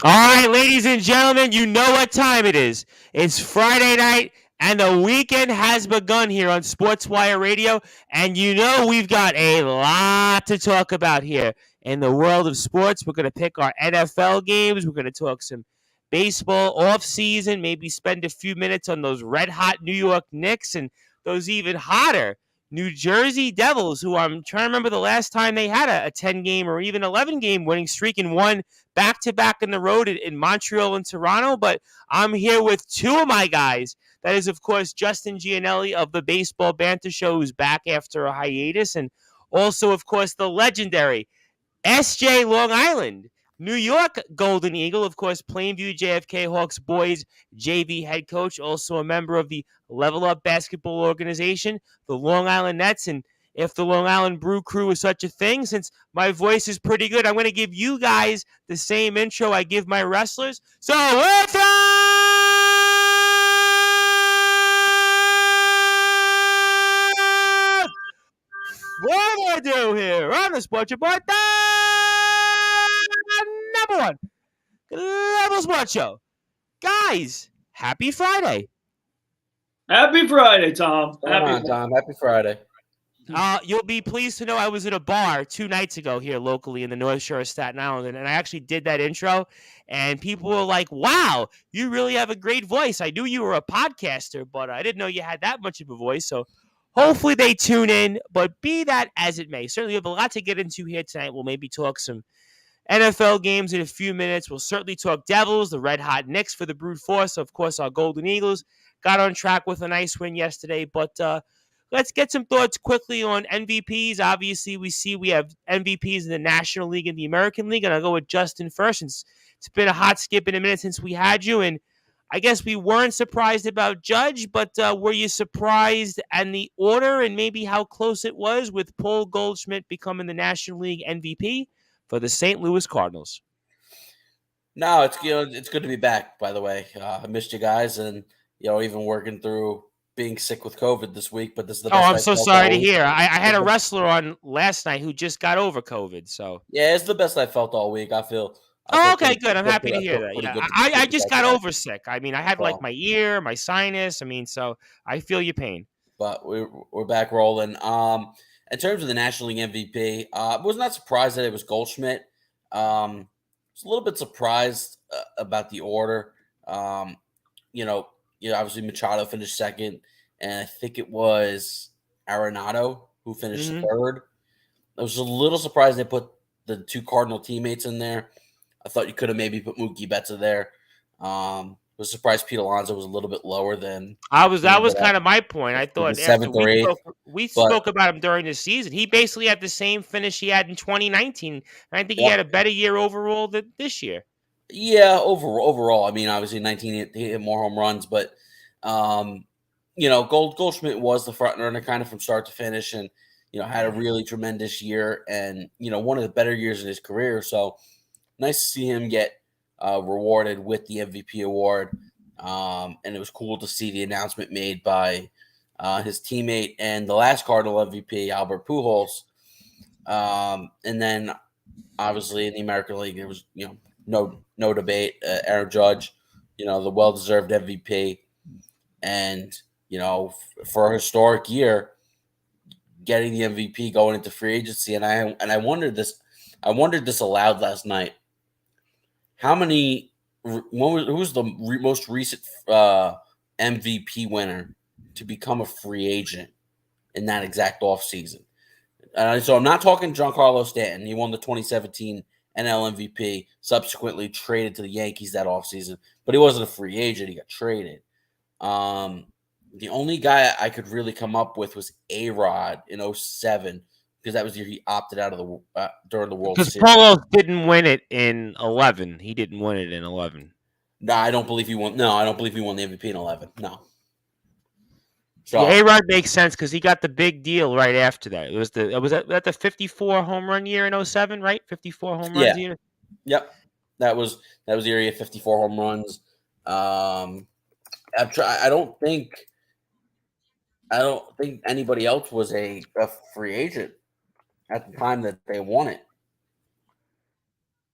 All right, ladies and gentlemen, you know what time it is. It's Friday night, and the weekend has begun here on Sportswire Radio. And you know we've got a lot to talk about here in the world of sports. We're going to pick our NFL games. We're going to talk some baseball off season. Maybe spend a few minutes on those red hot New York Knicks and those even hotter New Jersey Devils, who I'm trying to remember the last time they had a 10 game or even 11 game winning streak and won back to back in the road in Montreal and Toronto. But I'm here with two of my guys. That is, of course, Justin Gianelli of the Baseball Banter Show, who's back after a hiatus, and also, of course, the legendary SJ Long Island. New York Golden Eagle, of course, Plainview JFK Hawks boys JV head coach, also a member of the Level Up Basketball Organization, the Long Island Nets, and if the Long Island Brew Crew is such a thing, since my voice is pretty good, I'm going to give you guys the same intro I give my wrestlers. So, what's up? What do I do here on the Sports Report? Number one, Level Sports Show. Guys, happy Friday. Happy Friday, Tom. What's going on, Tom? Happy Friday. You'll be pleased to know I was at a bar 2 nights ago here locally in the North Shore of Staten Island, and I actually did that intro, and people were like, wow, you really have a great voice. I knew you were a podcaster, but I didn't know you had that much of a voice, so hopefully they tune in, but be that as it may. Certainly we have a lot to get into here tonight. We'll maybe talk some NFL games in a few minutes. We'll certainly talk Devils, the red hot Knicks for the Brute Force. Of course, our Golden Eagles got on track with a nice win yesterday. But let's get some thoughts quickly on MVPs. Obviously, we have MVPs in the National League and the American League. And I'll go with Justin first. Since it's been a hot skip in a minute since we had you. And I guess we weren't surprised about Judge, but were you surprised in the order and maybe how close it was with Paul Goldschmidt becoming the National League MVP for the St. Louis Cardinals? No, it's good to be back. By the way, I missed you guys, and even working through being sick with COVID this week. But this is the best. I'm so sorry to hear. I had a wrestler on last night who just got over COVID. So yeah, it's the best I felt all week. I feel. Okay, good. I'm happy to hear that. Yeah, I just got over sick. I mean, I had like my ear, my sinus. I mean, so I feel your pain. But we're back rolling. In terms of the National League MVP, I was not surprised that it was Goldschmidt. I was a little bit surprised about the order. Obviously Machado finished second, and I think it was Arenado who finished third. I was a little surprised they put the two Cardinal teammates in there. I thought you could have maybe put Mookie Betts in there. Was surprised Pete Alonso was a little bit lower than I was. That was kind of my point. I thought after we but spoke about him during the season, he basically had the same finish he had in 2019. And I think he had a better year overall than this year. Yeah, overall. I mean, obviously 19 he hit more home runs, but Goldschmidt was the front runner kind of from start to finish, and had a really tremendous year, and one of the better years in his career. So nice to see him get rewarded with the MVP award, and it was cool to see the announcement made by his teammate and the last Cardinal MVP, Albert Pujols. And then obviously in the American League, there was no debate. Aaron Judge, the well-deserved MVP, and for a historic year, getting the MVP going into free agency. And I wondered this aloud last night. How many? Who's the most recent MVP winner to become a free agent in that exact offseason? So I'm not talking Giancarlo Stanton. He won the 2017 NL MVP, subsequently traded to the Yankees that offseason, but he wasn't a free agent. He got traded. The only guy I could really come up with was A-Rod in 2007, because that was the year he opted out of during the World Series. Because Polo didn't win it in 11. He didn't win it in 11. No, I don't believe he won. No, I don't believe he won the MVP in 11. No. So yeah, A-Rod makes sense because he got the big deal right after that. It was that the 54 home run year in 07, right? 54 home runs year. Yep, that was the year he had 54 home runs. I don't think anybody else was a free agent at the time that they won it.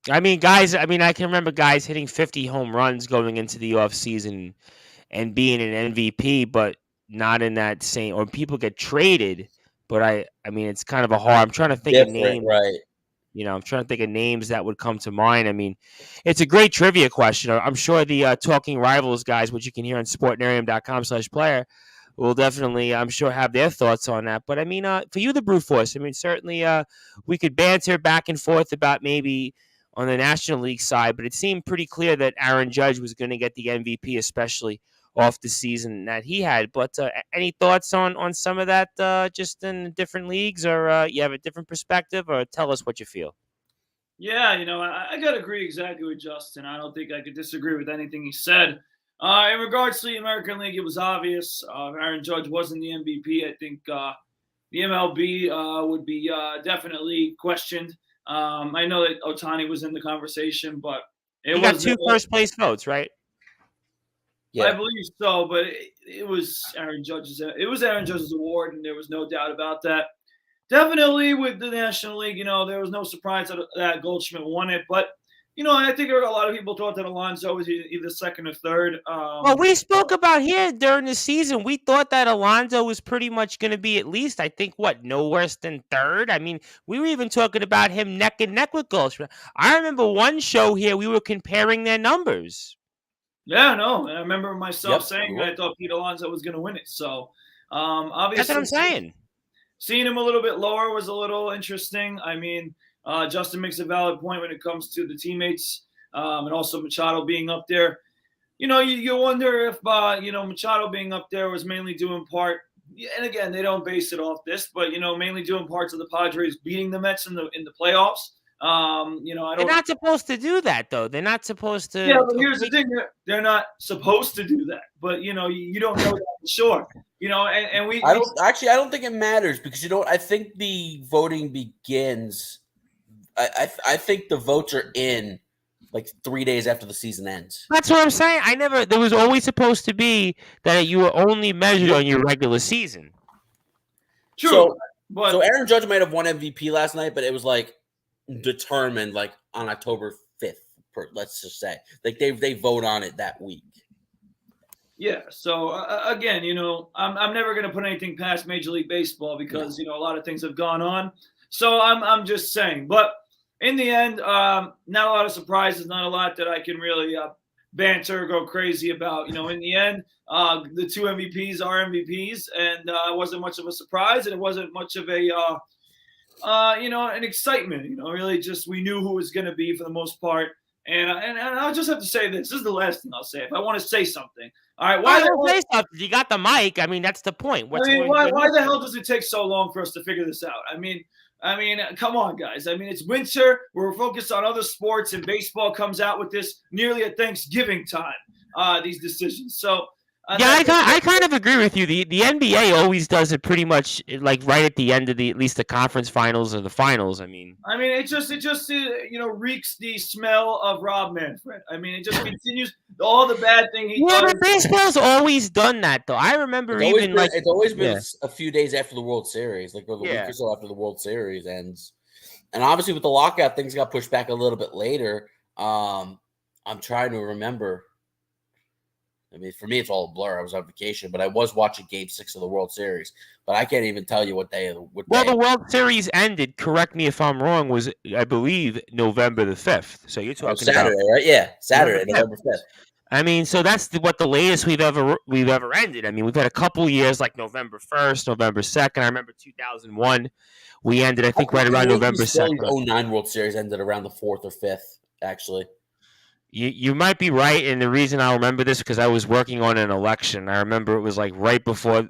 I mean, guys. I mean, I can remember guys hitting 50 home runs going into the offseason and being an MVP, but not in that same. Or people get traded, but I mean, it's kind of a hard. I'm trying to think of Different, names. right? I'm trying to think of names that would come to mind. I mean, it's a great trivia question. I'm sure the Talking Rivals guys, which you can hear on sportnarium.com/player, will definitely, I'm sure, have their thoughts on that. But I mean, for you, the Brute Force, I mean, certainly we could banter back and forth about maybe on the National League side, but it seemed pretty clear that Aaron Judge was going to get the MVP, especially off the season that he had. But any thoughts on some of that, just in different leagues, or you have a different perspective, or tell us what you feel? Yeah, I got to agree exactly with Justin. I don't think I could disagree with anything he said. In regards to the American League, it was obvious Aaron Judge wasn't the MVP. I think the MLB would be definitely questioned. I know that Ohtani was in the conversation, but He got two first place votes, right? I believe so, but it was Aaron Judge's. It was Aaron Judge's award, and there was no doubt about that. Definitely with the National League, there was no surprise that Goldschmidt won it. But, I think a lot of people thought that Alonso was either second or third. Well, we spoke about here during the season. We thought that Alonso was pretty much going to be at least, I think, no worse than third. I mean, we were even talking about him neck and neck with Goldschmidt. I remember one show here, we were comparing their numbers. Yeah, no. I remember myself saying I thought Pete Alonso was going to win it. So, obviously. That's what I'm saying. Seeing him a little bit lower was a little interesting. I mean, Justin makes a valid point when it comes to the teammates and also Machado being up there. You wonder if, Machado being up there was mainly due in part, and again, they don't base it off this, but, mainly due in parts of the Padres beating the Mets in the playoffs. They're not supposed to do that, though. They're not supposed to. Yeah, but here's the thing: they're not supposed to do that. But you don't know that for sure. And we. I don't think it matters because I think the voting begins. I think the votes are in like 3 days after the season ends. That's what I'm saying. There was always supposed to be that you were only measured on your regular season. True. So Aaron Judge might have won MVP last night, but it was like determined like on October 5th, let's just say. Like they vote on it that week. Yeah. So again, I'm never going to put anything past Major League Baseball because a lot of things have gone on. So I'm just saying, but in the end, not a lot of surprises, not a lot that I can really banter, go crazy about. In the end, the two MVPs are MVPs, and it wasn't much of a surprise, and it wasn't much of a an excitement. Really just we knew who it was going to be for the most part. And I'll just have to say this. This is the last thing I'll say. If I want to say something. All right. Why say something? You got the mic. I mean, that's the point. Why the hell does it take so long for us to figure this out? I mean, come on, guys. I mean, it's winter. We're focused on other sports, and baseball comes out with this nearly at Thanksgiving time, these decisions. So, I kind of agree with you. The NBA always does it pretty much like right at the end of at least the conference finals or the finals. I mean, it just reeks the smell of Rob Manfred. I mean, it just continues all the bad thing he does. But baseball's always done that, though. I remember it's always been a few days after the World Series, like a week or so after the World Series ends, and obviously with the lockout, things got pushed back a little bit later. I'm trying to remember. I mean, for me, it's all a blur. I was on vacation, but I was watching Game 6 of the World Series. But I can't even tell you what day. The World Series ended, correct me if I'm wrong, was, I believe, November the 5th. So you're talking Saturday, about right? Yeah, Saturday, November 5th. I mean, so that's what the latest we've ever ended. I mean, we've had a couple years like November 1st, November 2nd. I remember 2001. We ended, I think, right around November 2nd. The 09 World Series ended around the 4th or 5th, actually. You might be right, and the reason I remember this because I was working on an election. I remember it was like right before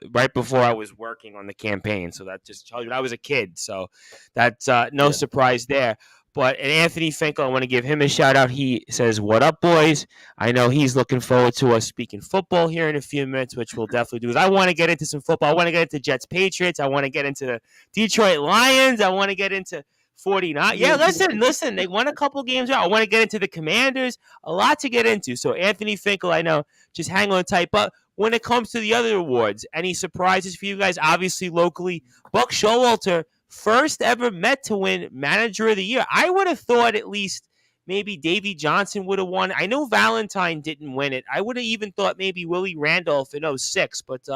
I was working on the campaign, so that just tells you I was a kid. So that's no surprise there. But Anthony Finkel, I want to give him a shout out. He says, "What up, boys?" I know he's looking forward to us speaking football here in a few minutes, which we'll definitely do. I want to get into some football. I want to get into Jets Patriots. I want to get into the Detroit Lions. I want to get into 49. Yeah, listen. They won a couple games out. I want to get into the Commanders. A lot to get into. So Anthony Finkel, I know, just hang on tight. But when it comes to the other awards, any surprises for you guys? Obviously, locally, Buck Showalter, first ever Met to win Manager of the Year. I would have thought at least maybe Davy Johnson would have won. I know Valentine didn't win it. I would have even thought maybe Willie Randolph in '06, but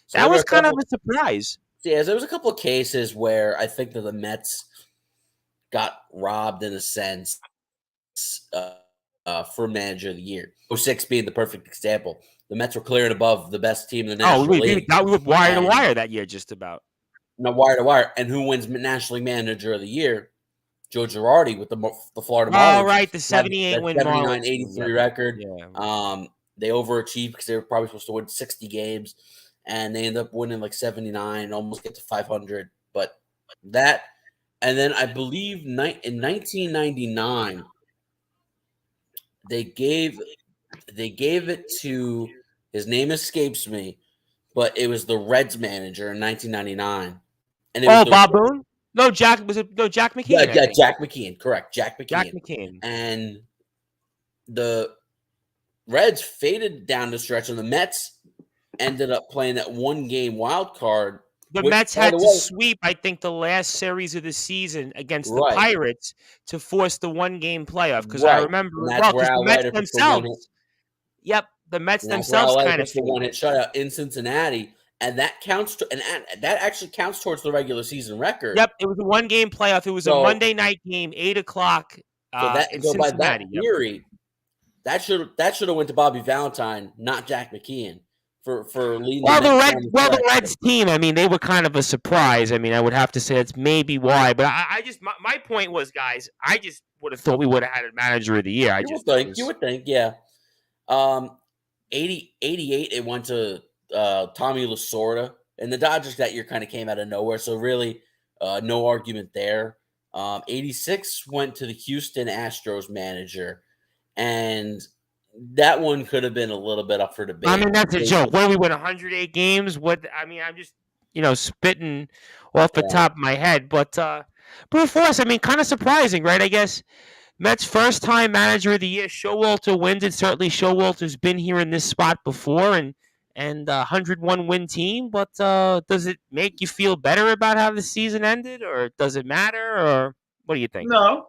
So that was kind of a surprise. Yeah, there was a couple of cases where I think that the Mets got robbed in a sense for manager of the year. '06 being the perfect example. The Mets were cleared above the best team in the National League. We were wire to wire that year, just about. No, wire to wire. And who wins National League Manager of the Year? Joe Girardi with the Florida Marlins. Oh, right, the 78 win 79-83 record. Yeah. They overachieved because they were probably supposed to win 60 games, and they ended up winning like 79, almost get to 500. But that, and then I believe in 1999, they gave it to, his name escapes me, but it was the Reds manager in 1999. And it was Bob Boone? No, Jack McKeon. Yeah, Jack McKeon, correct. Jack McKeon. Jack McKeon. And the Reds faded down the stretch, and the Mets ended up playing that one game wild card. The Mets had to sweep, I think, the last series of the season against the Pirates to force the one-game playoff. Because I remember, the Mets themselves. The Mets themselves kind of the one-hit shutout in Cincinnati. And that counts and that actually counts towards the regular season record. Yep, it was a one-game playoff. It was a Monday night game, 8:00. So by that theory, that should have went to Bobby Valentine, not Jack McKeon, for leading. The Reds team. I mean, they were kind of a surprise. I mean, I would have to say that's maybe why. But I just my point was, guys, I just would have thought we would have had a manager of the year. You would think, yeah. 88, it went to Tommy Lasorda, and the Dodgers that year kind of came out of nowhere, so really no argument there. 86 went to the Houston Astros manager, and that one could have been a little bit up for debate. I mean, that's a joke. What, we win 108 games? I'm just spitting off the top of my head, but brute force. I mean, kind of surprising, right? I guess Mets first time manager of the year, Showalter wins it. Certainly Showalter's been here in this spot before, and 101 win team, but does it make you feel better about how the season ended, or does it matter, or what do you think? No.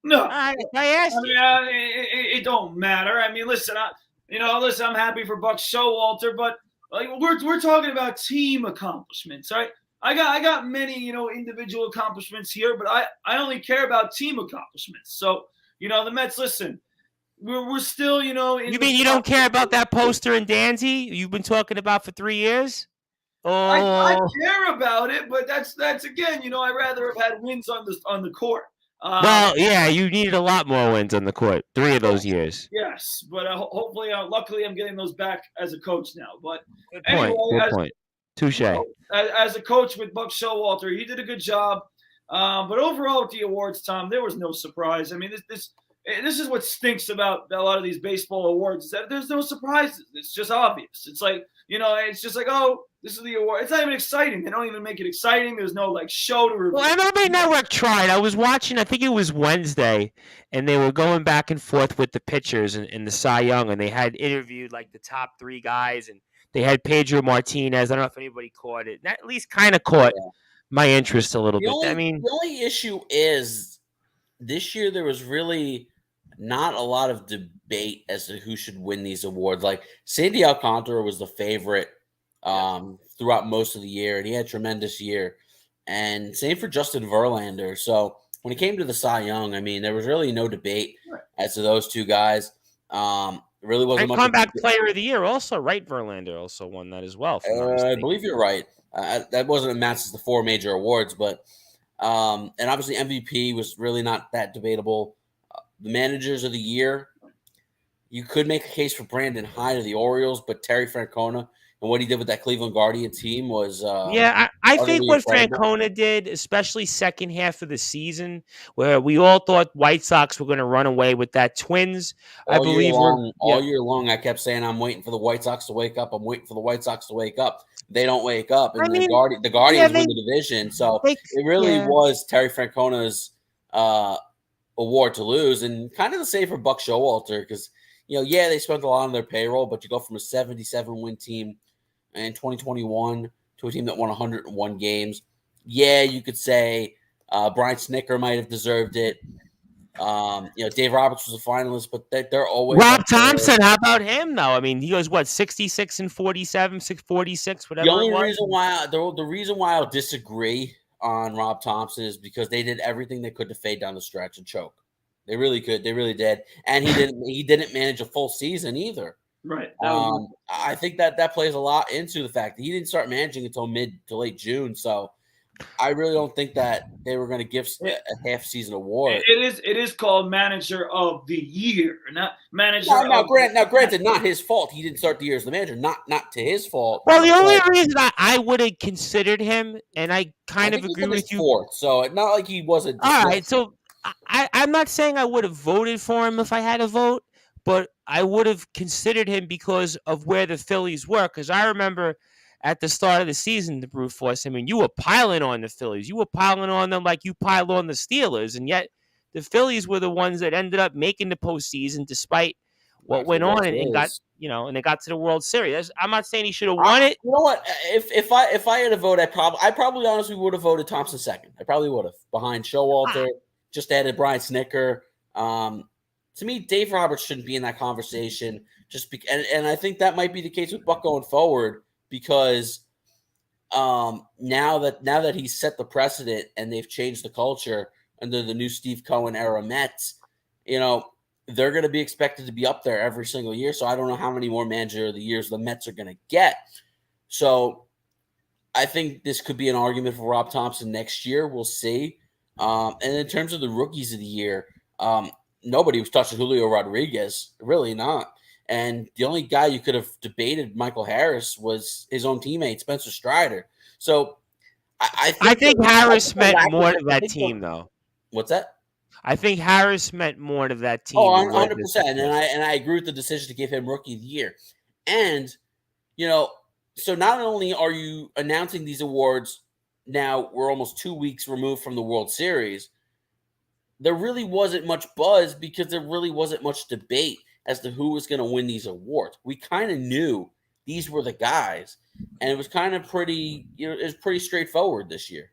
I asked you. It don't matter. I mean, listen, I'm happy for Buck Showalter, but we're talking about team accomplishments, right? I got many individual accomplishments here, but I only care about team accomplishments. So the Mets, listen. We're still, you mean you don't care about that poster in Danzy you've been talking about for 3 years? Oh, I care about it, but that's again, I'd rather have had wins on the court. You needed a lot more wins on the court 3 of those years. Yes, but hopefully, luckily, I'm getting those back as a coach now. But good point. Touche. As a coach with Buck Showalter, he did a good job. But overall, with the awards, Tom, there was no surprise. I mean, this is what stinks about a lot of these baseball awards, is that there's no surprises. It's just obvious. It's like, it's just like, oh, this is the award. It's not even exciting. They don't even make it exciting. There's no show to review. Well, MLB Network tried. I was watching, I think it was Wednesday, and they were going back and forth with the pitchers in the Cy Young, and they had interviewed the top 3 guys, and they had Pedro Martinez. I don't know if anybody caught it. That at least kind of caught my interest a little bit. The only issue is this year there was really not a lot of debate as to who should win these awards. Like Sandy Alcantara was the favorite throughout most of the year, and he had a tremendous year. And same for Justin Verlander. So when it came to the Cy Young, I mean, there was really no debate as to those two guys. Really wasn't much. Comeback Player of the Year also, right? Verlander also won that as well. I believe you're right. That wasn't a match as the 4 major awards, but and obviously MVP was really not that debatable. The managers of the year, you could make a case for Brandon Hyde of the Orioles, but Terry Francona and what he did with that Cleveland Guardian team was I think what Francona did, especially second half of the season, where we all thought White Sox were going to run away with that Twins. All year long, I kept saying, I'm waiting for the White Sox to wake up. I'm waiting for the White Sox to wake up. They don't wake up. And the Guardians win the division. So it really was Terry Francona's award to lose, and kind of the same for Buck Showalter, because they spent a lot on their payroll, but you go from a 77-win team in 2021 to a team that won 101 games. Yeah, you could say Brian Snitker might have deserved it. Dave Roberts was a finalist, but they're always Rob up there. Thompson, how about him though? I mean, he goes what 66 and 47, 646, whatever. The only it was. reason why the reason why I'll disagree on Rob Thompson is because they did everything they could to fade down the stretch and choke. They really could. They really did. And he didn't manage a full season either. Right. I think that plays a lot into the fact that he didn't start managing until mid to late June. So I really don't think that they were going to give a half season award. It is called manager of the year, not manager. Granted, not his fault. He didn't start the year as the manager. Not to his fault. Well, the only reason I would have considered him, and I kind of agree with you. Fourth, so it's not like he wasn't. All right, so I'm not saying I would have voted for him if I had a vote, but I would have considered him because of where the Phillies were. Because I remember at the start of the season, the Brute Force, I mean, you were piling on the Phillies. You were piling on them like you piled on the Steelers. And yet the Phillies were the ones that ended up making the postseason despite what went on and got, and they got to the World Series. I'm not saying he should have won it. You know what? If I had a vote, I probably honestly would have voted Thompson second. I probably would have behind Showalter, just added Brian Snicker. To me, Dave Roberts shouldn't be in that conversation. And I think that might be the case with Buck going forward because now that he's set the precedent and they've changed the culture under the new Steve Cohen era Mets, they're going to be expected to be up there every single year. So I don't know how many more manager of the years the Mets are going to get. So I think this could be an argument for Rob Thompson next year. We'll see. And in terms of the rookies of the year, nobody was touching Julio Rodriguez, really not. And the only guy you could have debated Michael Harris was his own teammate, Spencer Strider. So I think Harris meant more to that team, though. What's that? I think Harris meant more to that team. Oh, 100%. And I agree with the decision to give him Rookie of the Year. And, so not only are you announcing these awards now, we're almost 2 weeks removed from the World Series, there really wasn't much buzz because there really wasn't much debate as to who was going to win these awards. We kind of knew these were the guys, and it was kind of pretty, it was pretty straightforward this year.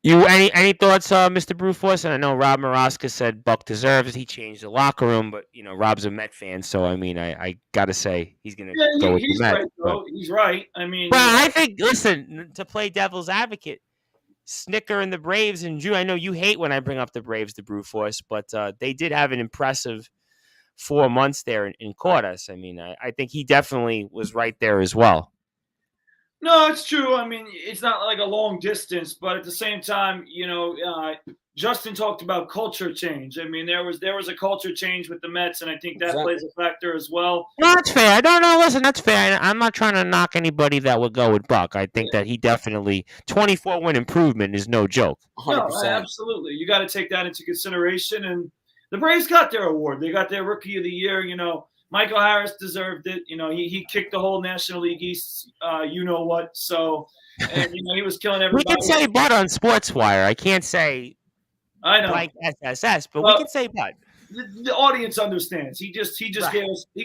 Any thoughts, Mr. Brufors? And I know Rob Maraska said Buck deserves it. He changed the locker room, but Rob's a Met fan, so I mean, I gotta say he's gonna go with the Met. Right, though. He's right. I mean, well, I think to play devil's advocate, Snicker and the Braves and Drew. I know you hate when I bring up the Braves, the Brufors, but they did have an impressive 4 months there and caught us. I mean, I think he definitely was right there as well. No, it's true. I mean, it's not like a long distance, but at the same time, Justin talked about culture change. I mean, there was a culture change with the Mets, and I think that plays a factor as well. No, that's fair. No, listen, that's fair. I'm not trying to knock anybody that would go with Buck. I think that he definitely 24-win improvement is no joke. 100%. No, absolutely. You got to take that into consideration. And the Braves got their award. They got their Rookie of the Year. Michael Harris deserved it. He kicked the whole National League East, what. So, and, he was killing everybody. We can say Bud on Sportswire. I can't say I know. Like SSS, but we can say Bud. The audience understands. He just gave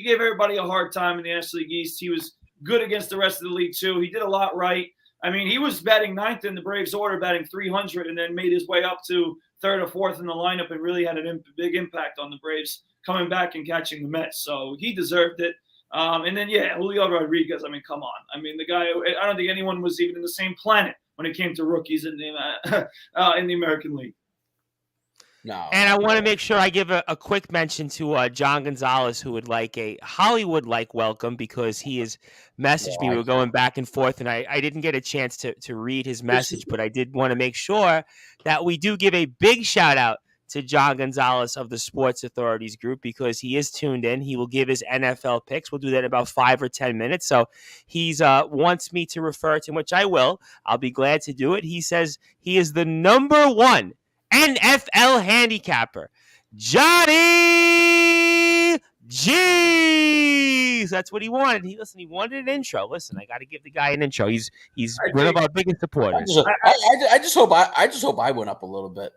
everybody a hard time in the National League East. He was good against the rest of the league, too. He did a lot right. I mean, he was batting ninth in the Braves order, batting 300, and then made his way up to third or fourth in the lineup and really had a big impact on the Braves coming back and catching the Mets. So he deserved it. And then, Julio Rodriguez, I mean, come on. I mean, the guy, I don't think anyone was even in the same planet when it came to rookies in the American League. No. And I want to make sure I give a quick mention to John Gonzalez, who would like a Hollywood-like welcome because he has messaged me. We were going back and forth, and I didn't get a chance to read his message, but I did want to make sure that we do give a big shout-out to John Gonzalez of the Sports Authorities Group because he is tuned in. He will give his NFL picks. We'll do that in about 5 or 10 minutes. So he's wants me to refer to him, which I will. I'll be glad to do it. He says he is the number one NFL handicapper, Johnny G. That's what he wanted. He wanted an intro. Listen, I got to give the guy an intro. He's one of our biggest supporters. I just hope I went up a little bit.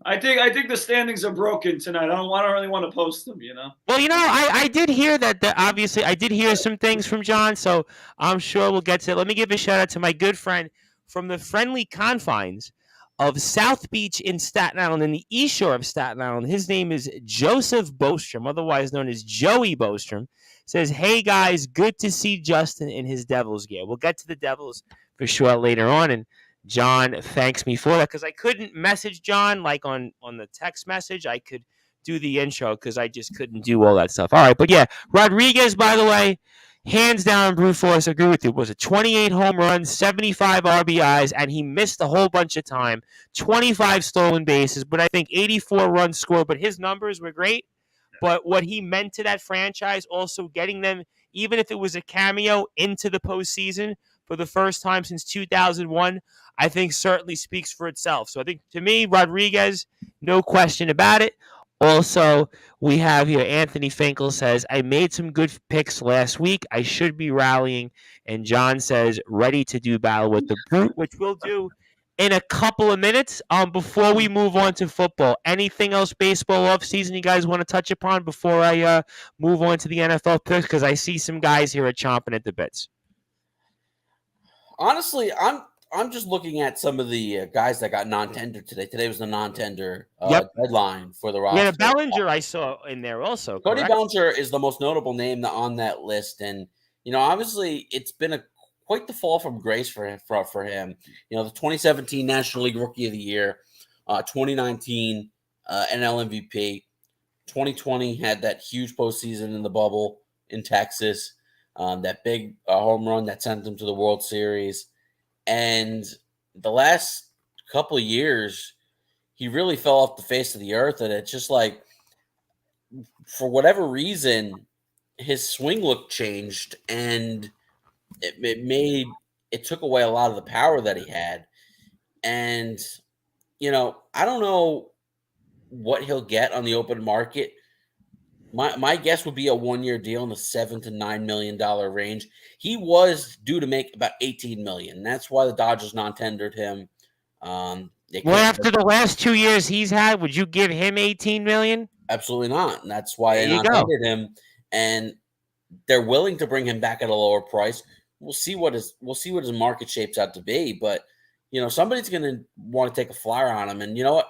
I think the standings are broken tonight. I don't really want to post them, Well, I did hear that obviously I did hear some things from John, so I'm sure we'll get to it. Let me give a shout out to my good friend from the friendly confines of South Beach in Staten Island, in the East Shore of Staten Island. His name is Joseph Bostrom, otherwise known as Joey Bostrom. Says, hey guys, good to see Justin in his Devils gear. We'll get to the Devils for sure later on. And John thanks me for that because I couldn't message John like on the text message. I could do the intro because I just couldn't do all that stuff. All right, but yeah, Rodriguez, by the way, hands down, brute force, agree with you. Was a 28 home runs, 75 RBIs, and he missed a whole bunch of time. 25 stolen bases, but I think 84 runs scored. But his numbers were great. But what he meant to that franchise, also getting them, even if it was a cameo, into the postseason for the first time since 2001, I think certainly speaks for itself. So I think, to me, Rodriguez, no question about it. Also, we have here Anthony Finkel says, I made some good picks last week. I should be rallying. And John says, ready to do battle with the brute, which we'll do in a couple of minutes. Before we move on to football, anything else baseball offseason you guys want to touch upon before I move on to the NFL picks? Because I see some guys here are chomping at the bits. Honestly, I'm just looking at some of the guys that got non-tender today. Today was the non-tender deadline for the roster. Yeah, Bellinger I saw in there also. Cody correct? Bellinger is the most notable name on that list, and obviously it's been quite the fall from grace for him. The 2017 National League Rookie of the Year, 2019 NL MVP, 2020 had that huge postseason in the bubble in Texas, that big home run that sent them to the World Series. And the last couple of years, he really fell off the face of the earth. And it's just like, for whatever reason, his swing look changed, and it took away a lot of the power that he had. And, I don't know what he'll get on the open market. My guess would be a 1-year deal in the $7 to $9 million range. He was due to make about $18 million. That's why the Dodgers non-tendered him. Well, after the last 2 years he's had, would you give him $18 million? Absolutely not. And that's why they non-tendered him. And they're willing to bring him back at a lower price. We'll see what his market shapes out to be. But somebody's going to want to take a flyer on him. And you know what?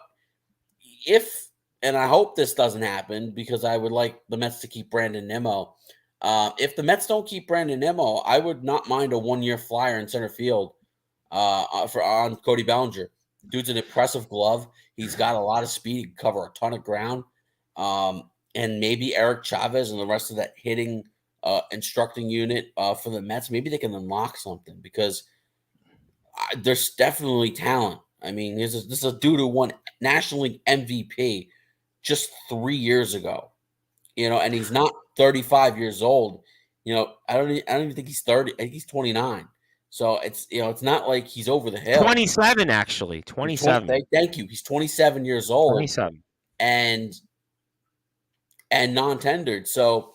And I hope this doesn't happen because I would like the Mets to keep Brandon Nimmo. If the Mets don't keep Brandon Nimmo, I would not mind a 1-year flyer in center field on Cody Bellinger. Dude's an impressive glove. He's got a lot of speed. He can cover a ton of ground. And maybe Eric Chavez and the rest of that hitting instructing unit for the Mets, maybe they can unlock something because there's definitely talent. I mean, this is a dude who won National League MVP just 3 years ago, and he's not 35 years old. I don't even think he's 30. I think he's 29. So it's not like he's over the hill. 27, actually. 27. Thank you. He's 27 years old. 27. And non-tendered. So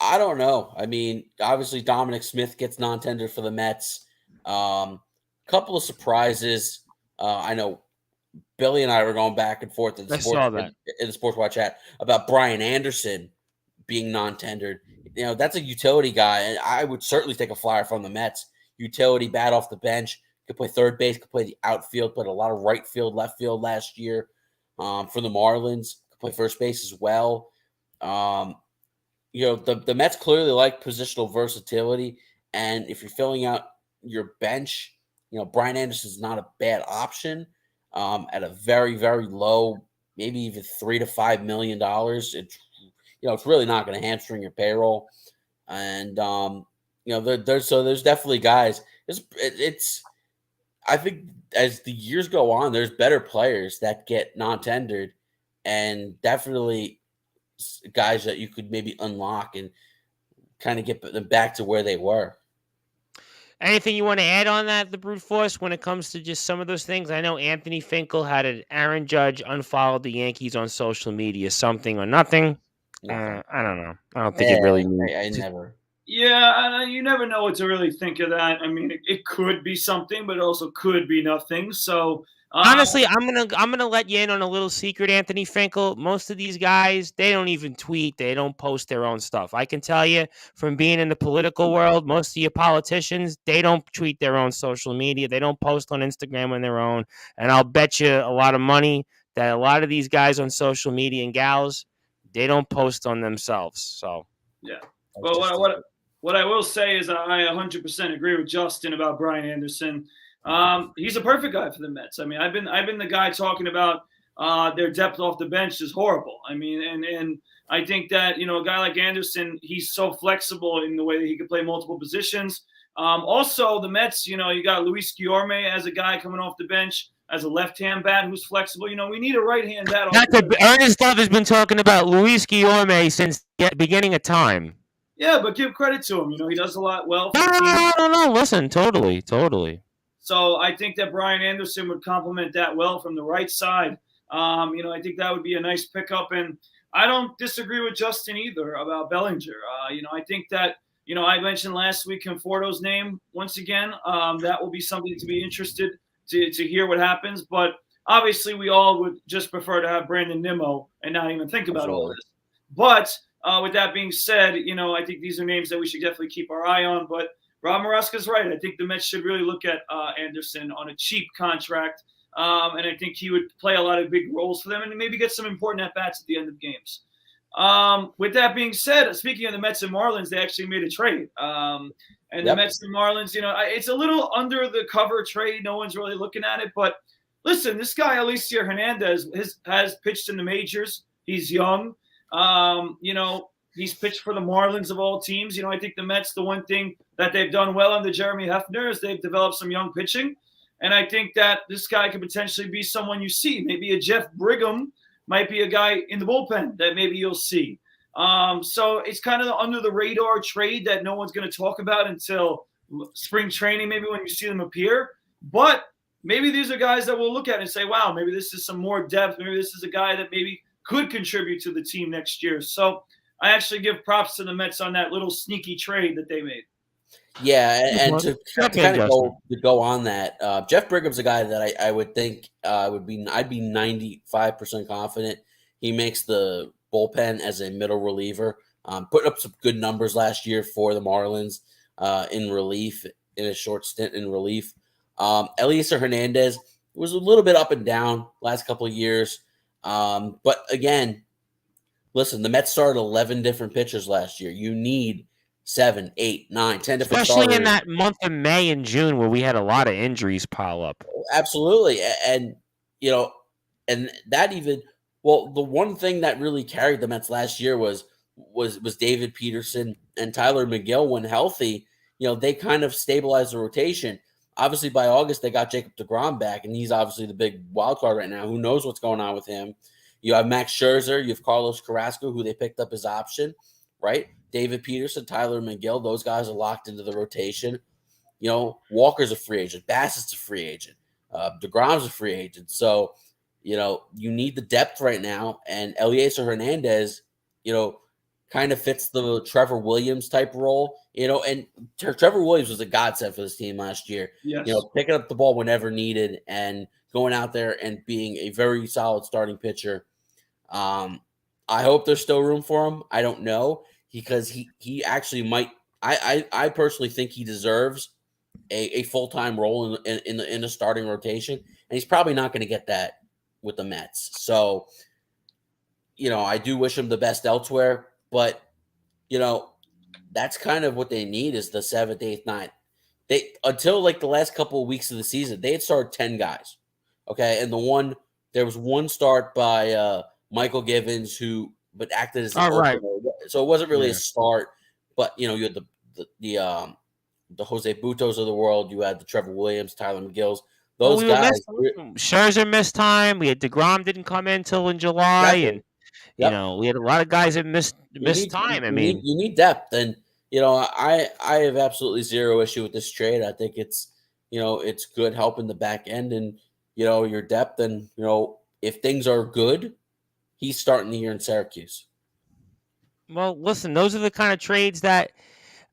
I don't know. I mean, obviously Dominic Smith gets non-tendered for the Mets. Couple of surprises. I know Billy and I were going back and forth in the Sportzwire chat about Brian Anderson being non-tendered. That's a utility guy, and I would certainly take a flyer from the Mets. Utility bat off the bench, could play third base, could play the outfield, played a lot of right field, left field last year for the Marlins. Could play first base as well. The Mets clearly like positional versatility, and if you're filling out your bench, Brian Anderson is not a bad option at a very, very low, maybe even $3 to $5 million. It's really not going to hamstring your payroll, and there's definitely guys. I think as the years go on, there's better players that get non-tendered, and definitely guys that you could maybe unlock and kind of get them back to where they were. Anything you want to add on that, the brute force, when it comes to just some of those things? I know Anthony Finkel had an Aaron Judge unfollowed the Yankees on social media, something or nothing. I don't know. I don't think it really means. I never. Yeah, and you never know what to really think of that. I mean, it could be something, but it also could be nothing. So Honestly, I'm gonna let you in on a little secret, Anthony Finkel. Most of these guys, they don't even tweet. They don't post their own stuff. I can tell you from being in the political world, most of your politicians, they don't tweet their own social media. They don't post on Instagram on their own. And I'll bet you a lot of money that a lot of these guys on social media and gals, they don't post on themselves. So yeah. Well, what I will say is I 100% agree with Justin about Brian Anderson. He's a perfect guy for the Mets. I mean, I've been the guy talking about their depth off the bench is horrible. I mean, and I think that a guy like Anderson, he's so flexible in the way that he can play multiple positions. Also, the Mets, you got Luis Guillorme as a guy coming off the bench as a left-hand bat who's flexible. We need a right-hand bat. Ernest Love has been talking about Luis Guillorme since the beginning of time. Yeah, but give credit to him. He does a lot well. No. Listen, totally. So I think that Brian Anderson would complement that well from the right side. I think that would be a nice pickup. And I don't disagree with Justin either about Bellinger. I think that, I mentioned last week Conforto's name once again. That will be something to be interested to hear what happens. But obviously we all would just prefer to have Brandon Nimmo and not even think about all this. But with that being said, I think these are names that we should definitely keep our eye on. But Rob Maraska's right. I think the Mets should really look at Anderson on a cheap contract. And I think he would play a lot of big roles for them and maybe get some important at-bats at the end of games. With that being said, speaking of the Mets and Marlins, they actually made a trade. The Mets and Marlins, it's a little under the cover trade. No one's really looking at it. But listen, this guy, Alicia Hernandez, has pitched in the majors. He's young. He's pitched for the Marlins of all teams. I think the Mets, the one thing that they've done well under Jeremy Hefner is they've developed some young pitching. And I think that this guy could potentially be someone you see. Maybe a Jeff Brigham might be a guy in the bullpen that maybe you'll see. So it's kind of under the radar trade that no one's going to talk about until spring training, maybe when you see them appear. But maybe these are guys that we'll look at and say, wow, maybe this is some more depth. Maybe this is a guy that maybe could contribute to the team next year. So I actually give props to the Mets on that little sneaky trade that they made. Yeah, and to kind of go on that, Jeff Brigham's a guy that I would think I'd be 95% confident he makes the bullpen as a middle reliever. Put up some good numbers last year for the Marlins in relief, in a short stint in relief. Eliezer Hernandez was a little bit up and down last couple of years. But again, listen, the Mets started 11 different pitchers last year. You need 7, 8, 9, 10 different especially starters. In that month of May and June where we had a lot of injuries pile up. Absolutely. And and that even, well, the one thing that really carried the Mets last year was David Peterson and Tyler McGill. When healthy, they kind of stabilized the rotation. Obviously by August they got Jacob deGrom back, and he's obviously the big wild card right now. Who knows what's going on with him? You have Max Scherzer, you have Carlos Carrasco, who they picked up as option, right? David Peterson, Tyler McGill, those guys are locked into the rotation. Walker's a free agent. Bassett's a free agent. DeGrom's a free agent. So, you need the depth right now. And Eliezer Hernandez, kind of fits the Trevor Williams type role. And Trevor Williams was a godsend for this team last year. Yes. Picking up the ball whenever needed and going out there and being a very solid starting pitcher. I hope there's still room for him. I don't know. Because he actually might. I personally think he deserves a full-time role in the starting rotation, and he's probably not going to get that with the Mets. So, I do wish him the best elsewhere, but that's kind of what they need is the 7th, 8th, 9th. They until like the last couple of weeks of the season, they had started 10 guys. Okay, and there was one start by Michael Givens but acted as an opener. So it wasn't really a start, but you had the Jose Butos of the world. You had the Trevor Williams, Tyler McGills. Those guys. Scherzer missed time. We had DeGrom didn't come in until in July, and we had a lot of guys that missed time. You need depth, and I have absolutely zero issue with this trade. I think it's it's good helping the back end and your depth, and if things are good, he's starting the year in Syracuse. Well, listen, those are the kind of trades that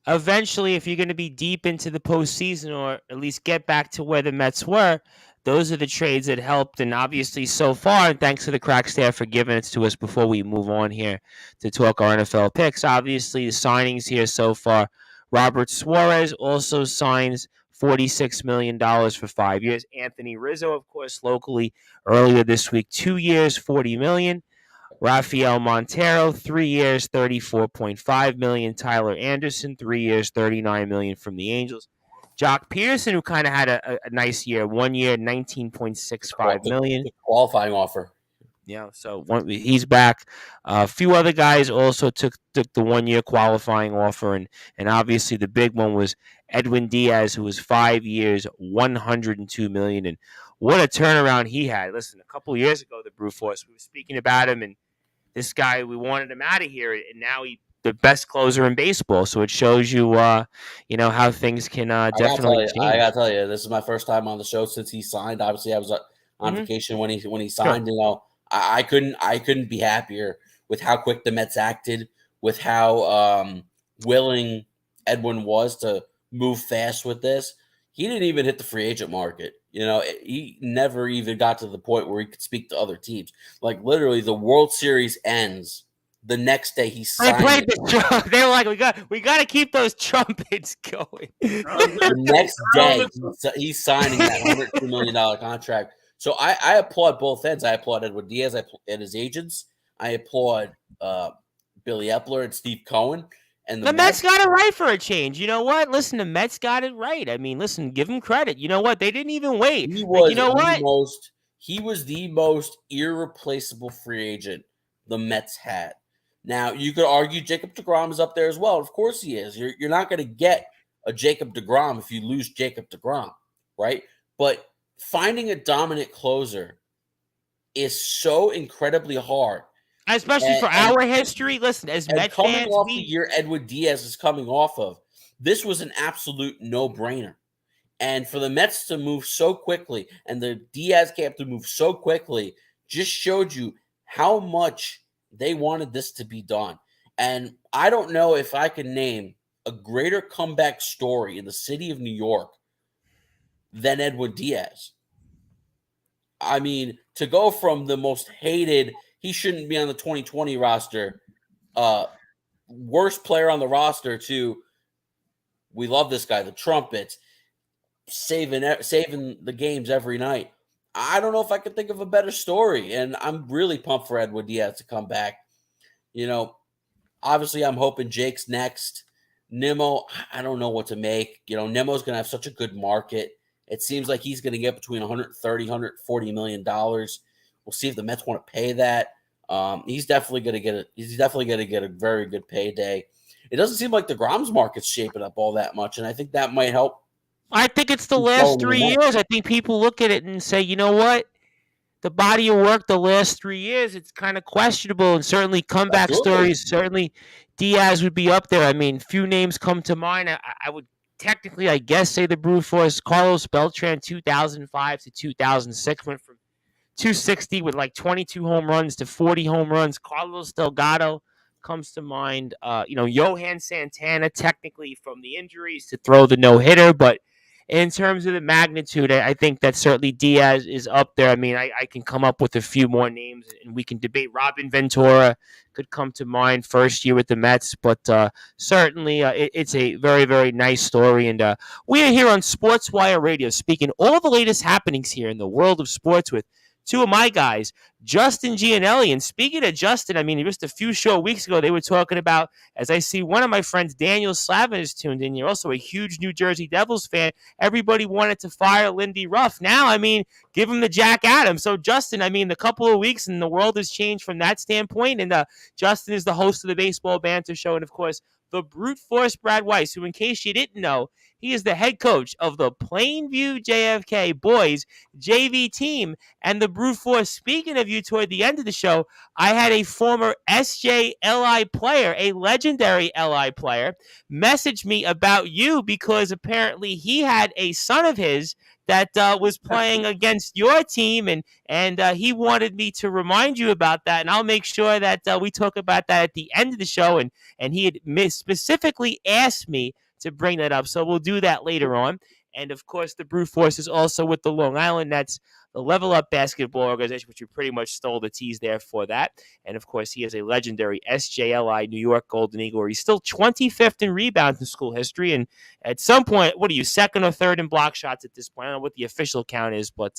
eventually, if you're going to be deep into the postseason or at least get back to where the Mets were, those are the trades that helped. And obviously, so far, and thanks to the crack staff for giving it to us before we move on here to talk our NFL picks. Obviously, the signings here so far. Robert Suarez also signs $46 million for 5 years. Anthony Rizzo, of course, locally earlier this week, 2 years, $40 million. Rafael Montero, 3 years, $34.5 million. Tyler Anderson, 3 years, $39 million from the Angels. Jock Peterson, who kind of had a nice year, 1 year, $19.65 million. Qualifying offer. Yeah, so he's back. A few other guys also took the 1 year qualifying offer, and obviously the big one was Edwin Diaz, who was 5 years, $102 million. And what a turnaround he had! Listen, a couple of years ago, the Brute Force, we were speaking about him, and this guy, we wanted him out of here, and now he's the best closer in baseball. So it shows you, how things can definitely change. I gotta tell you, this is my first time on the show since he signed. Obviously, I was on vacation when he signed. Sure. I couldn't be happier with how quick the Mets acted, with how willing Edwin was to move fast with this. He didn't even hit the free agent market. He never even got to the point where he could speak to other teams. Like literally, the World Series ends the next day he signed. They played the They were like, we got to keep those trumpets going. The next day he's signing that $102 million contract. So I applaud both ends. I applaud Edwin Diaz and his agents. I applaud Billy Epler and Steve Cohen. And the Mets got it right for a change. You know what? Listen, the Mets got it right. I mean, listen, give them credit. You know what? They didn't even wait. He was the most irreplaceable free agent the Mets had. Now, you could argue Jacob deGrom is up there as well. Of course he is. You're not going to get a Jacob deGrom if you lose Jacob deGrom, right? But finding a dominant closer is so incredibly hard. Especially for our history. Listen, as Mets fans, off the year Edwin Diaz is coming off of, this was an absolute no-brainer. And for the Mets to move so quickly and the Diaz camp to move so quickly just showed you how much they wanted this to be done. And I don't know if I can name a greater comeback story in the city of New York than Edwin Diaz. I mean, to go from the most hated, he shouldn't be on the 2020 roster, worst player on the roster, to we love this guy, the trumpets, saving the games every night. I don't know if I could think of a better story, and I'm really pumped for Edwin Diaz to come back. Obviously I'm hoping Jake's next. Nimmo, I don't know what to make. Nimmo's going to have such a good market. It seems like he's going to get between $130, $140 million. We'll see if the Mets want to pay that. He's definitely going to get a very good payday. It doesn't seem like deGrom's market's shaping up all that much, and I think that might help. I think it's the last 3 years. I think people look at it and say, you know what? The body of work the last 3 years, it's kind of questionable, and certainly comeback stories. Certainly Diaz would be up there. I mean, few names come to mind. I would technically, I guess, say the Brute Force. Carlos Beltran, 2005 to 2006, went from 260 with like 22 home runs to 40 home runs. Carlos Delgado comes to mind. Johan Santana, technically from the injuries to throw the no-hitter, but in terms of the magnitude, I think that certainly Diaz is up there. I mean, I can come up with a few more names, and we can debate. Robin Ventura could come to mind, first year with the Mets, but certainly it's a very, very nice story. And we are here on Sportswire Radio, speaking all the latest happenings here in the world of sports with two of my guys, Justin Gianelli. And speaking of Justin, I mean, just a few short weeks ago, they were talking about, as I see one of my friends, Daniel Slavin, is tuned in. You're also a huge New Jersey Devils fan. Everybody wanted to fire Lindy Ruff. Now, I mean, give him the Jack Adams. So, Justin, I mean, the couple of weeks and the world has changed from that standpoint. And Justin is the host of the Baseball Banter Show. And, of course, the Brute Force Brad Weiss, who, in case you didn't know, he is the head coach of the Plainview JFK boys JV team. And the Brute Force, speaking of you toward the end of the show, I had a former SJLI player, a legendary LI player, message me about you because apparently he had a son of his that was playing against your team, and he wanted me to remind you about that, and I'll make sure that we talk about that at the end of the show, and he had specifically asked me to bring that up, so we'll do that later on. And, of course, the Brute Force is also with the Long Island Nets, the Level Up Basketball Organization, which we pretty much stole the tease there for that. And, of course, he is a legendary SJLI New York Golden Eagle, where he's still 25th in rebounds in school history. And at some point, what are you, second or third in block shots at this point? I don't know what the official count is, but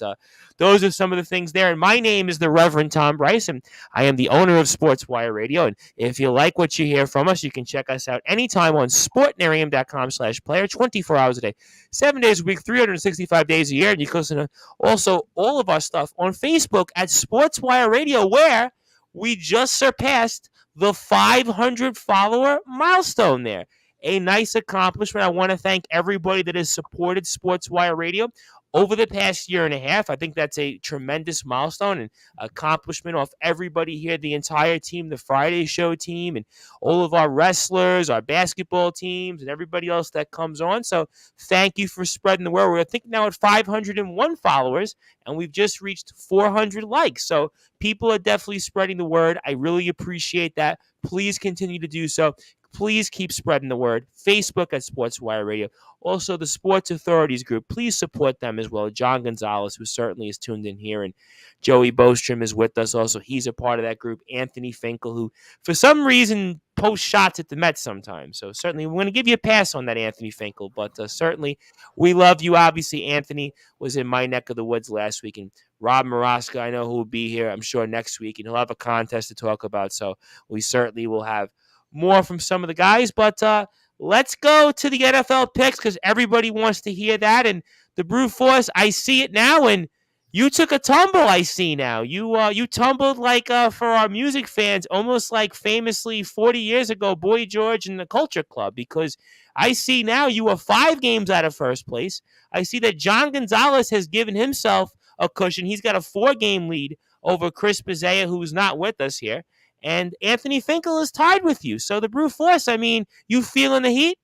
those are some of the things there. And my name is the Reverend Tom Bryce, and I am the owner of Sportswire Radio. And if you like what you hear from us, you can check us out anytime on sportnarium.com/player, 24 hours a day, 7 days a week, 365 days a year. And you can listen to also all of our stuff on Facebook at Sportswire Radio, where we just surpassed the 500 follower milestone there. A nice accomplishment. I want to thank everybody that has supported Sportswire Radio over the past year and a half. I think that's a tremendous milestone and accomplishment off everybody here, the entire team, the Friday show team, and all of our wrestlers, our basketball teams, and everybody else that comes on. So thank you for spreading the word. We're, I think, now at 501 followers, and we've just reached 400 likes. So people are definitely spreading the word. I really appreciate that. Please continue to do so. Please keep spreading the word. Facebook at Sportswire Radio. Also, the Sports Authorities group. Please support them as well. John Gonzalez, who certainly is tuned in here, and Joey Bostrom is with us. Also, he's a part of that group. Anthony Finkel, who for some reason posts shots at the Mets sometimes. So certainly we're going to give you a pass on that, Anthony Finkel. But certainly we love you. Obviously, Anthony was in my neck of the woods last week, and Rob Maraska, I know who will be here, I'm sure, next week, and he'll have a contest to talk about. So we certainly will have more from some of the guys, but let's go to the NFL picks because everybody wants to hear that. And the Brute Force, I see it now, and you took a tumble. I see now. You tumbled like for our music fans, almost like famously 40 years ago, Boy George and the Culture Club, because I see now you are 5 games out of first place. I see that John Gonzalez has given himself a cushion. He's got a 4-game lead over Chris Bazea, who's not with us here. And Anthony Finkel is tied with you. So the Brute Force, I mean, you feeling the heat?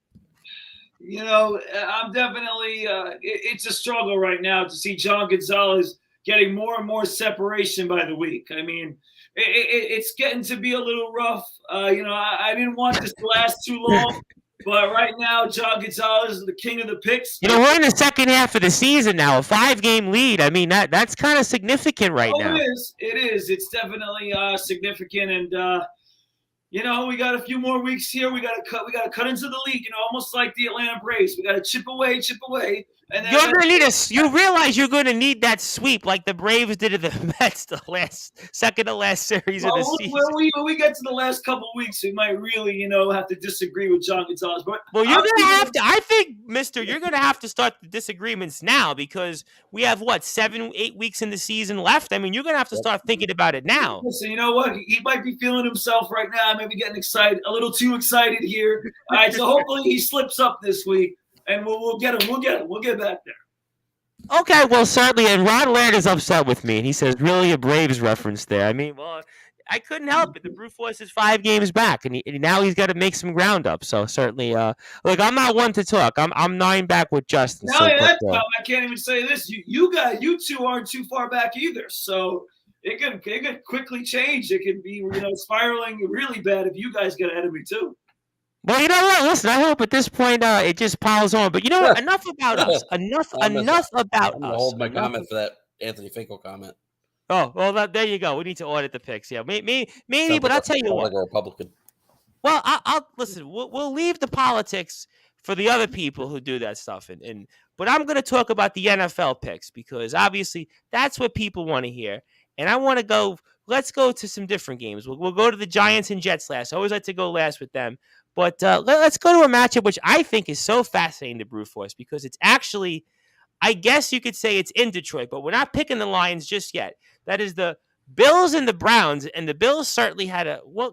You know, I'm definitely it's a struggle right now to see John Gonzalez getting more and more separation by the week. I mean, it's getting to be a little rough. You know, I didn't want this to last too long. But right now, John Gonzalez is the king of the picks. You know, we're in the second half of the season now, a 5-game lead. I mean, that's kind of significant right now. It is. It is. It's definitely significant. And, you know, we got a few more weeks here. We got to cut into the league, you know, almost like the Atlanta Braves. We got to chip away. And then you're going to need you realize you're going to need that sweep like the Braves did to the Mets the second to last series of the season. When we get to the last couple of weeks, we might really, you know, have to disagree with John Gonzalez. But well, you're going to have to. I think, Mister, you're going to have to start the disagreements now because we have 7-8 weeks in the season left. I mean, you're going to have to start thinking about it now. Listen, you know what? He might be feeling himself right now. Maybe getting excited, a little too excited here. All right, so hopefully he slips up this week. And we'll get him. We'll get back there. Okay, well, certainly. And Ron Laird is upset with me. And he says, really a Braves reference there. I mean, well, I couldn't help it. The Brute Force is 5 games back. And now he's got to make some ground up. So certainly, look, I'm not one to talk. I'm 9 back with Justin. No, that's tough. I can't even say this. You two aren't too far back either. So it could quickly change. It could be, you know, spiraling really bad if you guys get ahead of me too. Well, you know what? Listen, I hope at this point it just piles on. But you know what? Enough about us. Enough about I'm us. Hold my comment for that Anthony Finkel comment. Oh, well, there you go. We need to audit the picks. Yeah, maybe. But I'll tell you what. Like a Republican. Well, I'll listen. We'll leave the politics for the other people who do that stuff. But I'm going to talk about the NFL picks because obviously that's what people want to hear. And I want to go. Let's go to some different games. We'll go to the Giants and Jets last. I always like to go last with them. But let's go to a matchup which I think is so fascinating to Brute Force because it's actually, I guess you could say it's in Detroit, but we're not picking the Lions just yet. That is the Bills and the Browns, and the Bills certainly had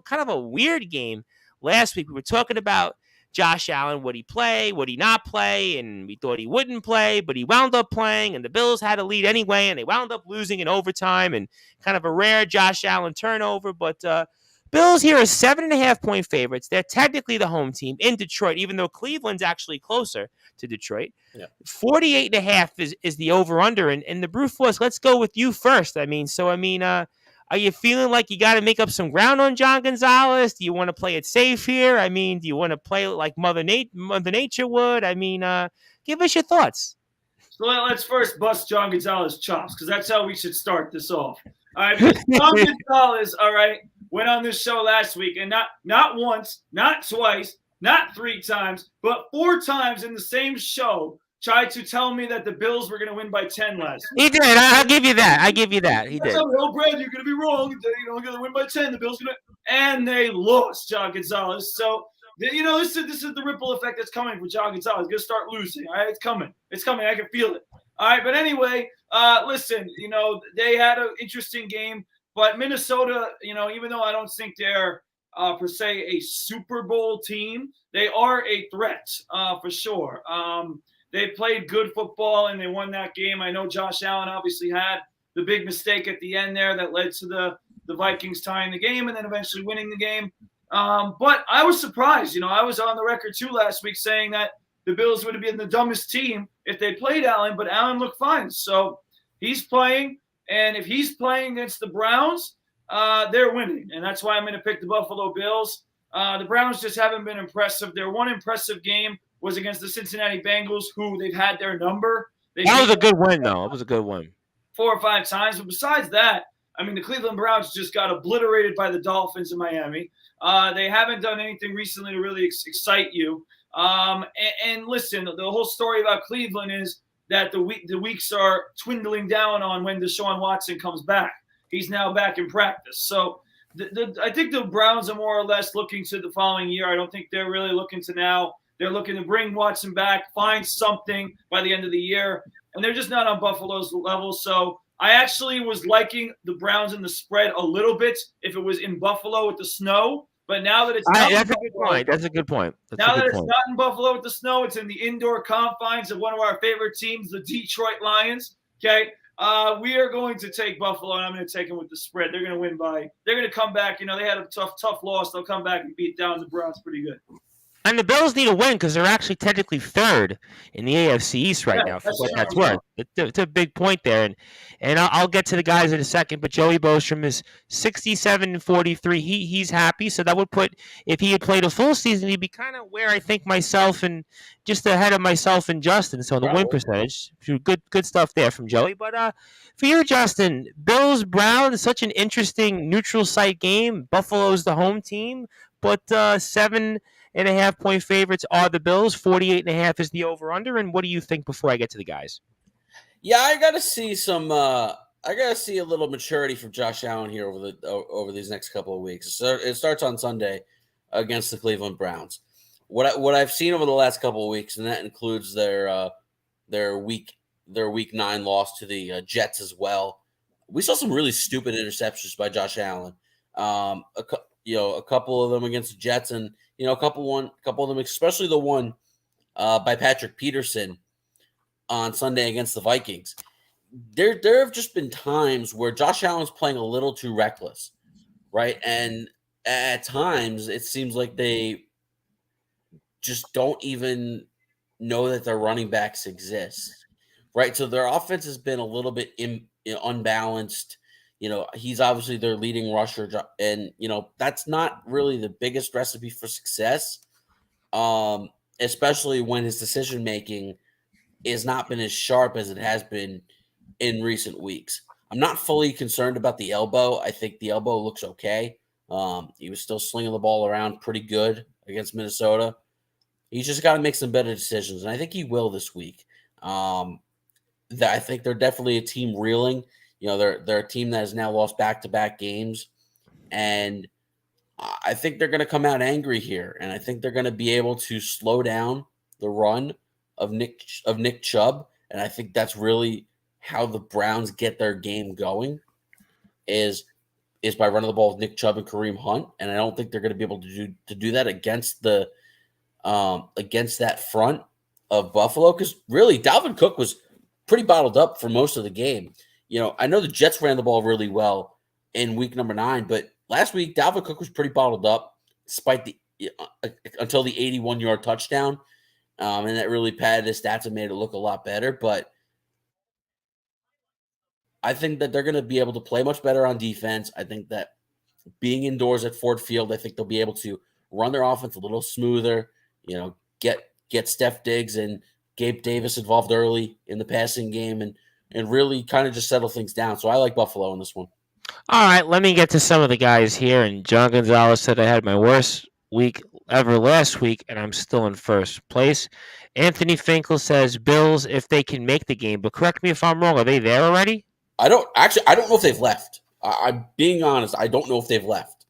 kind of a weird game last week. We were talking about Josh Allen, would he play, would he not play, and we thought he wouldn't play, but he wound up playing, and the Bills had a lead anyway, and they wound up losing in overtime, and kind of a rare Josh Allen turnover, but Bills here are 7.5-point favorites. They're technically the home team in Detroit, even though Cleveland's actually closer to Detroit. Yeah. 48.5 is the over-under. And the Brute Force, let's go with you first. I mean, are you feeling like you got to make up some ground on John Gonzalez? Do you want to play it safe here? I mean, do you want to play it like Mother Nature would? I mean, give us your thoughts. So let's first bust John Gonzalez chops, because that's how we should start this off. All right, because John Gonzalez, all right, went on this show last week, and not once, not twice, not 3 times, but 4 times in the same show tried to tell me that the Bills were going to win by 10 last week. He did. I'll give you that. I give you that. He did. Oh, Brad, you're going to be wrong. We're going to win by 10. The Bills going to, and they lost, John Gonzalez. So this is the ripple effect that's coming for John Gonzalez. He's going to start losing. All right, it's coming. It's coming. I can feel it. All right, but anyway, listen. They had an interesting game, but Minnesota. Even though I don't think they're per se a Super Bowl team, they are a threat for sure. They played good football and they won that game. I know Josh Allen obviously had the big mistake at the end there that led to the Vikings tying the game and then eventually winning the game. But I was surprised. I was on the record too last week saying that the Bills would have been the dumbest team if they played Allen, but Allen looked fine. So he's playing, and if he's playing against the Browns, they're winning. And that's why I'm going to pick the Buffalo Bills. The Browns just haven't been impressive. Their one impressive game was against the Cincinnati Bengals, who they've had their number. That was a good win, though. It was a good win. 4 or 5 times. But besides that, the Cleveland Browns just got obliterated by the Dolphins in Miami. They haven't done anything recently to really excite you. And listen, the whole story about Cleveland is that the weeks are dwindling down on when Deshaun Watson comes back. He's now back in practice. So I think the Browns are more or less looking to the following year. I don't think they're really looking to now. They're looking to bring Watson back, find something by the end of the year, and they're just not on Buffalo's level. So I actually was liking the Browns in the spread a little bit if it was in Buffalo with the snow. But now that it's not that's a good point. That's a good point. Now that it's not in Buffalo with the snow, it's in the indoor confines of one of our favorite teams, the Detroit Lions. Okay, we are going to take Buffalo, and I'm going to take them with the spread. They're going to win by. They're going to come back. They had a tough loss. They'll come back and beat down the Browns pretty good. And the Bills need a win because they're actually technically third in the AFC East right now, for what that's worth. It's a big point there. And I'll get to the guys in a second, but Joey Bostrom is 67-43. He's happy, so that would put, if he had played a full season, he'd be kind of where I think myself and just ahead of myself and Justin. So the win percentage, good stuff there from Joey. But for you, Justin, Bills-Browns, such an interesting neutral site game. Buffalo's the home team, but 7.5-point favorites are the Bills. 48.5 is the over/under. And what do you think before I get to the guys? Yeah, I got to see some. I got to see a little maturity from Josh Allen here over these next couple of weeks. So it starts on Sunday against the Cleveland Browns. What I've seen over the last couple of weeks, and that includes their week 9 loss to the Jets as well. We saw some really stupid interceptions by Josh Allen. A couple of them against the Jets, and a couple of them, especially the one by Patrick Peterson on Sunday against the Vikings. There have just been times where Josh Allen's playing a little too reckless, right? And at times it seems like they just don't even know that their running backs exist, right? So their offense has been a little bit unbalanced. He's obviously their leading rusher, and that's not really the biggest recipe for success, especially when his decision making has not been as sharp as it has been in recent weeks. I'm not fully concerned about the elbow. I think the elbow looks okay. He was still slinging the ball around pretty good against Minnesota. He's just got to make some better decisions, and I think he will this week. I think they're definitely a team reeling. They're a team that has now lost back-to-back games, and I think they're going to come out angry here, and I think they're going to be able to slow down the run of Nick Chubb, and I think that's really how the Browns get their game going is by running the ball with Nick Chubb and Kareem Hunt, and I don't think they're going to be able to do that against that front of Buffalo, because really Dalvin Cook was pretty bottled up for most of the game. I know the Jets ran the ball really well in week number 9, but last week Dalvin Cook was pretty bottled up despite until the 81-yard touchdown, and that really padded his stats and made it look a lot better. But I think that they're going to be able to play much better on defense. I think that being indoors at Ford Field, I think they'll be able to run their offense a little smoother. Get Steph Diggs and Gabe Davis involved early in the passing game and really kind of just settle things down. So I like Buffalo in this one. All right, let me get to some of the guys here. And John Gonzalez said I had my worst week ever last week, and I'm still in first place. Anthony Finkel says Bills if they can make the game, but correct me if I'm wrong. Are they there already? I don't know if they've left. I'm being honest. I don't know if they've left.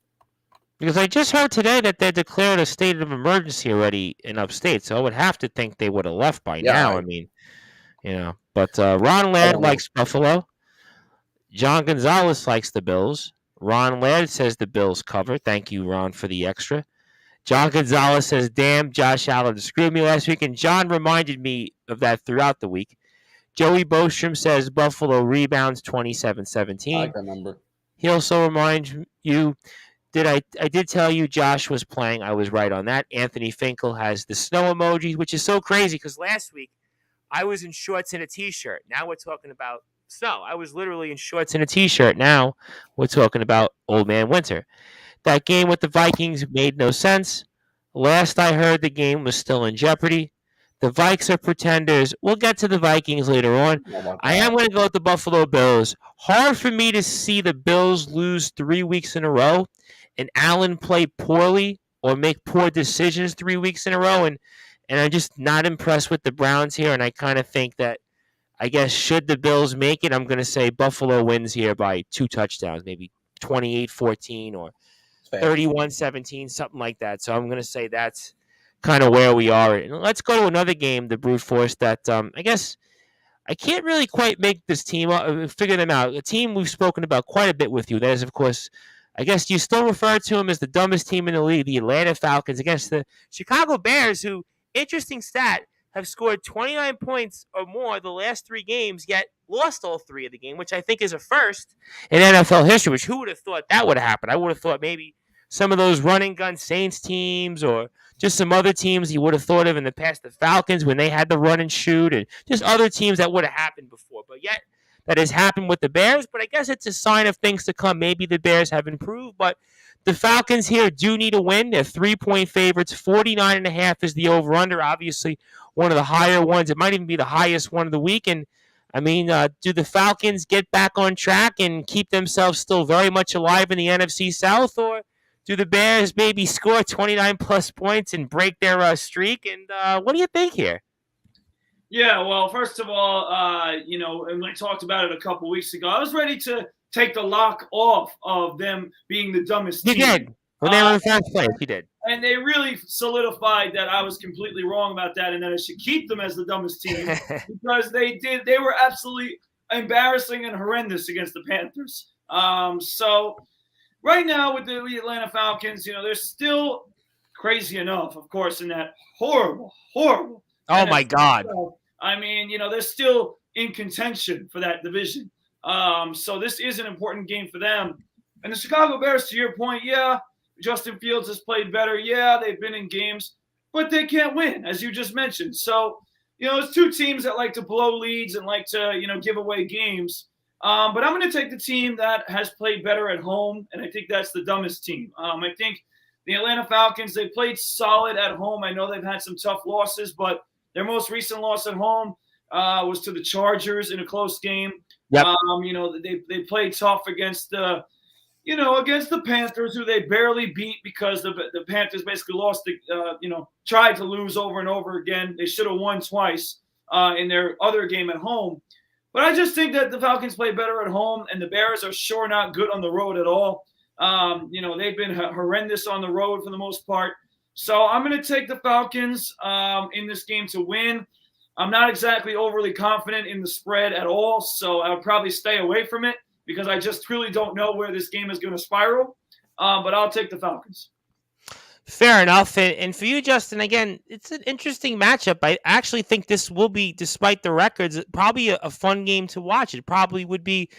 Because I just heard today that they declared a state of emergency already in upstate, so I would have to think they would have left by now. I mean, But Ron Laird likes Buffalo. John Gonzalez likes the Bills. Ron Laird says the Bills cover. Thank you, Ron, for the extra. John Gonzalez says, damn, Josh Allen screwed me last week, and John reminded me of that throughout the week. Joey Bostrom says Buffalo rebounds 27-17. I like that number. He also reminds you, I did tell you Josh was playing. I was right on that. Anthony Finkel has the snow emoji, which is so crazy because last week I was in shorts and a T-shirt. Now we're talking about snow. I was literally in shorts and a T-shirt. Now we're talking about Old Man Winter. That game with the Vikings made no sense. Last I heard, the game was still in jeopardy. The Vikes are pretenders. We'll get to the Vikings later on. I am going to go with the Buffalo Bills. Hard for me to see the Bills lose 3 weeks in a row and Allen play poorly or make poor decisions 3 weeks in a row. And I'm just not impressed with the Browns here. And I kind of think that, I guess, should the Bills make it, I'm going to say Buffalo wins here by 2 touchdowns, maybe 28-14 or 31-17, something like that. So I'm going to say that's kind of where we are. And let's go to another game, the brute force, that I guess I can't really quite make this team figure them out. A team we've spoken about quite a bit with you. That is, of course, I guess you still refer to them as the dumbest team in the league, the Atlanta Falcons, against the Chicago Bears, who, interesting stat, have scored 29 points or more the last 3 games, yet lost all 3 of the game, which I think is a first in NFL history, which who would have thought that would have happened? I would have thought maybe some of those running gun Saints teams or just some other teams you would have thought of in the past, the Falcons when they had the run and shoot, and just other teams that would have happened before. But yet that has happened with the Bears, but I guess it's a sign of things to come. Maybe the Bears have improved, but the Falcons here do need a win. They're 3-point favorites. 49.5 is the over-under, obviously one of the higher ones. It might even be the highest one of the week. And, I mean, do the Falcons get back on track and keep themselves still very much alive in the NFC South, or do the Bears maybe score 29-plus points and break their streak? And what do you think here? Yeah, well, first of all, and I talked about it a couple weeks ago, I was ready to take the lock off of them being the dumbest team. You did. When they were in first place, you did. And they really solidified that I was completely wrong about that and that I should keep them as the dumbest team because they were absolutely embarrassing and horrendous against the Panthers. So right now with the Atlanta Falcons, they're still crazy enough, of course, in that horrible. Oh, my God. I mean, they're still in contention for that division. So this is an important game for them. And the Chicago Bears, to your point, yeah, Justin Fields has played better. Yeah, they've been in games, but they can't win, as you just mentioned. So, it's 2 teams that like to blow leads and like to, give away games. But I'm going to take the team that has played better at home, and I think that's the dumbest team. I think the Atlanta Falcons, they played solid at home. I know they've had some tough losses, but their most recent loss at home was to the Chargers in a close game. Yep. They played tough against the Panthers, who they barely beat because the Panthers basically lost tried to lose over and over again. They should have won twice in their other game at home. But I just think that the Falcons play better at home, and the Bears are sure not good on the road at all. They've been horrendous on the road for the most part. So I'm going to take the Falcons in this game to win. I'm not exactly overly confident in the spread at all, so I'll probably stay away from it because I just really don't know where this game is going to spiral. But I'll take the Falcons. Fair enough. And for you, Justin, again, it's an interesting matchup. I actually think this will be, despite the records, probably a fun game to watch. It probably would be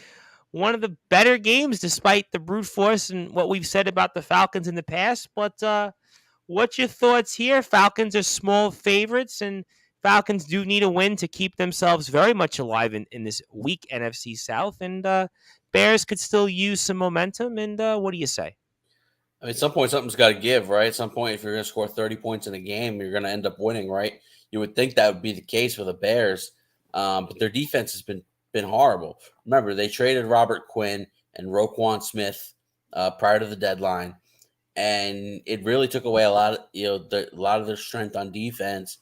one of the better games despite the brute force and what we've said about the Falcons in the past. But what's your thoughts here? Falcons are small favorites, and Falcons do need a win to keep themselves very much alive in this weak NFC South. And Bears could still use some momentum. And what do you say? I mean, at some point, something's got to give, right? At some point, if you're going to score 30 points in a game, you're going to end up winning, right? You would think that would be the case for the Bears, but their defense has been horrible. Remember, they traded Robert Quinn and Roquan Smith prior to the deadline, and it really took away a lot of a lot of their strength on defense,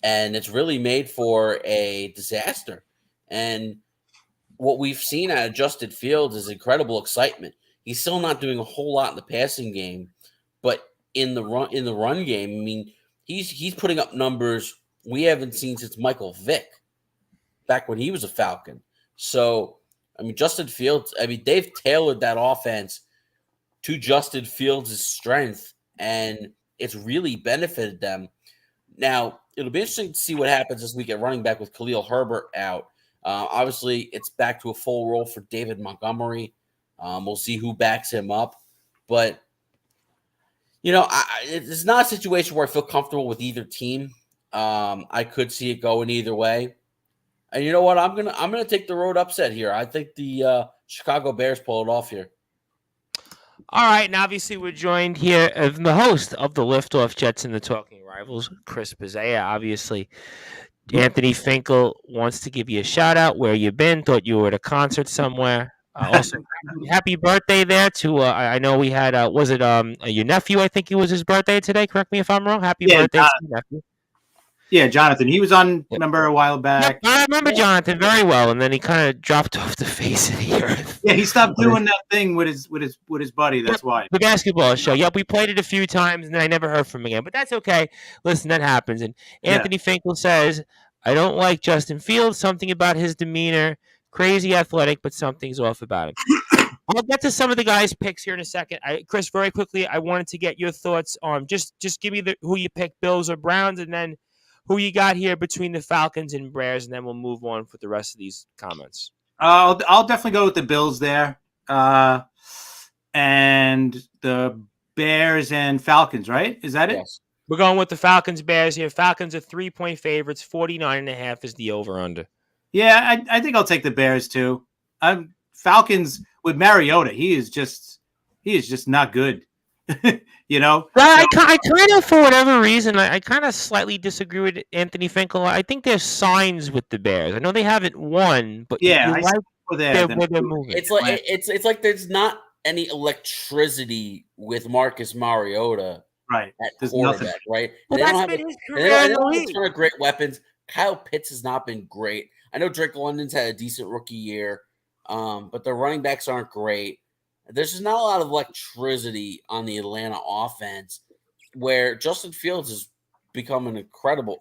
and it's really made for a disaster. And what we've seen out of Justin Fields is incredible excitement. He's still not doing a whole lot in the passing game, but in the run game, I mean, he's putting up numbers we haven't seen since Michael Vick back when he was a Falcon. So, I mean, Justin Fields, I mean, they've tailored that offense to Justin Fields' strength, and it's really benefited them. Now, it'll be interesting to see what happens this week at running back with Khalil Herbert out. Obviously, it's back to a full role for David Montgomery. We'll see who backs him up. But, it's not a situation where I feel comfortable with either team. I could see it going either way. And you know what? I'm gonna take the road upset here. I think the Chicago Bears pull it off here. All right, and obviously we're joined here as the host of the Liftoff Jets and the Talking Rivals, Chris Pizzea. Obviously, Anthony Finkel wants to give you a shout out where you've been. Thought you were at a concert somewhere. Also, happy birthday there to I know we had was it your nephew? I think it was his birthday today. Correct me if I'm wrong. Happy birthday to your nephew. Yeah, Jonathan. He was on, remember, a while back. Yeah, I remember Jonathan very well, and then he kind of dropped off the face of the earth. Yeah, he stopped doing that thing with his buddy. That's why. The basketball show. Yep, we played it a few times, and then I never heard from him again. But that's okay. Listen, that happens. And Anthony Finkel says, I don't like Justin Fields. Something about his demeanor. Crazy athletic, but something's off about him. I'll get to some of the guys' picks here in a second. Chris, very quickly, I wanted to get your thoughts on just give me who you pick, Bills or Browns, and then who you got here between the Falcons and Bears, and then we'll move on with the rest of these comments. I'll definitely go with the Bills there, and the Bears and Falcons. Right? Is that it? Yes. We're going with the Falcons Bears here. Falcons are 3-point favorites. 49.5 is the over under. Yeah, I think I'll take the Bears too. Falcons with Mariota, he is just not good. Well, I kind of, for whatever reason, I kind of slightly disagree with Anthony Finkel. I think there's signs with the Bears. I know they haven't won, but yeah, where they're moving. It's like there's not any electricity with Marcus Mariota, right? At there's quarterback, nothing, right? Well, that's been his career in the league. A ton of great weapons. Kyle Pitts has not been great. I know Drake London's had a decent rookie year, but the running backs aren't great. There's just not a lot of electricity on the Atlanta offense, where Justin Fields has become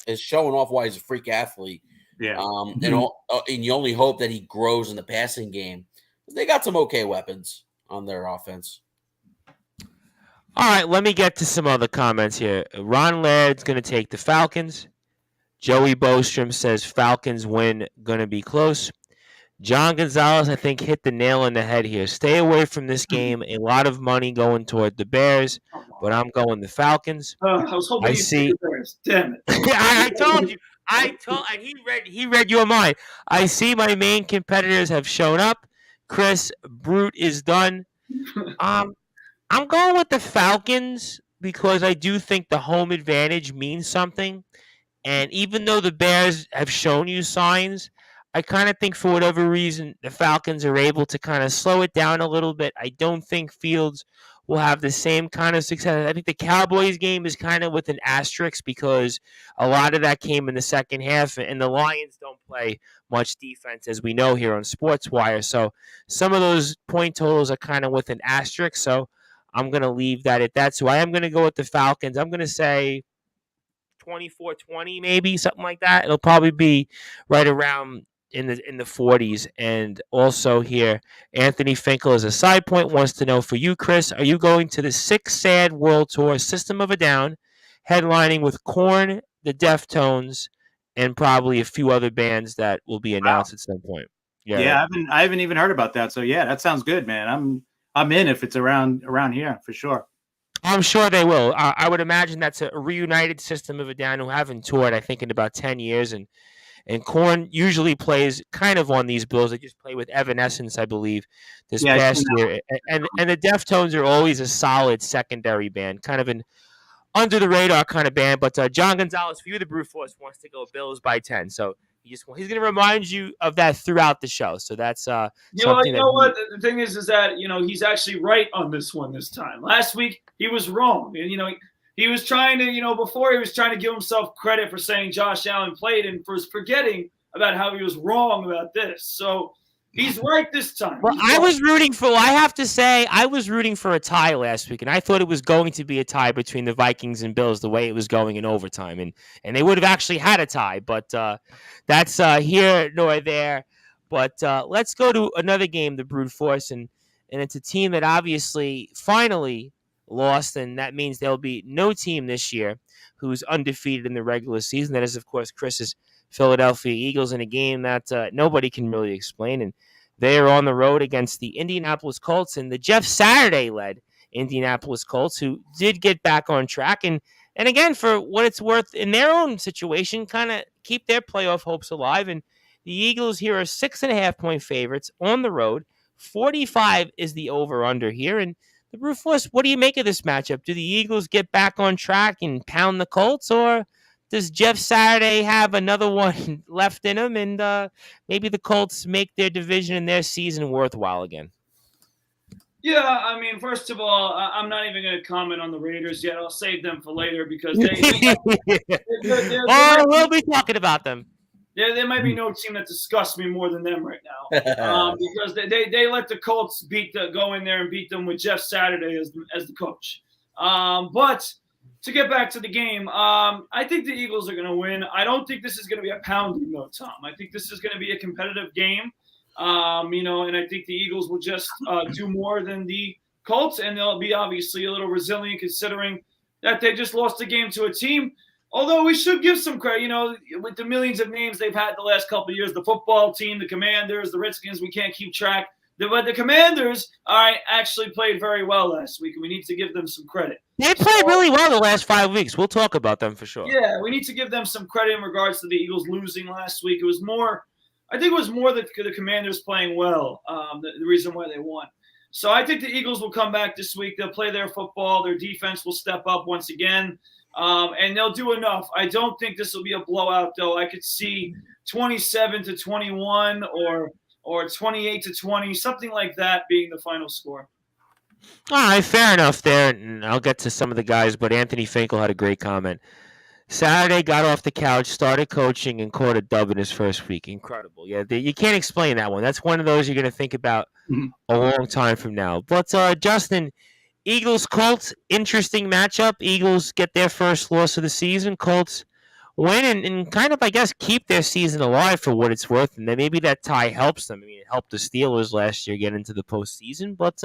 is showing off why he's a freak athlete. Yeah. And you only hope that he grows in the passing game. They got some okay weapons on their offense. All right, let me get to some other comments here. Ron Laird's going to take the Falcons. Joey Bostrom says Falcons win, going to be close. John Gonzalez, I think, hit the nail on the head here. Stay away from this game. A lot of money going toward the Bears, but I'm going the Falcons. I was hoping I see. The Bears. Damn it! I told you. And he read your mind. I see my main competitors have shown up. Chris, Brute is done. I'm going with the Falcons because I do think the home advantage means something. And even though the Bears have shown you signs, I kind of think for whatever reason, the Falcons are able to kind of slow it down a little bit. I don't think Fields will have the same kind of success. I think the Cowboys game is kind of with an asterisk because a lot of that came in the second half, and the Lions don't play much defense, as we know here on Sportswire. So some of those point totals are kind of with an asterisk. So I'm going to leave that at that. So I am going to go with the Falcons. I'm going to say 24-20, maybe something like that. It'll probably be right around in the 40s. And also here, Anthony Finkel, as a side point, wants to know for you, Chris, are you going to the Six Sad World Tour System of a Down, headlining with Korn, the Deftones, and probably a few other bands that will be announced at some point? Yeah, I haven't even heard about that. So yeah, that sounds good, man. I'm in if it's around here for sure. I'm sure they will. I would imagine that's a reunited System of a Down who haven't toured, I think, in about 10 years. And And Korn usually plays kind of on these bills. They just play with Evanescence, I believe, this Yeah, past year. And the Deftones are always a solid secondary band, kind of an under the radar kind of band. But John Gonzalez, for you, the Brute Force, wants to go Bills by 10. So he's going to remind you of that throughout the show. So that's something you know what? The thing is that, he's actually right on this one this time. Last week, he was wrong. And, he was trying to, before he was trying to give himself credit for saying Josh Allen played and for forgetting about how he was wrong about this. So he's right this time. Well, I have to say, I was rooting for a tie last week, and I thought it was going to be a tie between the Vikings and Bills the way it was going in overtime, and they would have actually had a tie, but that's here nor there. But let's go to another game, the Brute Force, and it's a team that obviously finally lost, and that means there'll be no team this year who's undefeated in the regular season. That is, of course, Chris's Philadelphia Eagles in a game that nobody can really explain, and they are on the road against the Indianapolis Colts and the Jeff Saturday-led Indianapolis Colts, who did get back on track, and again, for what it's worth in their own situation, kind of keep their playoff hopes alive. And the Eagles here are 6.5-point favorites on the road. 45 is the over-under here, and the Brute Force, what do you make of this matchup? Do the Eagles get back on track and pound the Colts, or does Jeff Saturday have another one left in him, and maybe the Colts make their division and their season worthwhile again? Yeah, I mean, first of all, I'm not even going to comment on the Raiders yet. I'll save them for later because we'll be talking about them. There might be no team that disgusts me more than them right now, because they let the Colts go in there and beat them with Jeff Saturday as the coach. But to get back to the game, I think the Eagles are going to win. I don't think this is going to be a pounding, though, Tom. I think this is going to be a competitive game, and I think the Eagles will just do more than the Colts, and they'll be obviously a little resilient considering that they just lost the game to a team. Although we should give some credit, with the millions of names they've had the last couple of years, the football team, the Commanders, the Redskins, we can't keep track. But the Commanders, actually played very well last week, and we need to give them some credit. They played really well the last 5 weeks. We'll talk about them for sure. Yeah, we need to give them some credit in regards to the Eagles losing last week. I think it was more the Commanders playing well, the reason why they won. So I think the Eagles will come back this week. They'll play their football. Their defense will step up once again. And they'll do enough. I don't think this will be a blowout, though. I could see 27-21 or 28-20, something like that being the final score. All right, fair enough there. And I'll get to some of the guys, but Anthony Finkel had a great comment. Saturday got off the couch, started coaching, and caught a dub in his first week. Incredible. Yeah, you can't explain that one. That's one of those you're going to think about a long time from now. But, Justin, Eagles-Colts, interesting matchup. Eagles get their first loss of the season. Colts win and kind of, I guess, keep their season alive for what it's worth. And then maybe that tie helps them. I mean, it helped the Steelers last year get into the postseason. But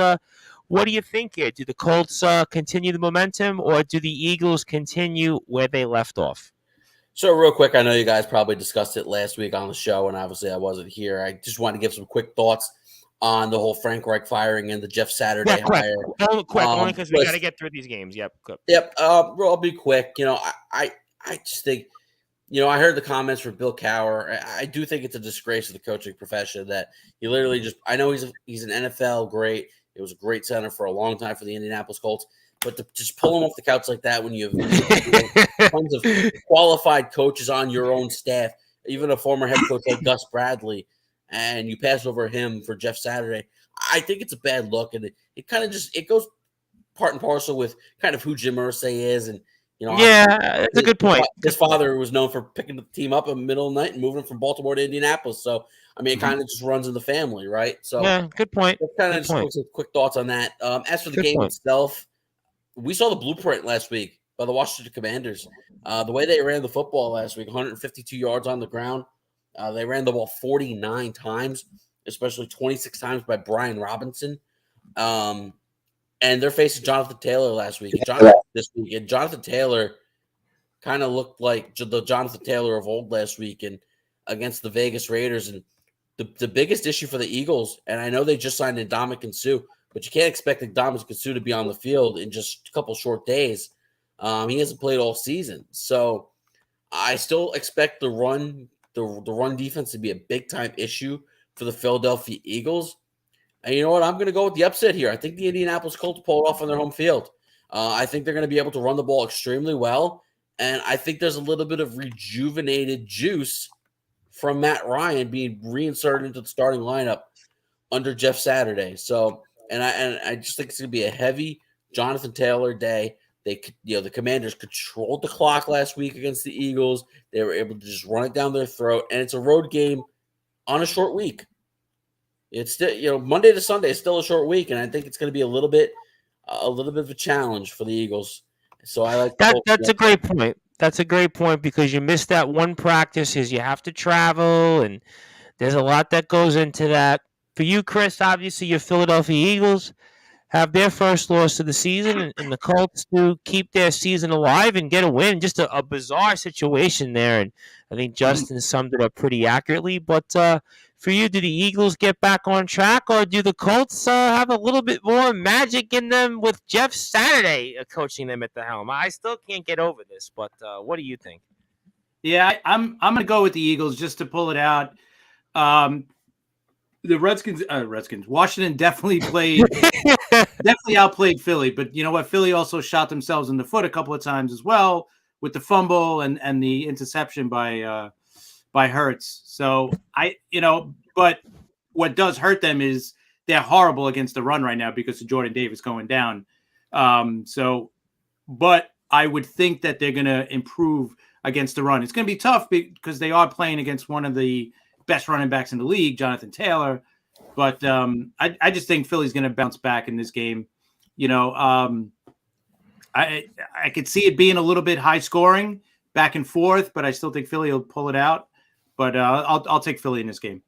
what do you think here? Do the Colts continue the momentum, or do the Eagles continue where they left off? So real quick, I know you guys probably discussed it last week on the show, and obviously I wasn't here. I just wanted to give some quick thoughts on the whole Frank Reich firing and the Jeff Saturday hire. Only because we got to get through these games. Yep. Quick. Yep. I'll be quick. I just think, I heard the comments from Bill Cowher. I do think it's a disgrace to the coaching profession that he literally just. I know he's an NFL great. It was a great center for a long time for the Indianapolis Colts, but to just pull him off the couch like that when you have tons of qualified coaches on your own staff, even a former head coach like Gus Bradley, and you pass over him for Jeff Saturday, I think it's a bad look, and it kind of it goes part and parcel with kind of who Jim Irsay is, and that's a good point. His father was known for picking the team up in the middle of the night and moving from Baltimore to Indianapolis, so I mean, it kind of just runs in the family, right? So yeah, good point. Kind of just some quick thoughts on that. As for the game itself, we saw the blueprint last week by the Washington Commanders. The way they ran the football last week, 152 yards on the ground. They ran the ball 49 times, especially 26 times by Brian Robinson. And they're facing Jonathan Taylor last week. And Jonathan Taylor kind of looked like the Jonathan Taylor of old last week and against the Vegas Raiders. And the biggest issue for the Eagles, and I know they just signed Ndamukong Suh, but you can't expect Ndamukong Suh to be on the field in just a couple short days. He hasn't played all season. So I still expect the run the run defense to be a big-time issue for the Philadelphia Eagles. And you know what? I'm going to go with the upset here. I think the Indianapolis Colts pull it off on their home field. I think they're going to be able to run the ball extremely well. And I think there's a little bit of rejuvenated juice from Matt Ryan being reinserted into the starting lineup under Jeff Saturday. So, and I just think it's going to be a heavy Jonathan Taylor day. The Commanders controlled the clock last week against the Eagles. They were able to just run it down their throat, and it's a road game on a short week. It's still, Monday to Sunday is still a short week, and I think it's going to be a little bit of a challenge for the Eagles. So I like that. That's a great point. That's a great point because you missed that one practice. Is you have to travel, and there's a lot that goes into that. For you, Chris, obviously your Philadelphia Eagles have their first loss of the season, and the Colts do keep their season alive and get a win. Just a bizarre situation there, and I think Justin summed it up pretty accurately. But for you, do the Eagles get back on track, or do the Colts have a little bit more magic in them with Jeff Saturday coaching them at the helm? I still can't get over this, but what do you think? Yeah, I'm going to go with the Eagles just to pull it out. The Redskins, Washington definitely outplayed Philly, but you know what? Philly also shot themselves in the foot a couple of times as well with the fumble and the interception by Hurts. So but what does hurt them is they're horrible against the run right now because of Jordan Davis going down. But I would think that they're going to improve against the run. It's going to be tough because they are playing against one of the best running backs in the league, Jonathan Taylor. But I just think Philly's going to bounce back in this game. I could see it being a little bit high scoring back and forth, but I still think Philly will pull it out. But I'll take Philly in this game.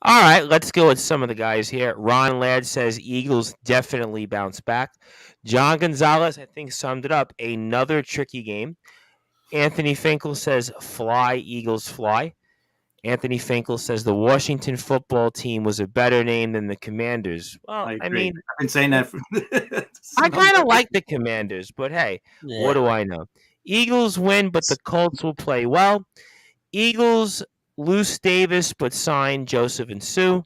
All right, let's go with some of the guys here. Ron Ladd says Eagles definitely bounce back. John Gonzalez, I think, summed it up. Another tricky game. Anthony Finkel says fly, Eagles fly. Anthony Finkel says the Washington football team was a better name than the Commanders. Well, I mean, I've been saying that. I kind of like the Commanders, but hey, what do I know? Eagles win, but the Colts will play well. Eagles lose Davis, but sign Joseph and Sue.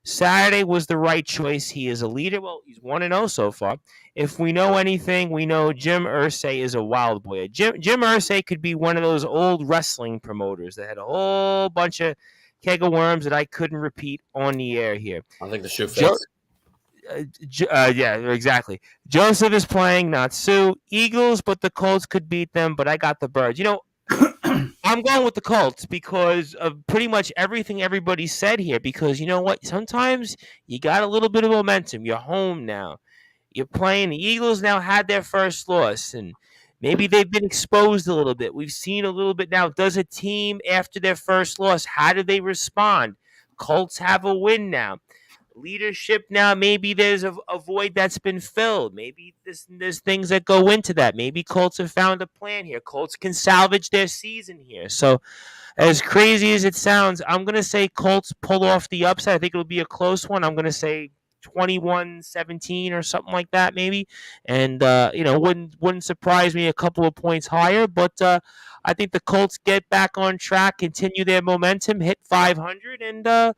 Saturday was the right choice. He is a leader. Well, he's 1-0 so far. If we know anything, we know Jim Irsay is a wild boy. Jim Irsay could be one of those old wrestling promoters that had a whole bunch of keg of worms that I couldn't repeat on the air here. I think the shoe fits. Yeah, exactly. Joseph is playing, not Sue. Eagles, but the Colts could beat them, but I got the Birds. I'm going with the Colts because of pretty much everything everybody said here. Because you know what? Sometimes you got a little bit of momentum. You're home now. You're playing. The Eagles now had their first loss, and maybe they've been exposed a little bit. We've seen a little bit now. Does a team after their first loss, how do they respond? Colts have a win now. Leadership now, maybe there's a void that's been filled. Maybe there's things that go into that. Maybe Colts have found a plan here. Colts can salvage their season here. So as crazy as it sounds, I'm going to say Colts pull off the upset. I think it'll be a close one. I'm going to say 21-17 or something like that maybe. And, wouldn't surprise me a couple of points higher. But I think the Colts get back on track, continue their momentum, hit 500, and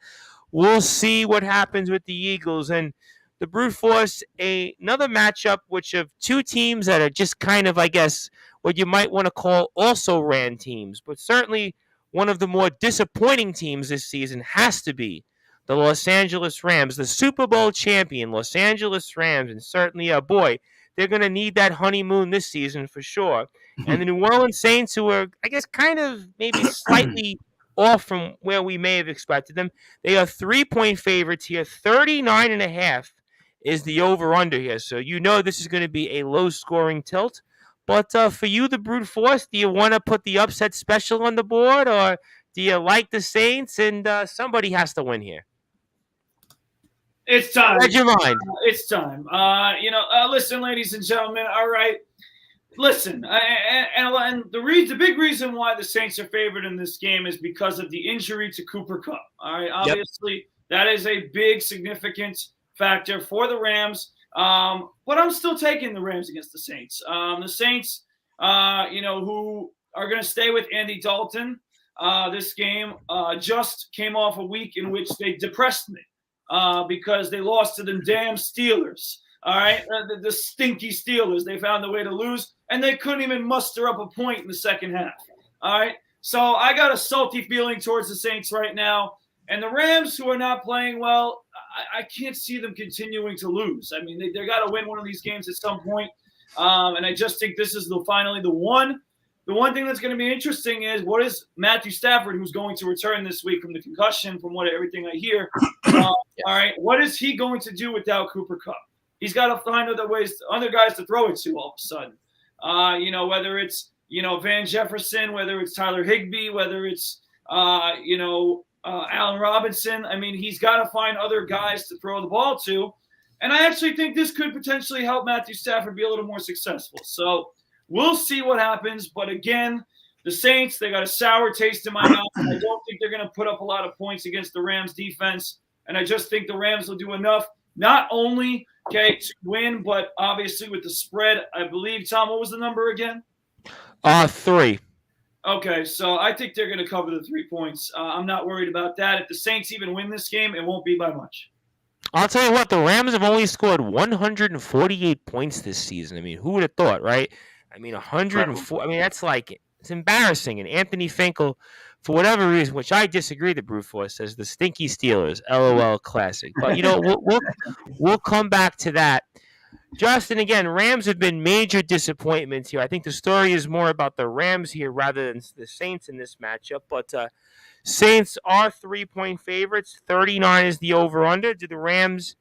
we'll see what happens with the Eagles. And the brute force, another matchup which of two teams that are just kind of, I guess, what you might want to call also ran teams, but certainly one of the more disappointing teams this season has to be the Los Angeles Rams, the Super Bowl champion Los Angeles Rams, and certainly, boy, they're going to need that honeymoon this season for sure. And the New Orleans Saints, who are, I guess, kind of maybe slightly off from where we may have expected them. They are 3-point favorites here. 39.5 is the over-under here. So this is going to be a low-scoring tilt. But for you, the brute force, do you want to put the upset special on the board, or do you like the Saints? And somebody has to win here. It's time. Read your mind. It's time. Listen, ladies and gentlemen. All right. Listen, and the big reason why the Saints are favored in this game is because of the injury to Cooper Kupp. All right, obviously that is a big significant factor for the Rams. But I'm still taking the Rams against the Saints. The Saints, who are going to stay with Andy Dalton. this game just came off a week in which they depressed me because they lost to the damn Steelers. All right, the stinky Steelers. They found a way to lose, and they couldn't even muster up a point in the second half. All right, so I got a salty feeling towards the Saints right now. And the Rams, who are not playing well, I can't see them continuing to lose. I mean, they got to win one of these games at some point. And I just think this is finally the one. The one thing that's going to be interesting is what is Matthew Stafford, who's going to return this week from the concussion, from everything I hear. All right, what is he going to do without Cooper Kupp? He's got to find other guys to throw it to all of a sudden. Whether it's Van Jefferson, whether it's Tyler Higbee, whether it's Allen Robinson. I mean, he's got to find other guys to throw the ball to. And I actually think this could potentially help Matthew Stafford be a little more successful. So we'll see what happens. But again, the Saints, they got a sour taste in my mouth. I don't think they're going to put up a lot of points against the Rams defense. And I just think the Rams will do enough, not only to win, but obviously with the spread. I believe, Tom, what was the number again? 3. Okay, so I think they're going to cover the 3 points. I'm not worried about that. If the Saints even win this game, it won't be by much. I'll tell you what, the Rams have only scored 148 points this season. I mean, who would have thought, right? I mean, 104. I mean, that's it's embarrassing. And Anthony Finkel, for whatever reason, which I disagree, the brute force says the stinky Steelers, LOL, classic. But we'll come back to that. Justin, again, Rams have been major disappointments here. I think the story is more about the Rams here rather than the Saints in this matchup. But Saints are 3-point favorites. 39 is the over-under. Do the Rams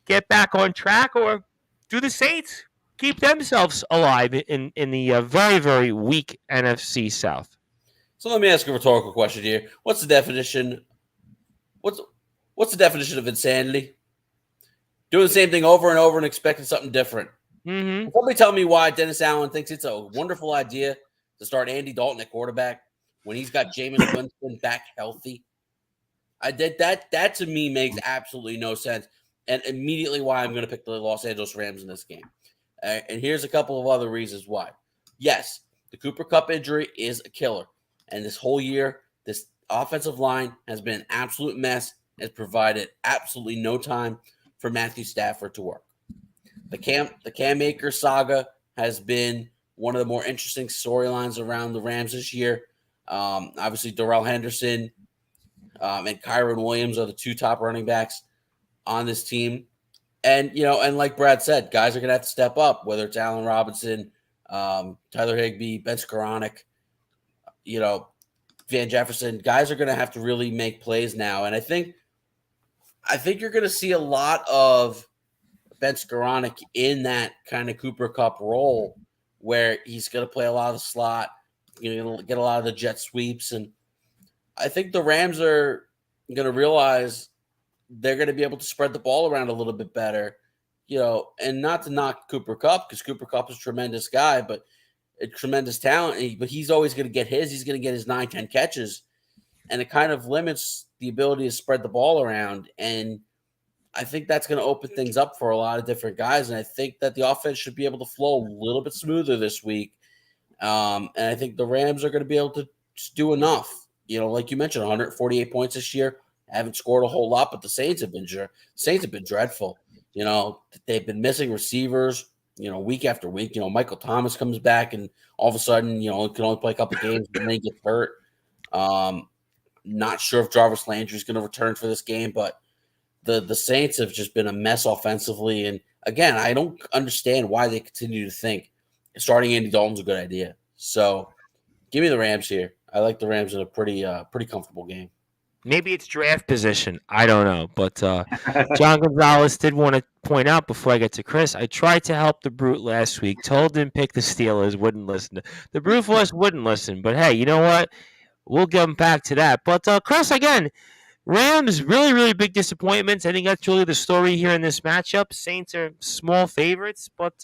get back on track, or do the Saints keep themselves alive in the very, very weak NFC South? So let me ask a rhetorical question here. What's the definition? What's the definition of insanity? Doing the same thing over and over and expecting something different. Mm-hmm. Somebody tell me why Dennis Allen thinks it's a wonderful idea to start Andy Dalton at quarterback when he's got Jameis Winston back healthy. I did that. That to me makes absolutely no sense, and immediately why I'm going to pick the Los Angeles Rams in this game. And here's a couple of other reasons why. Yes, the Cooper Kupp injury is a killer, and this whole year, this offensive line has been an absolute mess. Has provided absolutely no time for Matthew Stafford to work. The Cam Akers saga has been one of the more interesting storylines around the Rams this year. Obviously, Darrell Henderson and Kyron Williams are the 2 top running backs on this team. And, and like Brad said, guys are going to have to step up, whether it's Allen Robinson, Tyler Higbee, Ben Skoranek, Van Jefferson. Guys are going to have to really make plays now. And I think you're going to see a lot of Ben Skoranek in that kind of Cooper Kupp role where he's going to play a lot of the slot, going to get a lot of the jet sweeps. And I think the Rams are going to realize they're going to be able to spread the ball around a little bit better, and not to knock Cooper Kupp, because Cooper Kupp is a tremendous guy, but a tremendous talent. But he's always going to get his. He's going to get his 9-10 catches. And it kind of limits the ability to spread the ball around. And I think that's going to open things up for a lot of different guys. And I think that the offense should be able to flow a little bit smoother this week. And I think the Rams are going to be able to just do enough. Like you mentioned, 148 points this year. Haven't scored a whole lot, but the Saints have been dreadful. They've been missing receivers, week after week. Michael Thomas comes back and all of a sudden, can only play a couple games and then he gets hurt. Not sure if Jarvis Landry is going to return for this game, but the Saints have just been a mess offensively. And again, I don't understand why they continue to think starting Andy Dalton's a good idea. So give me the Rams here. I like the Rams in a pretty comfortable game. Maybe it's draft position. I don't know. But John Gonzalez did want to point out before I get to Chris, I tried to help the Brute last week. Told him pick the Steelers, wouldn't listen. The Brute Force wouldn't listen. But hey, you know what? We'll get him back to that. But Chris, again, Rams, really, really big disappointments. I think that's really the story here in this matchup. Saints are small favorites. But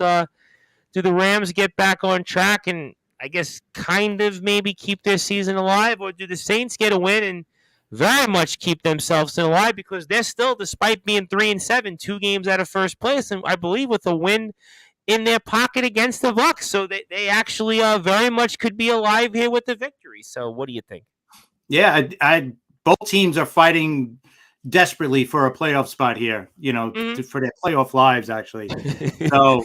do the Rams get back on track and, I guess, kind of maybe keep their season alive? Or do the Saints get a win and very much keep themselves alive, because they're still, despite being 3-7, 2 games out of first place, and I believe with a win in their pocket against the Bucs, so they actually very much could be alive here with the victory. So what do you think? Yeah, both teams are fighting desperately for a playoff spot here, for their playoff lives, actually. So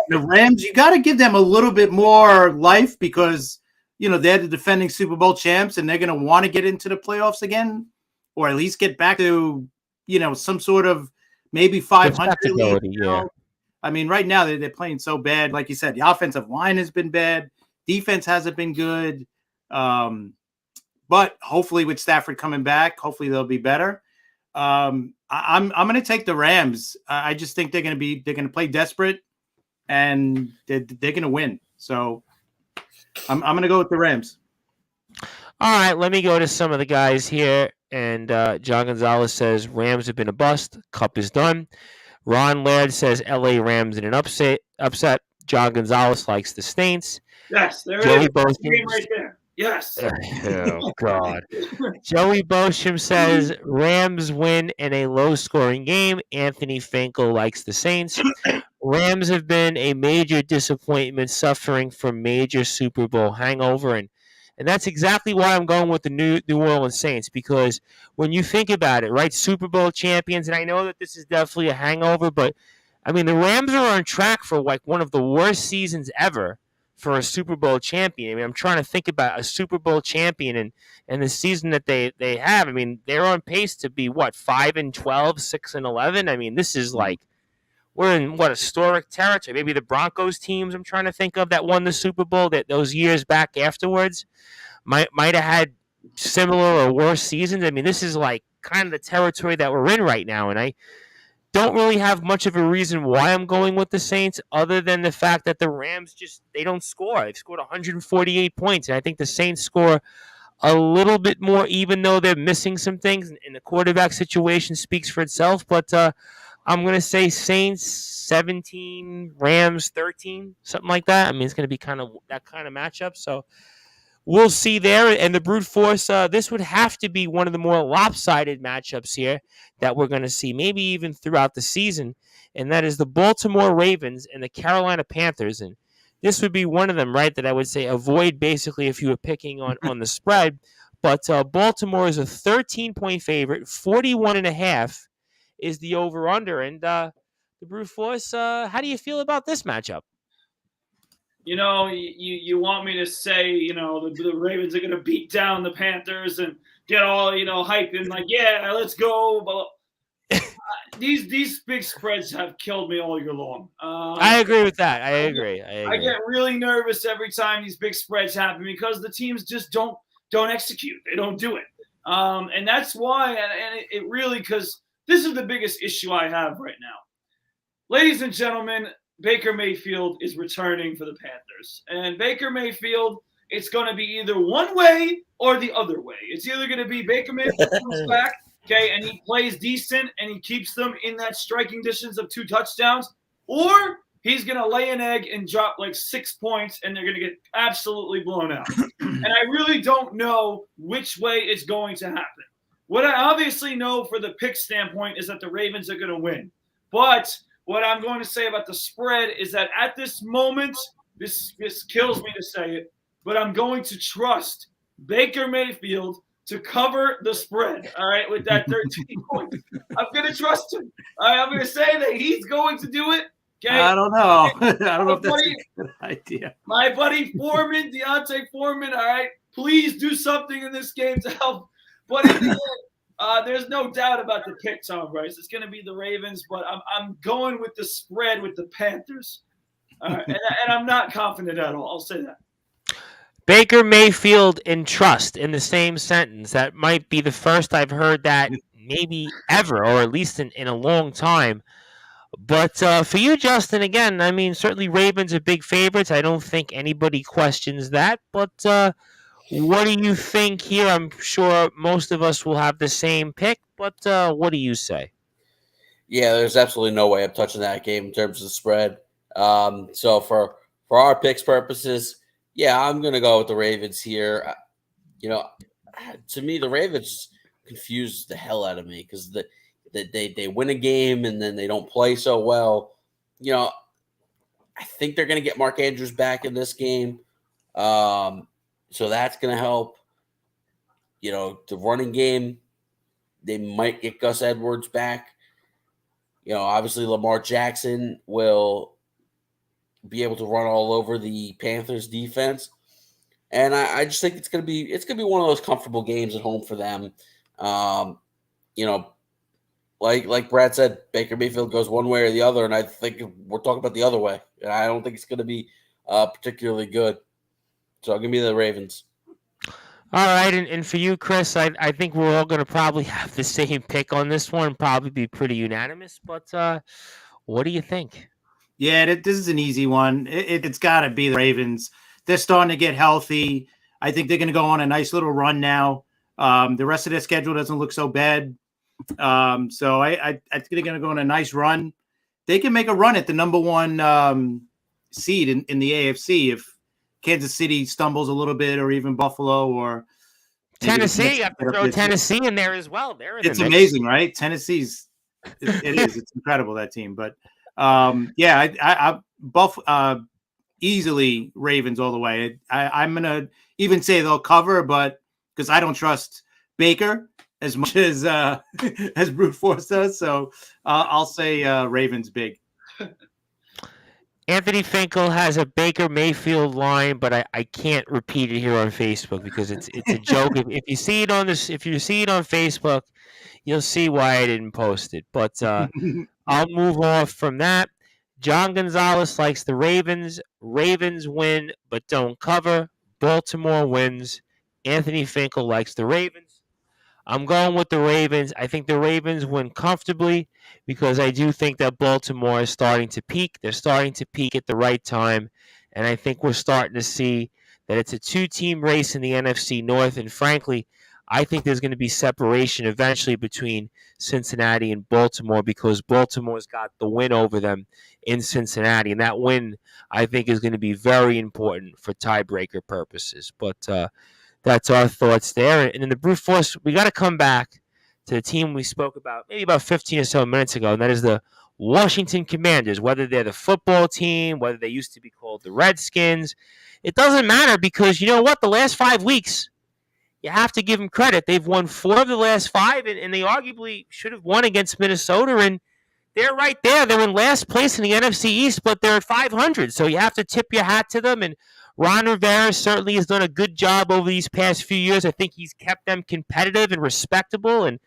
the Rams, you got to give them a little bit more life because, they're the defending Super Bowl champs and they're going to want to get into the playoffs again, or at least get back to, some sort of maybe 500 lead. Yeah. I mean, right now they're playing so bad. Like you said, the offensive line has been bad. Defense hasn't been good. But hopefully with Stafford coming back, hopefully they'll be better. I'm going to take the Rams. I just think they're going to play desperate and they're going to win. So I'm going to go with the Rams. All right, let me go to some of the guys here. And John Gonzalez says Rams have been a bust. Cup is done. Ron Laird says L.A. Rams in an upset. John Gonzalez likes the Saints. Yes, there Joey it is. Bosham, Game right there. Yes. Oh, God. Joey Bosham says Rams win in a low-scoring game. Anthony Finkel likes the Saints. Rams have been a major disappointment, suffering from major Super Bowl hangover, and that's exactly why I'm going with the New Orleans Saints, because when you think about it, right, Super Bowl champions, and I know that this is definitely a hangover, but, I mean, the Rams are on track for, like, one of the worst seasons ever for a Super Bowl champion. I mean, I'm trying to think about a Super Bowl champion and the season that they have. I mean, they're on pace to be, 5-12, 6-11? I mean, this is like, we're in historic territory. Maybe the Broncos teams I'm trying to think of that won the Super Bowl that those years back afterwards might have had similar or worse seasons. I mean, this is like kind of the territory that we're in right now, and I don't really have much of a reason why I'm going with the Saints other than the fact that the Rams they don't score. They've scored 148 points, and I think the Saints score a little bit more, even though they're missing some things, and the quarterback situation speaks for itself. But I'm going to say Saints 17, Rams 13, something like that. I mean, it's going to be kind of that kind of matchup. So we'll see there. And the brute force, this would have to be one of the more lopsided matchups here that we're going to see, maybe even throughout the season. And that is the Baltimore Ravens and the Carolina Panthers. And this would be one of them, right, that I would say avoid basically if you were picking on the spread. But Baltimore is a 13-point favorite, 41.5 is the over-under. And the brute force, how do you feel about this matchup? You want me to say, the Ravens are going to beat down the Panthers and get all, hyped and like, yeah, let's go. But these big spreads have killed me all year long. I agree with that. I agree. I get really nervous every time these big spreads happen because the teams just don't execute. They don't do it. And that's why, and it really, because this is the biggest issue I have right now. Ladies and gentlemen, Baker Mayfield is returning for the Panthers. And Baker Mayfield, it's going to be either one way or the other way. It's either going to be Baker Mayfield comes back, okay, and he plays decent and he keeps them in that striking distance of 2 touchdowns, or he's going to lay an egg and drop like 6 points and they're going to get absolutely blown out. And I really don't know which way it's going to happen. What I obviously know for the pick standpoint is that the Ravens are going to win. But what I'm going to say about the spread is that at this moment, this kills me to say it, but I'm going to trust Baker Mayfield to cover the spread, all right, with that 13 points. I'm going to trust him. All right, I'm going to say that he's going to do it. Okay? I don't know. I don't know if that's a good idea. My buddy Foreman, Deontay Foreman, all right, please do something in this game to help. But in the end, there's no doubt about the pick, Tom Bryce. It's going to be the Ravens, but I'm going with the spread with the Panthers. And I'm not confident at all. I'll say that. Baker Mayfield and trust in the same sentence. That might be the first I've heard that maybe ever, or at least in a long time. But for you, Justin, again, I mean, certainly Ravens are big favorites. I don't think anybody questions that. But what do you think here? I'm sure most of us will have the same pick, but what do you say? Yeah, there's absolutely no way I'm touching that game in terms of the spread. So for our picks purposes, yeah, I'm going to go with the Ravens here. To me, the Ravens confuse the hell out of me because they win a game and then they don't play so well. I think they're going to get Mark Andrews back in this game. So that's going to help. the running game, they might get Gus Edwards back. Obviously Lamar Jackson will be able to run all over the Panthers defense. And I just think it's gonna be one of those comfortable games at home for them. Like Brad said, Baker Mayfield goes one way or the other, and I think we're talking about the other way. And I don't think it's gonna be particularly good. So give me the Ravens. All right, and for you, Chris, I think we're all going to probably have the same pick on this one, probably be pretty unanimous. But what do you think? Yeah, this is an easy one. It's got to be the Ravens. They're starting to get healthy. I think they're going to go on a nice little run now. The rest of their schedule doesn't look so bad. So I think they're going to go on a nice run. They can make a run at the number one seed in the AFC if Kansas City stumbles a little bit, or even Buffalo or Tennessee. You have to throw Tennessee in there as well. It's amazing, right? Tennessee's it is. It's incredible, that team. But easily Ravens all the way. I'm gonna even say they'll cover, but because I don't trust Baker as much as brute force does, so I'll say Ravens big. Anthony Finkel has a Baker Mayfield line, but I can't repeat it here on Facebook because it's a joke. If you see it on Facebook, you'll see why I didn't post it. But I'll move off from that. John Gonzalez likes the Ravens. Ravens win, but don't cover. Baltimore wins. Anthony Finkel likes the Ravens. I'm going with the Ravens. I think the Ravens win comfortably because I do think that Baltimore is starting to peak. They're starting to peak at the right time, and I think we're starting to see that it's a two-team race in the NFC North, and frankly, I think there's going to be separation eventually between Cincinnati and Baltimore because Baltimore's got the win over them in Cincinnati, and that win, I think, is going to be very important for tiebreaker purposes. But that's our thoughts there. And in the brute force, we got to come back to the team we spoke about maybe about 15 or so minutes ago, and that is the Washington Commanders. Whether they're the football team, whether they used to be called the Redskins, it doesn't matter because you know what? The last 5 weeks, you have to give them credit. They've won 4 of the last 5, and they arguably should have won against Minnesota, and they're right there. They're in last place in the NFC East, but they're at 500, so you have to tip your hat to them. And Ron Rivera certainly has done a good job over these past few years. I think he's kept them competitive and respectable, and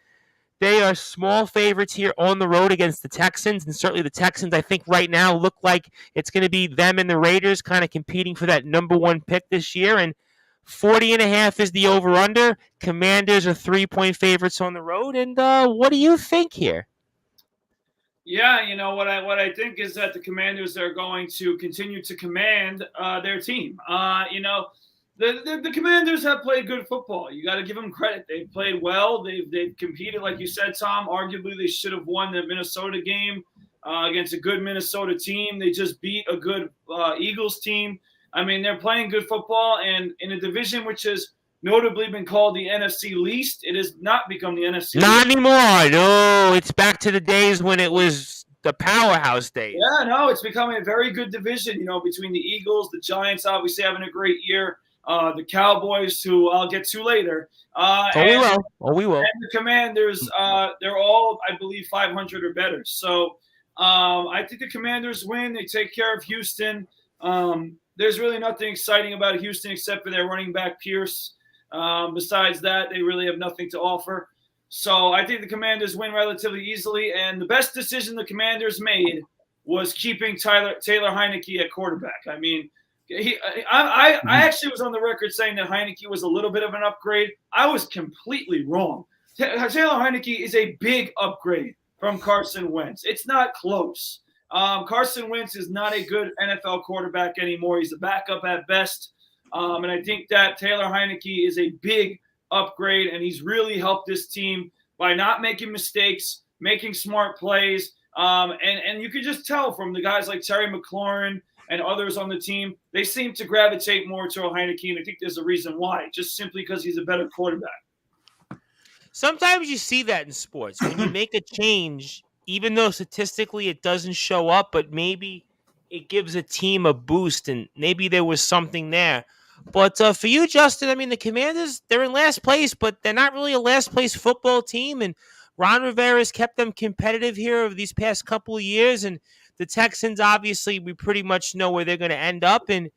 they are small favorites here on the road against the Texans, and certainly the Texans, I think, right now look like it's going to be them and the Raiders kind of competing for that number 1 pick this year, and 40.5 is the over-under. Commanders are 3-point favorites on the road, and what do you think here? Yeah, what I think is that the Commanders are going to continue to command their team. The Commanders have played good football. You got to give them credit. They've played well. They've competed, like you said, Tom. Arguably, they should have won the Minnesota game against a good Minnesota team. They just beat a good Eagles team. I mean, they're playing good football, and in a division which has notably been called the NFC least, it has not become the NFC Not least. anymore. No, it's back to the days when it was the powerhouse days. Yeah, no, it's becoming a very good division, between the Eagles, the Giants obviously having a great year, the Cowboys, who I'll get to later. We will. And the Commanders, they're all, I believe, 500 or better. So I think the Commanders win. They take care of Houston. There's really nothing exciting about Houston except for their running back, Pierce. Besides that, they really have nothing to offer. So I think the Commanders win relatively easily. And the best decision the Commanders made was keeping Taylor Heineke at quarterback. I mean, I actually was on the record saying that Heineke was a little bit of an upgrade. I was completely wrong. Taylor Heineke is a big upgrade from Carson Wentz. It's not close. Carson Wentz is not a good NFL quarterback anymore. He's a backup at best. And I think that Taylor Heineke is a big upgrade, and he's really helped this team by not making mistakes, making smart plays. And you could just tell from the guys like Terry McLaurin and others on the team, they seem to gravitate more to Heineke, and I think there's a reason why, just simply because he's a better quarterback. Sometimes you see that in sports. When you make a change, even though statistically it doesn't show up, but maybe it gives a team a boost, and maybe there was something there. But for you, Justin, I mean, the Commanders, they're in last place, but they're not really a last place football team. And Ron Rivera's kept them competitive here over these past couple of years. And the Texans, obviously, we pretty much know where they're going to end up. And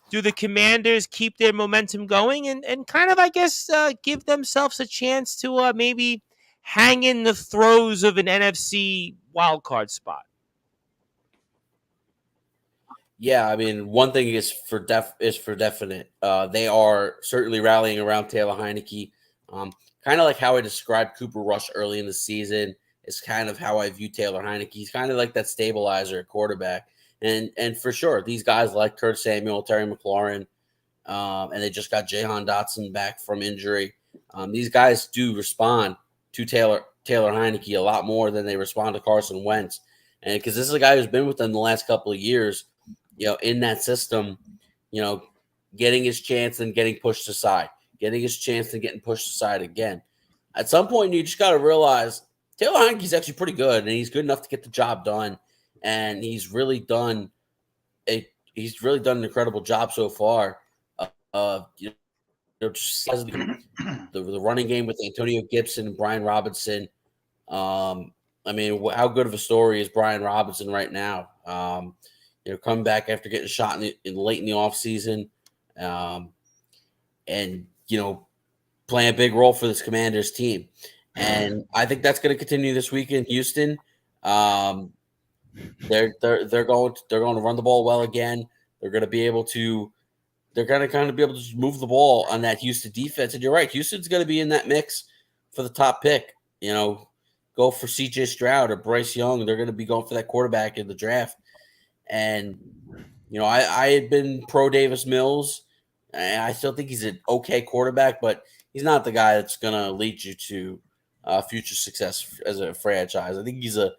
do the Commanders keep their momentum going and kind of, I guess, give themselves a chance to maybe hang in the throes of an NFC wildcard spot? Yeah, I mean, one thing is for definite. They are certainly rallying around Taylor Heineke. Kind of like how I described Cooper Rush early in the season is kind of how I view Taylor Heineke. He's kind of like that stabilizer at quarterback. And for sure, these guys like Kurt Samuel, Terry McLaurin, and they just got Jahan Dotson back from injury. These guys do respond to Taylor Heineke a lot more than they respond to Carson Wentz. And because this is a guy who's been with them the last couple of years, in that system, getting his chance and getting pushed aside, getting his chance and getting pushed aside again. At some point, you just got to realize Taylor Heineke's actually pretty good, and he's good enough to get the job done. And he's really done an incredible job so far. Just the running game with Antonio Gibson and Brian Robinson. I mean, how good of a story is Brian Robinson right now? Coming back after getting shot late in the offseason, and playing a big role for this Commanders team. And I think that's going to continue this week in Houston. They're going to run the ball well again. They're going to be able to. They're going to kind of be able to just move the ball on that Houston defense. And you're right, Houston's going to be in that mix for the top pick. Go for C.J. Stroud or Bryce Young. They're going to be going for that quarterback in the draft. And I had been pro Davis Mills, and I still think he's an okay quarterback, but he's not the guy that's going to lead you to future success as a franchise. I think he's a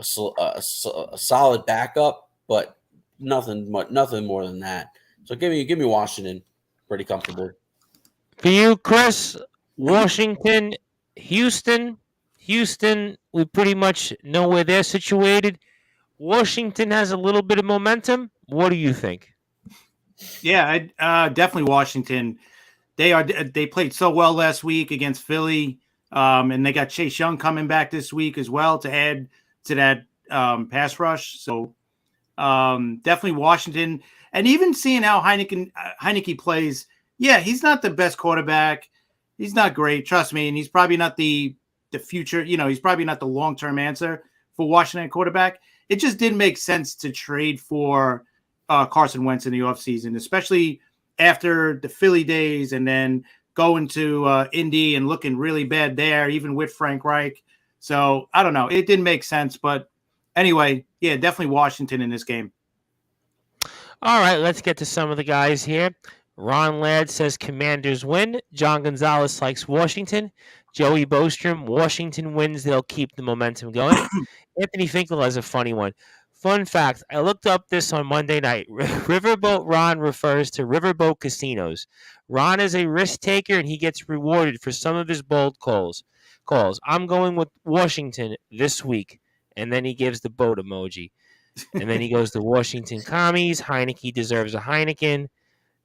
solid backup, but nothing more than that. So give me Washington pretty comfortably. For you, Chris, Washington, Houston, we pretty much know where they're situated. Washington has a little bit of momentum. What do you think? Yeah, definitely Washington. They played so well last week against Philly, and they got Chase Young coming back this week as well to add to that pass rush. So definitely Washington. And even seeing how Heineke plays, yeah, he's not the best quarterback. He's not great, trust me, and he's probably not the future. He's probably not the long-term answer for Washington quarterback. It just didn't make sense to trade for Carson Wentz in the offseason, especially after the Philly days and then going to Indy and looking really bad there, even with Frank Reich. So I don't know. It didn't make sense. But anyway, yeah, definitely Washington in this game. All right, let's get to some of the guys here. Ron Ladd says Commanders win. John Gonzalez likes Washington. Joey Bostrom, Washington wins. They'll keep the momentum going. Anthony Finkel has a funny one. Fun fact, I looked up this on Monday night. Riverboat Ron refers to riverboat casinos. Ron is a risk taker, and he gets rewarded for some of his bold calls. I'm going with Washington this week. And then he gives the boat emoji. And then he goes to Washington commies. Heineke deserves a Heineken.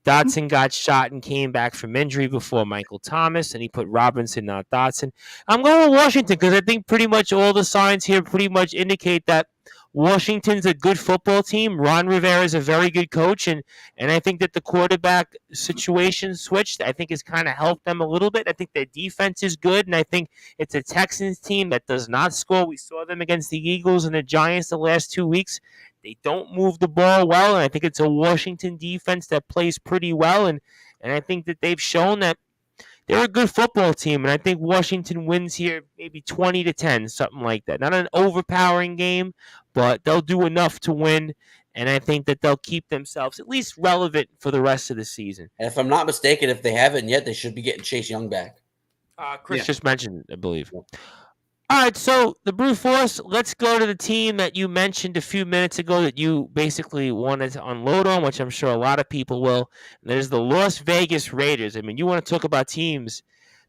Dotson got shot and came back from injury before Michael Thomas, and he put Robinson, not Dotson. I'm going with Washington because I think pretty much all the signs here pretty much indicate that Washington's a good football team. Ron Rivera is a very good coach, and I think that the quarterback situation switched, I think, has kind of helped them a little bit. I think their defense is good, and I think it's a Texans team that does not score. We saw them against the Eagles and the Giants the last 2 weeks. They don't move the ball well, and I think it's a Washington defense that plays pretty well, and I think that they've shown that they're a good football team, and I think Washington wins here maybe 20-10, something like that. Not an overpowering game, but they'll do enough to win, and I think that they'll keep themselves at least relevant for the rest of the season. And if I'm not mistaken, if they haven't yet, they should be getting Chase Young back. Chris just mentioned it, I believe. All right, so the Brute Force, let's go to the team that you mentioned a few minutes ago that you basically wanted to unload on, which I'm sure a lot of people will. And that is the Las Vegas Raiders. I mean, you want to talk about teams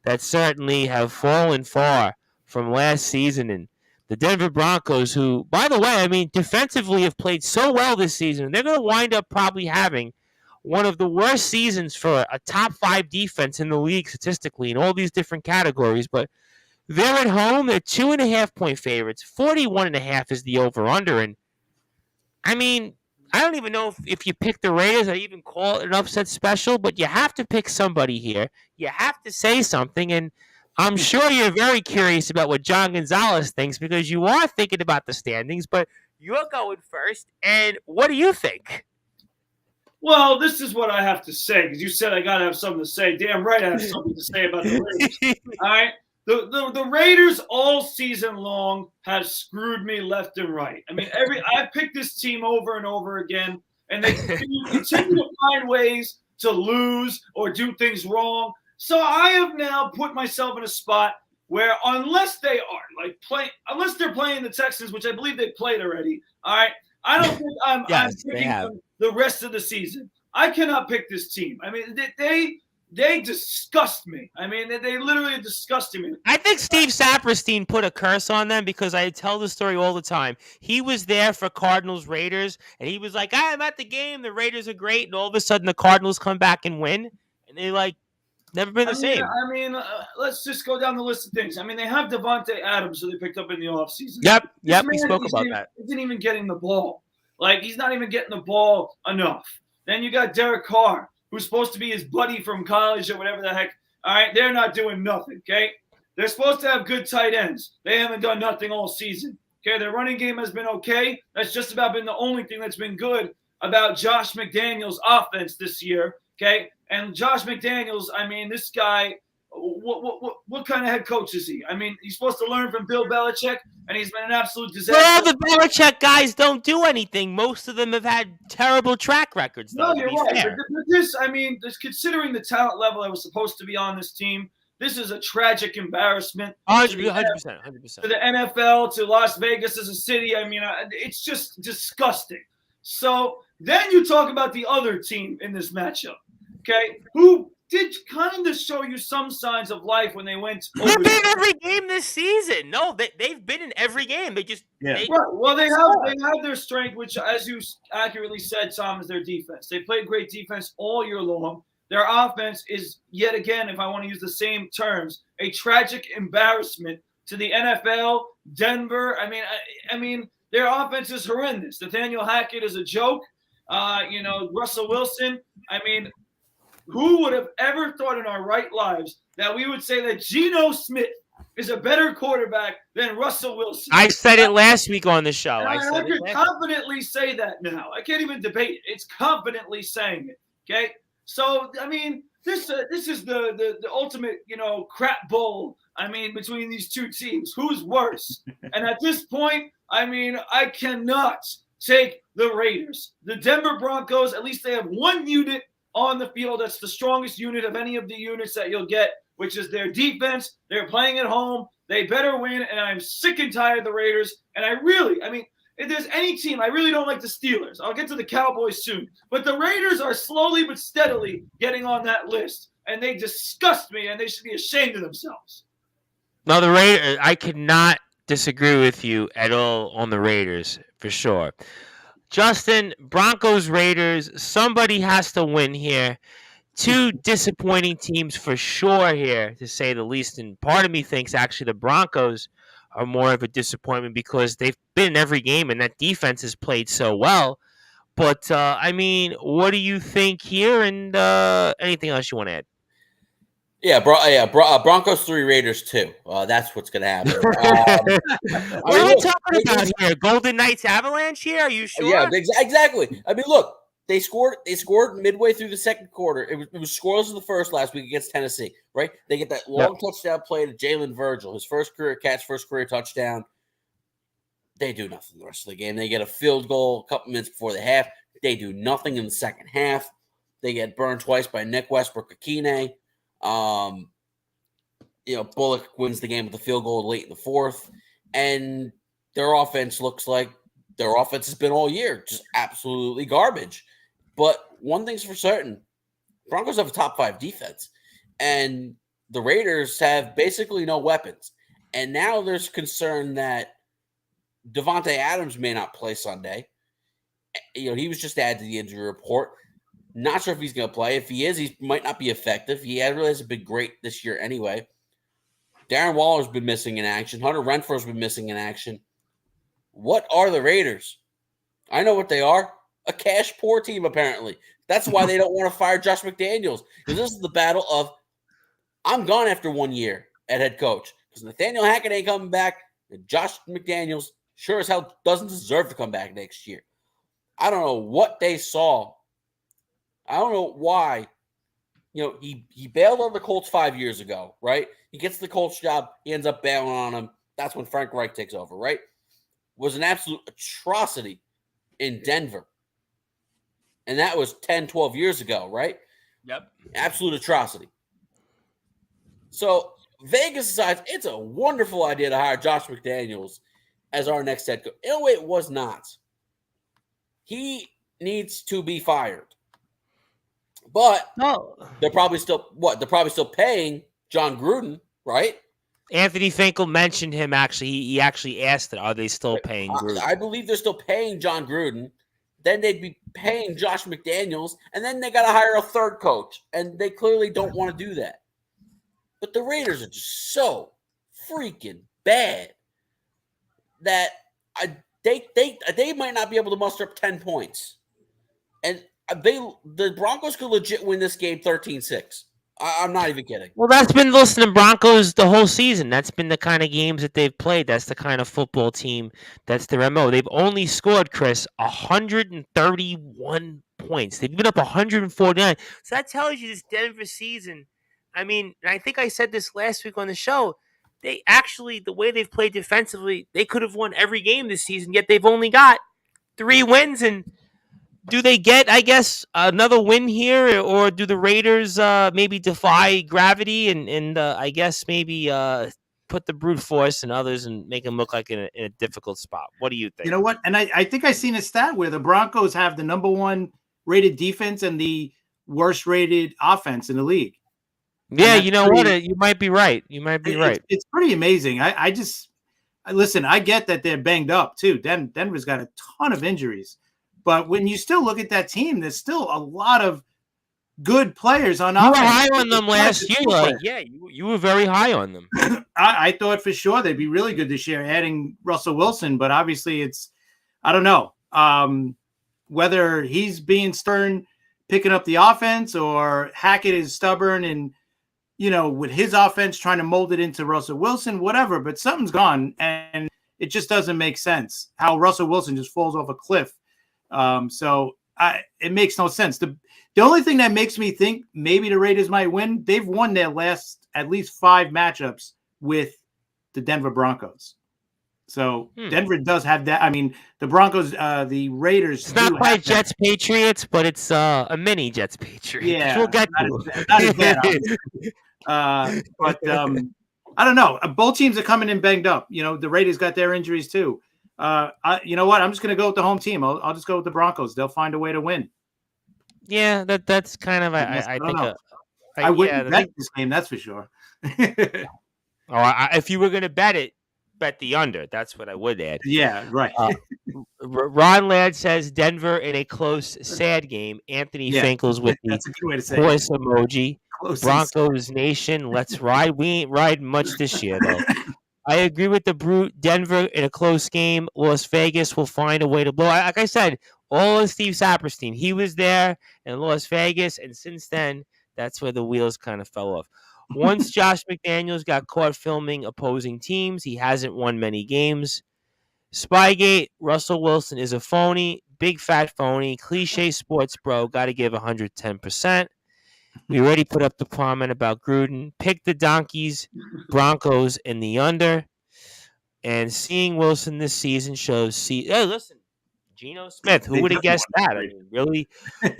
that certainly have fallen far from last season. And the Denver Broncos, who, by the way, I mean, defensively have played so well this season. They're going to wind up probably having one of the worst seasons for a top 5 defense in the league statistically in all these different categories. But they're at home. They're 2.5-point favorites. 41.5 is the over/under. And I mean, I don't even know if you pick the Raiders, I even call it an upset special, but you have to pick somebody here. You have to say something, and I'm sure you're very curious about what John Gonzalez thinks because you are thinking about the standings, but you're going first, and what do you think? Well, this is what I have to say because you said I got to have something to say. Damn right I have something to say about the Raiders. All right? The Raiders all season long have screwed me left and right. I mean, I've picked this team over and over again, and they continue to find ways to lose or do things wrong. So I have now put myself in a spot where unless they're playing the Texans, which I believe they played already, all right, I don't think I'm picking them the rest of the season. I cannot pick this team. I mean, they disgust me. I mean, they literally disgusted me. I think Steve Saperstein put a curse on them because I tell the story all the time. He was there for Cardinals Raiders, and he was like, I'm at the game. The Raiders are great. And all of a sudden, the Cardinals come back and win. And they never been the same. Let's just go down the list of things. I mean, they have Devontae Adams, who they picked up in the offseason. Yep. We spoke about that. He isn't even getting the ball. He's not even getting the ball enough. Then you got Derek Carr, who's supposed to be his buddy from college or whatever the heck. All right, they're not doing nothing, okay? They're supposed to have good tight ends. They haven't done nothing all season, okay? Their running game has been okay. That's just about been the only thing that's been good about Josh McDaniels' offense this year, okay? And Josh McDaniels, I mean, this guy, what kind of head coach is he? I mean, he's supposed to learn from Bill Belichick, and he's been an absolute disaster. Well, the Belichick guys don't do anything. Most of them have had terrible track records, though. No, you're right. But this, I mean, considering the talent level that was supposed to be on this team, this is a tragic embarrassment. 100%. To the NFL, to Las Vegas as a city. I mean, it's just disgusting. So then you talk about the other team in this matchup, okay, who did kind of show you some signs of life when they went over. They've been in every game this season. No, they've been in every game. They just right. Well, they have their strength, which, as you accurately said, Tom, is their defense. They played great defense all year long. Their offense is, yet again, if I want to use the same terms, a tragic embarrassment to the NFL, Denver. I mean, their offense is horrendous. Nathaniel Hackett is a joke. Russell Wilson. I mean, who would have ever thought in our right lives that we would say that Geno Smith is a better quarterback than Russell Wilson? I said it last week on the show. I could confidently say that now. I can't even debate it. It's confidently saying it. Okay, so I mean, this is the ultimate crap bowl. I mean, between these two teams, who's worse? And at this point, I mean, I cannot take the Raiders. The Denver Broncos, at least they have one unit on the field that's the strongest unit of any of the units that you'll get, which is their defense. They're playing at home. They better win, and I'm sick and tired of the Raiders. And I mean, if there's any team, I really don't like the Steelers. I'll get to the Cowboys soon. But the Raiders are slowly but steadily getting on that list, and they disgust me, and they should be ashamed of themselves. No, the Raiders, I cannot disagree with you at all on the Raiders, for sure. Justin, Broncos, Raiders, somebody has to win here. Two disappointing teams for sure here, to say the least. And part of me thinks actually the Broncos are more of a disappointment because they've been in every game and that defense has played so well. But, I mean, what do you think here? And anything else you want to add? Broncos 3, Raiders 2. That's what's going to happen. What are we talking about here? Golden Knights Avalanche here? Are you sure? Yeah, exactly. I mean, look, they scored midway through the second quarter. It was scoreless in the first last week against Tennessee, right? They get that long touchdown play to Jalen Virgil, his first career catch, first career touchdown. They do nothing the rest of the game. They get a field goal a couple minutes before the half. They do nothing in the second half. They get burned twice by Nick Westbrook-Akine. Bullock wins the game with a field goal late in the fourth, and their offense looks like their offense has been all year, just absolutely garbage. But one thing's for certain, Broncos have a top 5 defense, and the Raiders have basically no weapons. And now there's concern that Devontae Adams may not play Sunday. He was just added to the injury report. Not sure if he's going to play. If he is, he might not be effective. He really hasn't been great this year anyway. Darren Waller's been missing in action. Hunter Renfro's been missing in action. What are the Raiders? I know what they are. A cash poor team, apparently. That's why they don't want to fire Josh McDaniels. Because this is the battle of I'm gone after 1 year at head coach. Because Nathaniel Hackett ain't coming back. And Josh McDaniels sure as hell doesn't deserve to come back next year. I don't know what they saw. I don't know why. He bailed on the Colts 5 years ago, right? He gets the Colts job. He ends up bailing on them. That's when Frank Reich takes over, right? Was an absolute atrocity in Denver. And that was 10, 12 years ago, right? Yep. Absolute atrocity. So Vegas decides it's a wonderful idea to hire Josh McDaniels as our next head coach. In a way, it was not. He needs to be fired. But they're probably still paying John Gruden, right? Anthony Finkel mentioned him. Actually, he actually asked it. Are they still paying Gruden? I believe they're still paying John Gruden. Then they'd be paying Josh McDaniels, and then they got to hire a third coach, and they clearly don't want to do that. But the Raiders are just so freaking bad that they might not be able to muster up 10 points, and the Broncos could legit win this game 13-6. I'm not even kidding. Well, that's been listening to Broncos the whole season. That's been the kind of games that they've played. That's the kind of football team. That's their MO. They've only scored, Chris, 131 points. They've been up 149. So that tells you this Denver season. I mean, I think I said this last week on the show. They actually, the way they've played defensively, they could have won every game this season, yet they've only got 3 wins. And do they get, I guess, another win here, or do the Raiders maybe defy gravity and I guess maybe put the brute force and others and make them look like in a difficult spot? What do you think? You know what? And I think I seen a stat where the Broncos have the number 1 rated defense and the worst rated offense in the league. Yeah, you know what? You might be right. It's pretty amazing. Listen, I get that they're banged up too. Denver's got a ton of injuries. But when you still look at that team, there's still a lot of good players on offense. You were high on them last year. You were very high on them. I thought for sure they'd be really good this year, adding Russell Wilson. But obviously I don't know whether he's being stern, picking up the offense, or Hackett is stubborn and, with his offense trying to mold it into Russell Wilson, whatever. But something's gone, and it just doesn't make sense how Russell Wilson just falls off a cliff. It makes no sense. The only thing that makes me think maybe the Raiders might win, they've won their last at least 5 matchups with the Denver Broncos. So Denver does have that. I mean, the Broncos, the Raiders. It's not quite Jets Patriots, but it's a mini Jets Patriots. Yeah, we'll get not as bad. But I don't know. Both teams are coming in banged up. The Raiders got their injuries too. You know what? I'm just going to go with the home team. I'll just go with the Broncos. They'll find a way to win. Yeah, that's kind of I think. I wouldn't bet this game. That's for sure. If you were going to bet the under. That's what I would add. Yeah, right. Ron Ladd says Denver in a close, sad game. Anthony Finkel's with the voice emoji. Broncos Nation, let's ride. We ain't riding much this year, though. I agree with the brute. Denver in a close game. Las Vegas will find a way to blow. Like I said, all of Steve Saperstein. He was there in Las Vegas, and since then, that's where the wheels kind of fell off. Once Josh McDaniels got caught filming opposing teams, he hasn't won many games. Spygate, Russell Wilson is a phony, big fat phony, cliche sports bro, got to give 110%. We already put up the comment about Gruden. Pick the Donkeys, Broncos, in the under. And seeing Wilson this season shows... Hey, listen, Geno Smith, who would have guessed that? I mean, really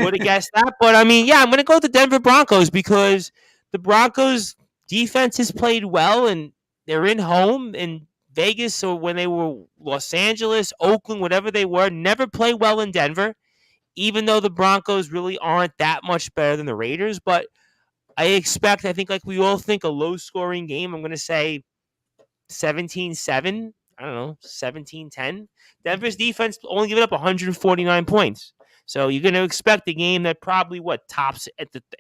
would have guessed that? But, I mean, yeah, I'm going to go with the Denver Broncos because the Broncos defense has played well, and they're in home in Vegas, or when they were Los Angeles, Oakland, whatever they were, never play well in Denver, even though the Broncos really aren't that much better than the Raiders. But I think like we all think, a low-scoring game. I'm going to say 17-7. I don't know, 17-10. Denver's defense only giving up 149 points. So you're going to expect a game that probably tops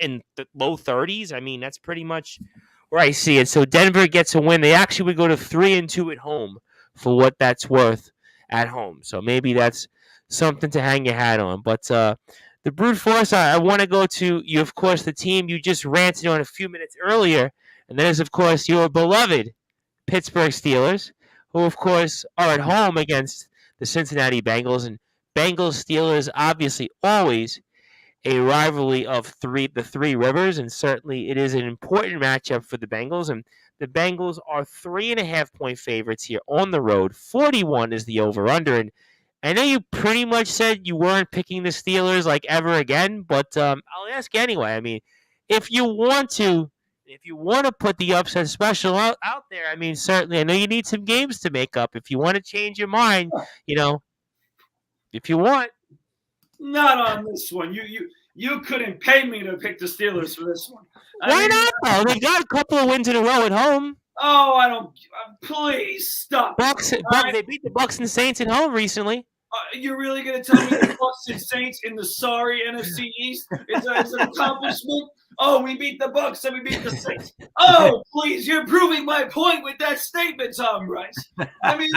in the low 30s. I mean, that's pretty much where I see it. So Denver gets a win. They actually would go to 3-2 at home for what that's worth at home. So maybe that's something to hang your hat on. But the brute force, I want to go to you, of course, the team you just ranted on a few minutes earlier, and that is, of course, your beloved Pittsburgh Steelers, who, of course, are at home against the Cincinnati Bengals. And Bengals Steelers, obviously, always a rivalry of the Three Rivers, and certainly it is an important matchup for the Bengals. And the Bengals are 3.5-point favorites here on the road. 41 is the over/under, and I know you pretty much said you weren't picking the Steelers like ever again, but I'll ask anyway. I mean, if you want to put the upset special out there, I mean, certainly I know you need some games to make up. If you want to change your mind, if you want. Not on this one. You couldn't pay me to pick the Steelers for this one. Why not, though? They got a couple of wins in a row at home. Oh, I don't. Please stop. They beat the Bucks and Saints at home recently. You're really going to tell me the Bucks and Saints in the sorry NFC East is an accomplishment? Oh, we beat the Bucks and we beat the Saints. Oh, please, you're proving my point with that statement, Tom Rice. I mean,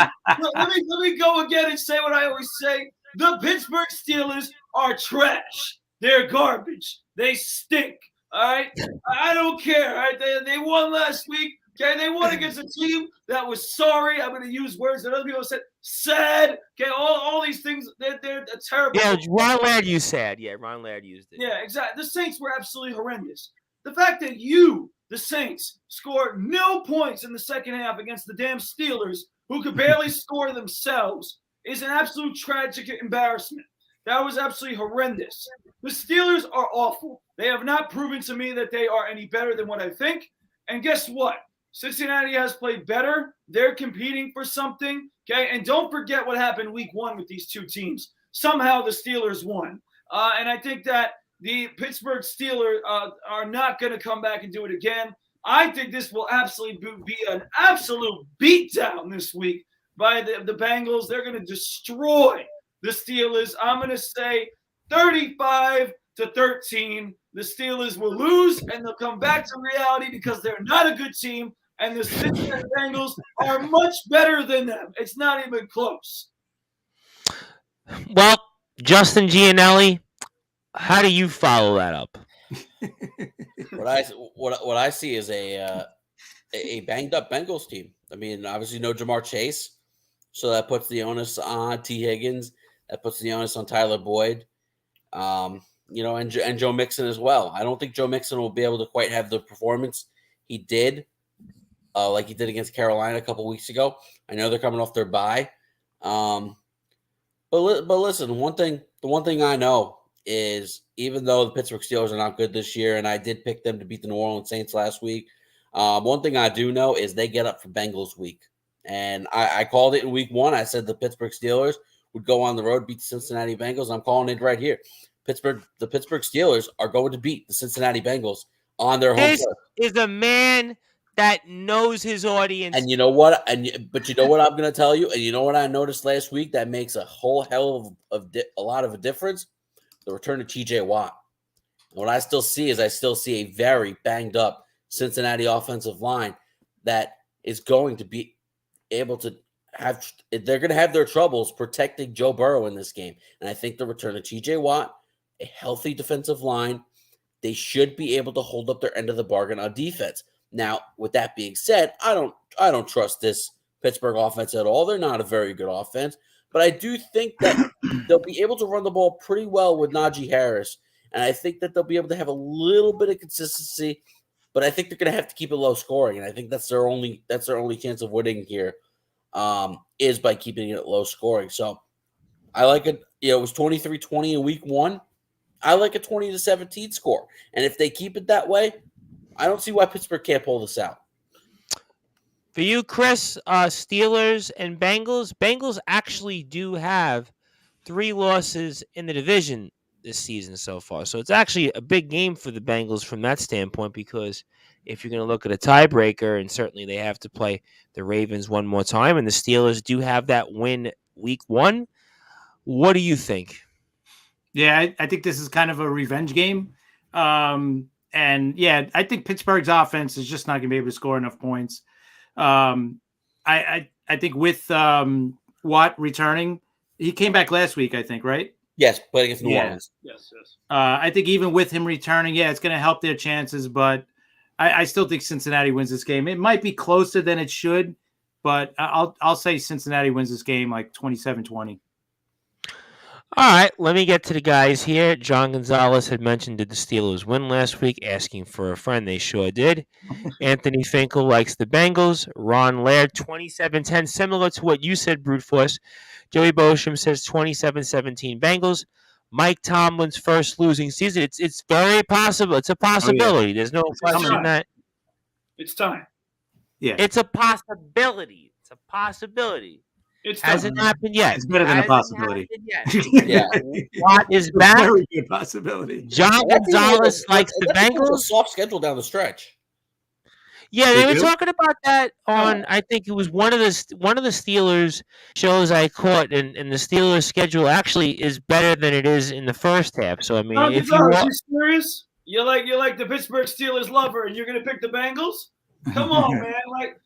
let me go again and say what I always say. The Pittsburgh Steelers are trash. They're garbage. They stink. All right? I don't care. All right? They won last week. Okay? They won against a team that was sorry. I'm going to use words that other people said. Sad. Okay? All these things, they're terrible. Yeah, Ron Laird used sad. Yeah, Ron Laird used it. Yeah, exactly. The Saints were absolutely horrendous. The fact that you, the Saints, scored no points in the second half against the damn Steelers, who could barely score themselves, is an absolute tragic embarrassment. That was absolutely horrendous. The Steelers are awful. They have not proven to me that they are any better than what I think. And guess what? Cincinnati has played better. They're competing for something. Okay, and don't forget what happened week 1 with these two teams. Somehow the Steelers won. And I think that the Pittsburgh Steelers are not going to come back and do it again. I think this will absolutely be an absolute beatdown this week by the Bengals. They're going to destroy the Steelers. I'm going to say 35-13. The Steelers will lose, and they'll come back to reality because they're not a good team, and the Cincinnati Bengals are much better than them. It's not even close. Well, Justin Gianelli, how do you follow that up? What I see is a banged up Bengals team. I mean, obviously no Jamar Chase, so that puts the onus on T. Higgins. That puts the onus on Tyler Boyd, and Joe Mixon as well. I don't think Joe Mixon will be able to quite have the performance he did, like he did against Carolina a couple weeks ago. I know they're coming off their bye, but listen, the one thing I know is even though the Pittsburgh Steelers are not good this year, and I did pick them to beat the New Orleans Saints last week, one thing I do know is they get up for Bengals week, and I called it in week 1. I said the Pittsburgh Steelers would go on the road, beat the Cincinnati Bengals. I'm calling it right here. The Pittsburgh Steelers are going to beat the Cincinnati Bengals on their home This turf. is a man that knows his audience. And you know what? But you know what I'm going to tell you? And you know what I noticed last week that makes a whole hell of a lot of a difference? The return of TJ Watt. And what I still see is a very banged up Cincinnati offensive line that is going to be able to they're going to have their troubles protecting Joe Burrow in this game. And I think the return of TJ Watt, a healthy defensive line, they should be able to hold up their end of the bargain on defense. Now, with that being said, I don't trust this Pittsburgh offense at all. They're not a very good offense, but I do think that they'll be able to run the ball pretty well with Najee Harris. And I think that they'll be able to have a little bit of consistency, but I think they're going to have to keep it low scoring. And I think that's their only chance of winning here. Is by keeping it low scoring. So I like it. It was 23-20 in week 1. I like a 20-17 score. And if they keep it that way, I don't see why Pittsburgh can't pull this out. For you, Chris, Steelers and Bengals. Bengals actually do have 3 losses in the division this season so far. So it's actually a big game for the Bengals from that standpoint, because if you're going to look at a tiebreaker, and certainly they have to play the Ravens one more time, and the Steelers do have that win week 1. What do you think? Yeah, I think this is kind of a revenge game. And yeah, I think Pittsburgh's offense is just not going to be able to score enough points. I think with Watt returning, he came back last week, I think, right? Yes, playing against New Yeah. Orleans. Yes. I think even with him returning, yeah, it's going to help their chances. But I still think Cincinnati wins this game. It might be closer than it should, but I'll say Cincinnati wins this game like 27-20. All right, let me get to the guys here. John Gonzalez had mentioned did the Steelers win last week, asking for a friend. They sure did. Anthony Finkel likes the Bengals. Ron Laird, 27-10, similar to what you said, Brute Force. Joey Bosham says 27-17 Bengals. Mike Tomlin's first losing season. It's very possible. It's a possibility. There's no question that. It's time. Yeah. It's a possibility. It's a possibility. It hasn't happened yet. It's better than a possibility. Yeah. Watt is back. Very good possibility. John Gonzalez likes the Bengals. A soft schedule down the stretch. Yeah, they were talking about that on. I think it was one of the Steelers shows I caught, and the Steelers schedule actually is better than it is in the first half. So I mean, if you serious, you're like the Pittsburgh Steelers lover, and you're gonna pick the Bengals? Come on, man! Like,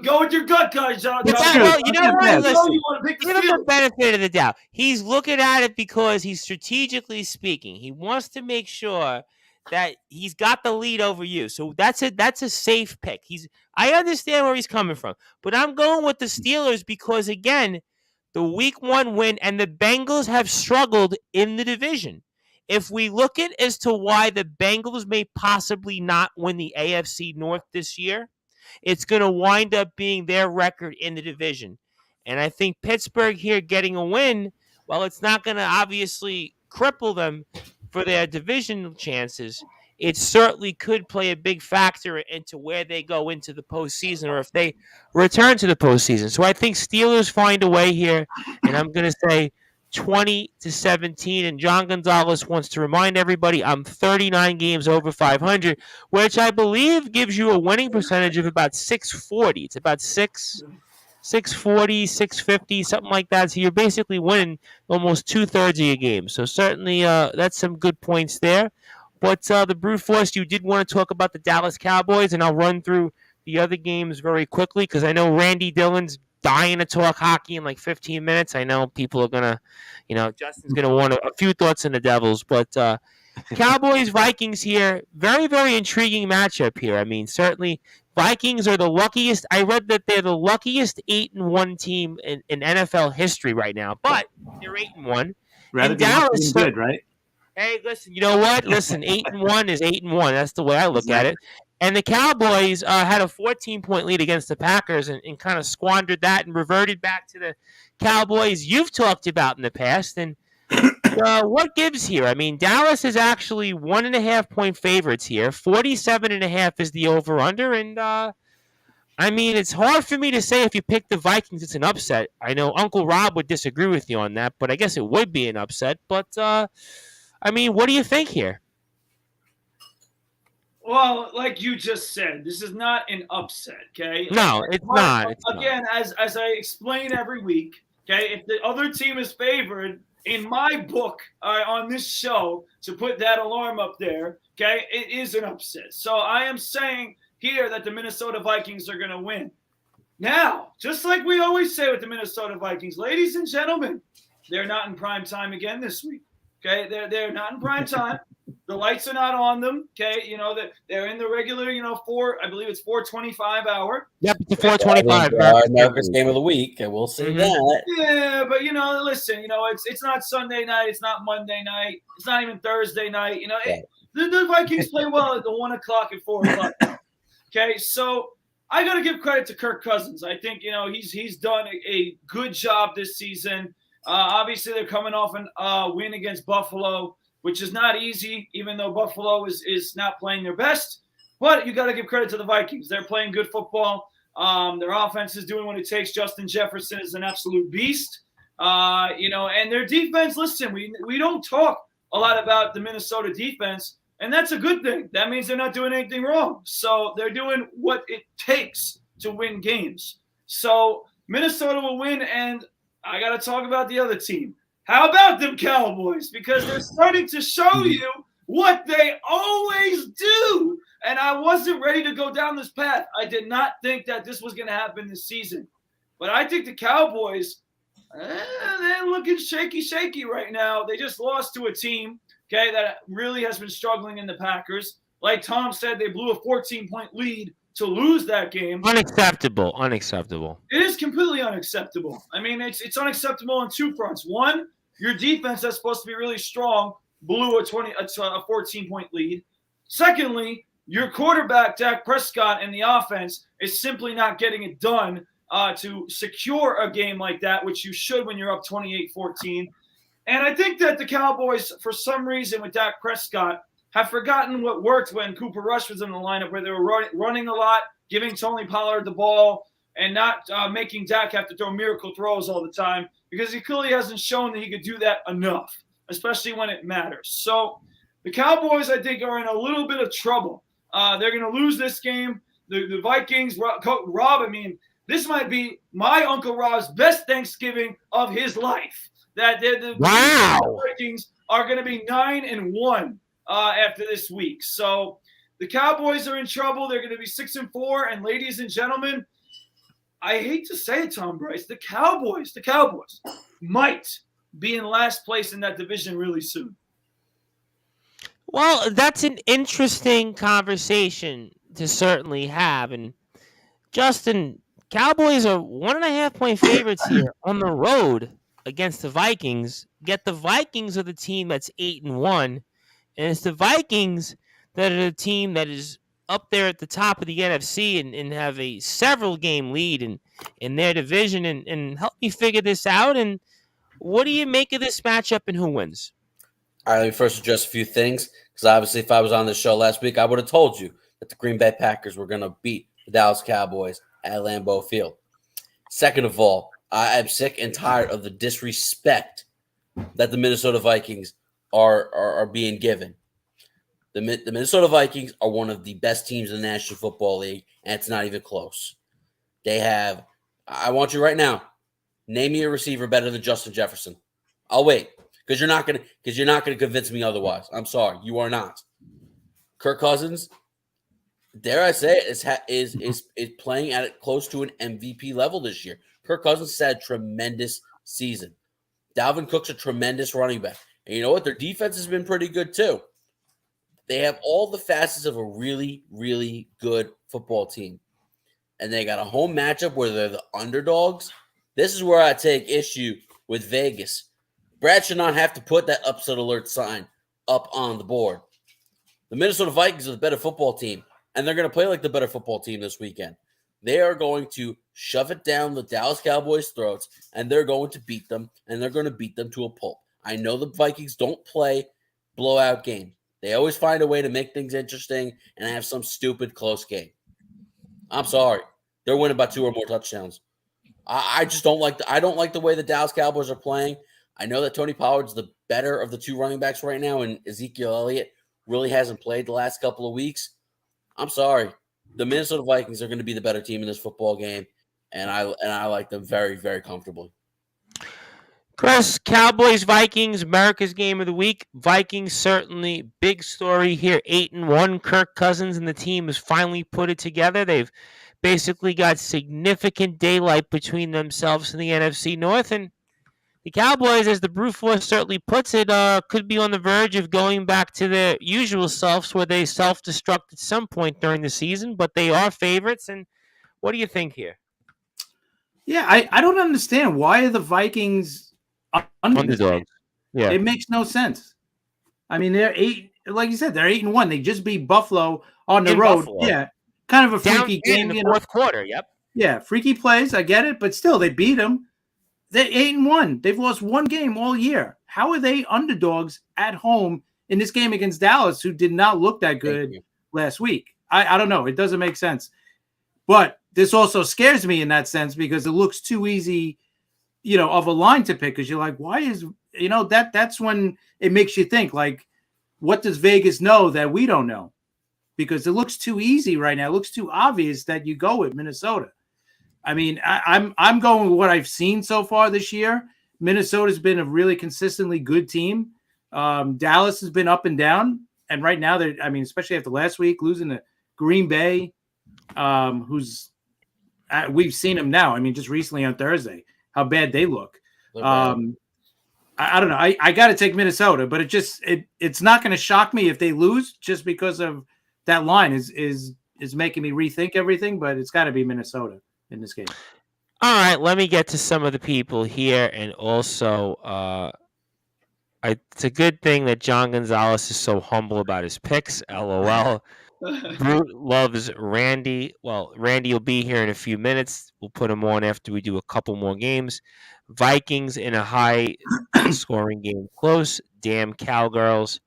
go with your gut, guys. John. Well, you know what? Listen, you want to pick the give him the Steelers. benefit of the doubt. He's looking at it because he's strategically speaking. He wants to make sure that he's got the lead over you. So that's a safe pick. I understand where he's coming from, but I'm going with the Steelers because again, the week 1 win and the Bengals have struggled in the division. If we look at as to why the Bengals may possibly not win the AFC North this year, it's going to wind up being their record in the division. And I think Pittsburgh here getting a win, while it's not going to obviously cripple them for their division chances, it certainly could play a big factor into where they go into the postseason or if they return to the postseason. So I think Steelers find a way here, and I'm going to say 20-17. And John Gonzalez wants to remind everybody I'm 39 games over 500, which I believe gives you a winning percentage of about 640. It's about 640, 650, something like that. So you're basically winning almost 2/3 of your game. So certainly that's some good points there. But the Brute Force, you did want to talk about the Dallas Cowboys, and I'll run through the other games very quickly because I know Randy Dillon's dying to talk hockey in like 15 minutes. I know people are going to, Justin's going to want a few thoughts on the Devils. But Cowboys-Vikings here, very, very intriguing matchup here. I mean, certainly Vikings are the luckiest. I read that they're the luckiest 8-1 team in NFL history right now, but they're 8-1. Rather and be Dallas, good, right? Hey, listen, you know what? Listen, 8-1 is 8-1. That's the way I look at it. And the Cowboys had a 14-point lead against the Packers and kind of squandered that and reverted back to the Cowboys you've talked about in the past. And what gives here? I mean, Dallas is actually 1.5-point favorites here. 47.5 is the over-under. And, I mean, it's hard for me to say if you pick the Vikings, it's an upset. I know Uncle Rob would disagree with you on that, but I guess it would be an upset. But, I mean, what do you think here? Well, like you just said, this is not an upset, okay? No, it's not. Again, as I explain every week, okay, if the other team is favored, in my book on this show, to put that alarm up there, okay, it is an upset. So I am saying here that the Minnesota Vikings are going to win. Now, just like we always say with the Minnesota Vikings, ladies and gentlemen, they're not in prime time again this week. Okay, they're not in prime time. The lights are not on them. Okay, they're in the regular, I believe it's 4:25 hour. Yep, it's the 4:25. America's game of the week, and we'll see that. Yeah, but listen, it's not Sunday night, it's not Monday night, it's not even Thursday night. The Vikings play well at the 1 o'clock and 4 o'clock. Okay, so I got to give credit to Kirk Cousins. I think he's done a good job this season. Obviously, they're coming off a win against Buffalo, which is not easy, even though Buffalo is not playing their best. But you got to give credit to the Vikings. They're playing good football. Their offense is doing what it takes. Justin Jefferson is an absolute beast. And their defense, listen, we don't talk a lot about the Minnesota defense, and that's a good thing. That means they're not doing anything wrong. So they're doing what it takes to win games. So Minnesota will win, and I got to talk about the other team. How about them Cowboys? Because they're starting to show you what they always do. And I wasn't ready to go down this path. I did not think that this was going to happen this season. But I think the Cowboys, they're looking shaky right now. They just lost to a team, okay, that really has been struggling in the Packers. Like Tom said, they blew a 14-point lead to lose that game. Unacceptable. It is completely unacceptable. I mean, it's unacceptable on two fronts. One, your defense that's supposed to be really strong blew a 14-point lead. Secondly, your quarterback, Dak Prescott, and the offense is simply not getting it done to secure a game like that, which you should when you're up 28-14. And I think that the Cowboys, for some reason, with Dak Prescott, have forgotten what worked when Cooper Rush was in the lineup, where they were running a lot, giving Tony Pollard the ball, and not making Dak have to throw miracle throws all the time, because he clearly hasn't shown that he could do that enough, especially when it matters. So the Cowboys, I think, are in a little bit of trouble. They're going to lose this game. The Vikings, Rob, I mean, this might be my Uncle Rob's best Thanksgiving of his life. That the Vikings are going to be 9-1 after this week. So the Cowboys are in trouble. They're going to be 6-4. And ladies and gentlemen, I hate to say it, Tom Bryce, the Cowboys might be in last place in that division really soon. Well, that's an interesting conversation to certainly have. And Justin, Cowboys are 1.5-point favorites here on the road against the Vikings. Yet the Vikings are the team that's 8-1, and it's the Vikings that are the team that is up there at the top of the NFC and have a several game lead in their division. And help me figure this out. And what do you make of this matchup and who wins? All right, let me first address a few things, because obviously if I was on this show last week, I would have told you that the Green Bay Packers were going to beat the Dallas Cowboys at Lambeau Field. Second of all, I am sick and tired of the disrespect that the Minnesota Vikings are being given. The Minnesota Vikings are one of the best teams in the National Football League, and it's not even close. They have – I want you right now, name me a receiver better than Justin Jefferson. I'll wait. Because you're not gonna convince me otherwise. I'm sorry, you are not. Kirk Cousins, dare I say it, is playing at it close to an MVP level this year. Kirk Cousins had a tremendous season. Dalvin Cook's a tremendous running back, and you know what? Their defense has been pretty good too. They have all the facets of a really, really good football team, and they got a home matchup where they're the underdogs. This is where I take issue with Vegas. Brad should not have to put that upset alert sign up on the board. The Minnesota Vikings are the better football team, and they're going to play like the better football team this weekend. They are going to shove it down the Dallas Cowboys' throats, and they're going to beat them, and they're going to beat them to a pulp. I know the Vikings don't play blowout games. They always find a way to make things interesting and have some stupid close game. I'm sorry. They're winning by 2 or more touchdowns. I just don't like I don't like the way the Dallas Cowboys are playing. I know that Tony Pollard's the better of the two running backs right now, and Ezekiel Elliott really hasn't played the last couple of weeks. I'm sorry. The Minnesota Vikings are going to be the better team in this football game, and I like them very, very comfortably. Chris, Cowboys, Vikings, America's game of the week. Vikings, certainly big story here. 8-1. Kirk Cousins and the team has finally put it together. They've basically got significant daylight between themselves and the NFC North, and the Cowboys, as the Brute Force certainly puts it, could be on the verge of going back to their usual selves where they self-destruct at some point during the season, but they are favorites. And what do you think here? Yeah, I don't understand. Why are the Vikings underdogs? Yeah, it makes no sense. I mean, they're 8, like you said, they're 8-1. They just beat Buffalo on the road. Buffalo. Yeah, kind of a freaky game in the fourth quarter. Yep. Yeah, freaky plays. I get it, but still, they beat them. They're 8-1. They've lost one game all year. How are they underdogs at home in this game against Dallas, who did not look that good last week? I don't know. It doesn't make sense. But this also scares me in that sense because it looks too easy, of a line to pick. Because you're like, why is, that's when it makes you think, like, what does Vegas know that we don't know? Because it looks too easy right now. It looks too obvious that you go with Minnesota. I mean, I'm going with what I've seen so far this year. Minnesota's been a really consistently good team. Dallas has been up and down, and right now especially after last week losing to Green Bay, who's we've seen them now. I mean, just recently on Thursday, how bad they look. I don't know. I got to take Minnesota, but it's not going to shock me if they lose just because of that line is making me rethink everything. But it's got to be Minnesota in this game. All right, let me get to some of the people here, and also, it's a good thing that John Gonzalez is so humble about his picks. LOL. Brute loves Randy. Well, Randy will be here in a few minutes. We'll put him on after we do a couple more games. Vikings in a high-scoring game close. Damn Cowgirls.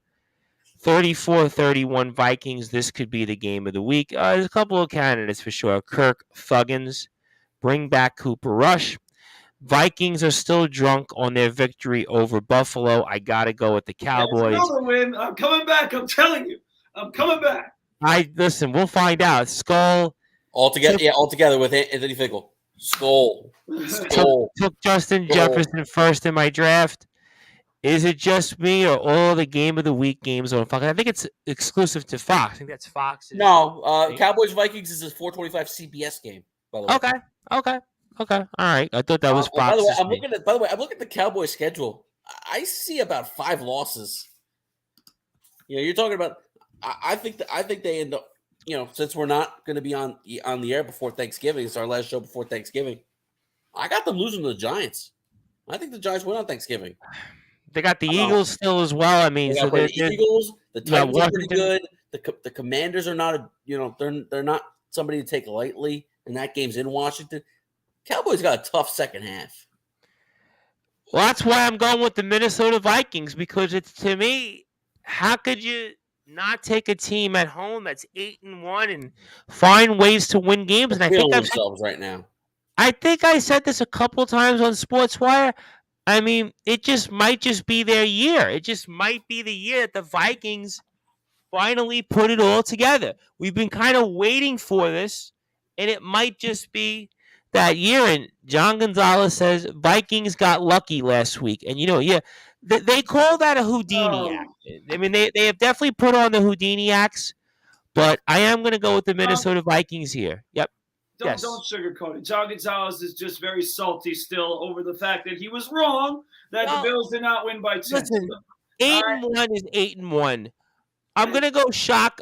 34-31 Vikings. This could be the game of the week. There's a couple of candidates for sure. Kirk Thuggins. Bring back Cooper Rush. Vikings are still drunk on their victory over Buffalo. I got to go with the Cowboys. That's another win. I'm coming back. I'm telling you. I'm coming back. Listen, we'll find out. Skull. All together with Anthony Fickle. Skull. Took Justin Jefferson first in my draft. Is it just me or all the game of the week games on Fox? I think it's exclusive to Fox. I think that's Fox. No, Cowboys Vikings is a 4:25 CBS game. By the way. Okay. All right. I thought that was Fox. By the way, I'm looking at the Cowboys schedule. I see about 5 losses. You're talking about. I think they end up. Since we're not going to be on the air before Thanksgiving, it's our last show before Thanksgiving. I got them losing to the Giants. I think the Giants win on Thanksgiving. They got the Eagles still as well. I mean, so the Eagles, the Titans are pretty good. The Commanders are not they're not somebody to take lightly. And that game's in Washington. Cowboys got a tough second half. Well, that's why I'm going with the Minnesota Vikings, because it's, to me, how could you not take a team at home that's 8-1 and find ways to win games? And I think right now. I think I said this a couple times on Sportswire. I mean, it just might just be their year. It just might be the year that the Vikings finally put it all together. We've been kind of waiting for this. And it might just be that year. And John Gonzalez says Vikings got lucky last week. And, they call that a Houdini act. I mean, they have definitely put on the Houdini acts. But I am going to go with the Minnesota Vikings here. Yep. Don't sugarcoat it. John Gonzalez is just very salty still over the fact that he was wrong, that the Bills did not win by 10. Listen, 8-1 is 8-1. I'm gonna go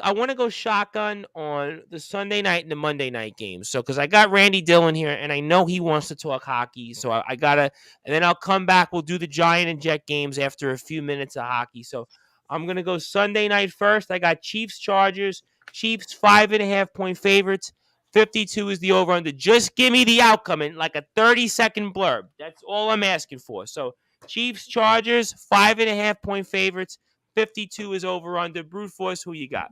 I want to go shotgun on the Sunday night and the Monday night games. So, because I got Randy Dillon here, and I know he wants to talk hockey, so I gotta. And then I'll come back. We'll do the Giant and Jet games after a few minutes of hockey. So, I'm gonna go Sunday night first. I got Chiefs Chargers. Chiefs 5.5-point favorites. 52 is the over under. Just give me the outcome in like a 30-second blurb. That's all I'm asking for. So, Chiefs Chargers 5.5-point favorites. 52 is over under. Brute Force, who you got?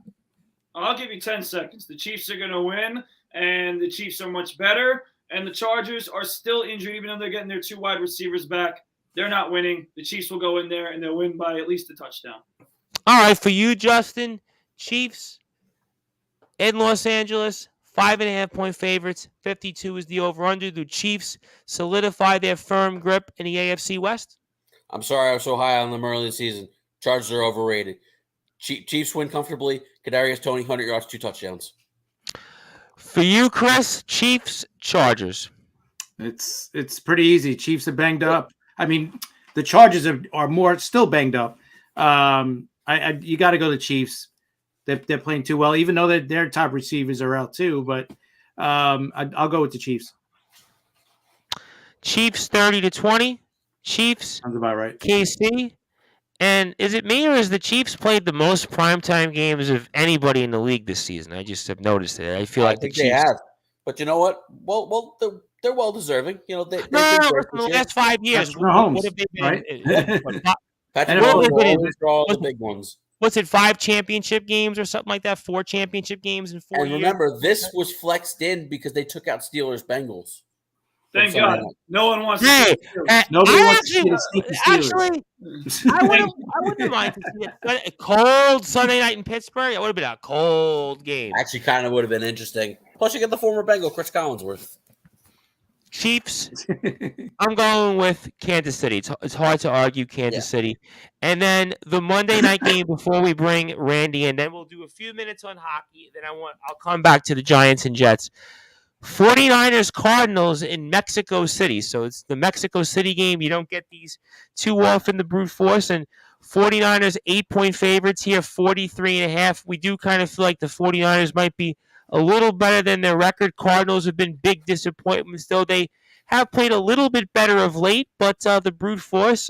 I'll give you 10 seconds. The Chiefs are going to win, and the Chiefs are much better. And the Chargers are still injured, even though they're getting their 2 wide receivers back. They're not winning. The Chiefs will go in there, and they'll win by at least a touchdown. All right, for you, Justin, Chiefs in Los Angeles, 5.5-point favorites. 52 is the over under. Do Chiefs solidify their firm grip in the AFC West? I'm sorry I was so high on them early in the season. Chargers are overrated. Chiefs win comfortably. Kadarius Toney, 100 yards, 2 touchdowns. For you, Chris, Chiefs, Chargers. It's pretty easy. Chiefs are banged up. I mean, the Chargers are more still banged up. You got to go to the Chiefs. They're playing too well, even though their top receivers are out too. But I'll go with the Chiefs. Chiefs 30-20. Chiefs. Sounds about right. KC. And is it me or is the Chiefs played the most primetime games of anybody in the league this season? I just have noticed it. I feel like the Chiefs. They have. But you know what? Well, they're well deserving. You know, no, the last 5 years. What have they been? Right? Patrick Mahomes are all the big ones. What's it, 5 championship games or something like that? 4 championship games in 4 years? And remember, this was flexed in because they took out Steelers-Bengals. Thank God. No one wants to see it. Nobody wants to see the Steelers. Actually, I wouldn't mind to see a cold Sunday night in Pittsburgh. It would have been a cold game. Actually, kind of would have been interesting. Plus, you get the former Bengal, Chris Collinsworth. Chiefs. I'm going with Kansas City. It's hard to argue Kansas City. And then the Monday night game before we bring Randy in, then we'll do a few minutes on hockey. Then I'll come back to the Giants and Jets. 49ers Cardinals in Mexico City. So it's the Mexico City game. You don't get these too often, the brute force. And 49ers 8-point favorites here, 43.5. We do kind of feel like the 49ers might be a little better than their record. Cardinals have been big disappointments, though they have played a little bit better of late. But the brute force,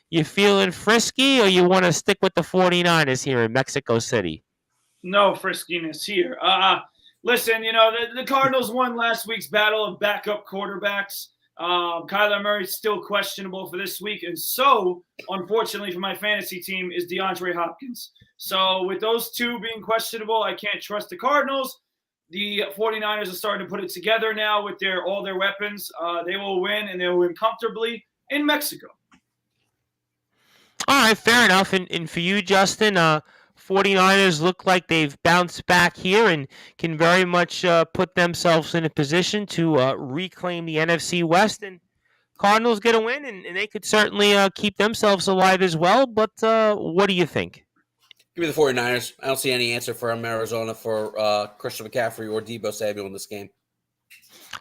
you feeling frisky, or you want to stick with the 49ers here in Mexico City? No friskiness here. Listen, the Cardinals won last week's battle of backup quarterbacks. Kyler Murray's still questionable for this week. And so, unfortunately for my fantasy team, is DeAndre Hopkins. So with those two being questionable, I can't trust the Cardinals. The 49ers are starting to put it together now with all their weapons. They will win, and they will win comfortably in Mexico. All right, fair enough. And for you, Justin, 49ers look like they've bounced back here and can very much put themselves in a position to reclaim the NFC West. And Cardinals get a win, and they could certainly keep themselves alive as well. But what do you think? Give me the 49ers. I don't see any answer from Arizona for Christian McCaffrey or Deebo Samuel in this game.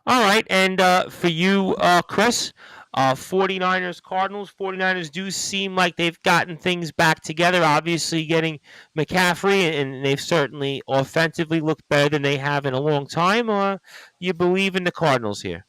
All right, and for you, Chris, 49ers Cardinals. 49ers do seem like they've gotten things back together, obviously getting McCaffrey, and they've certainly offensively looked better than they have in a long time. Or you believe in the Cardinals here?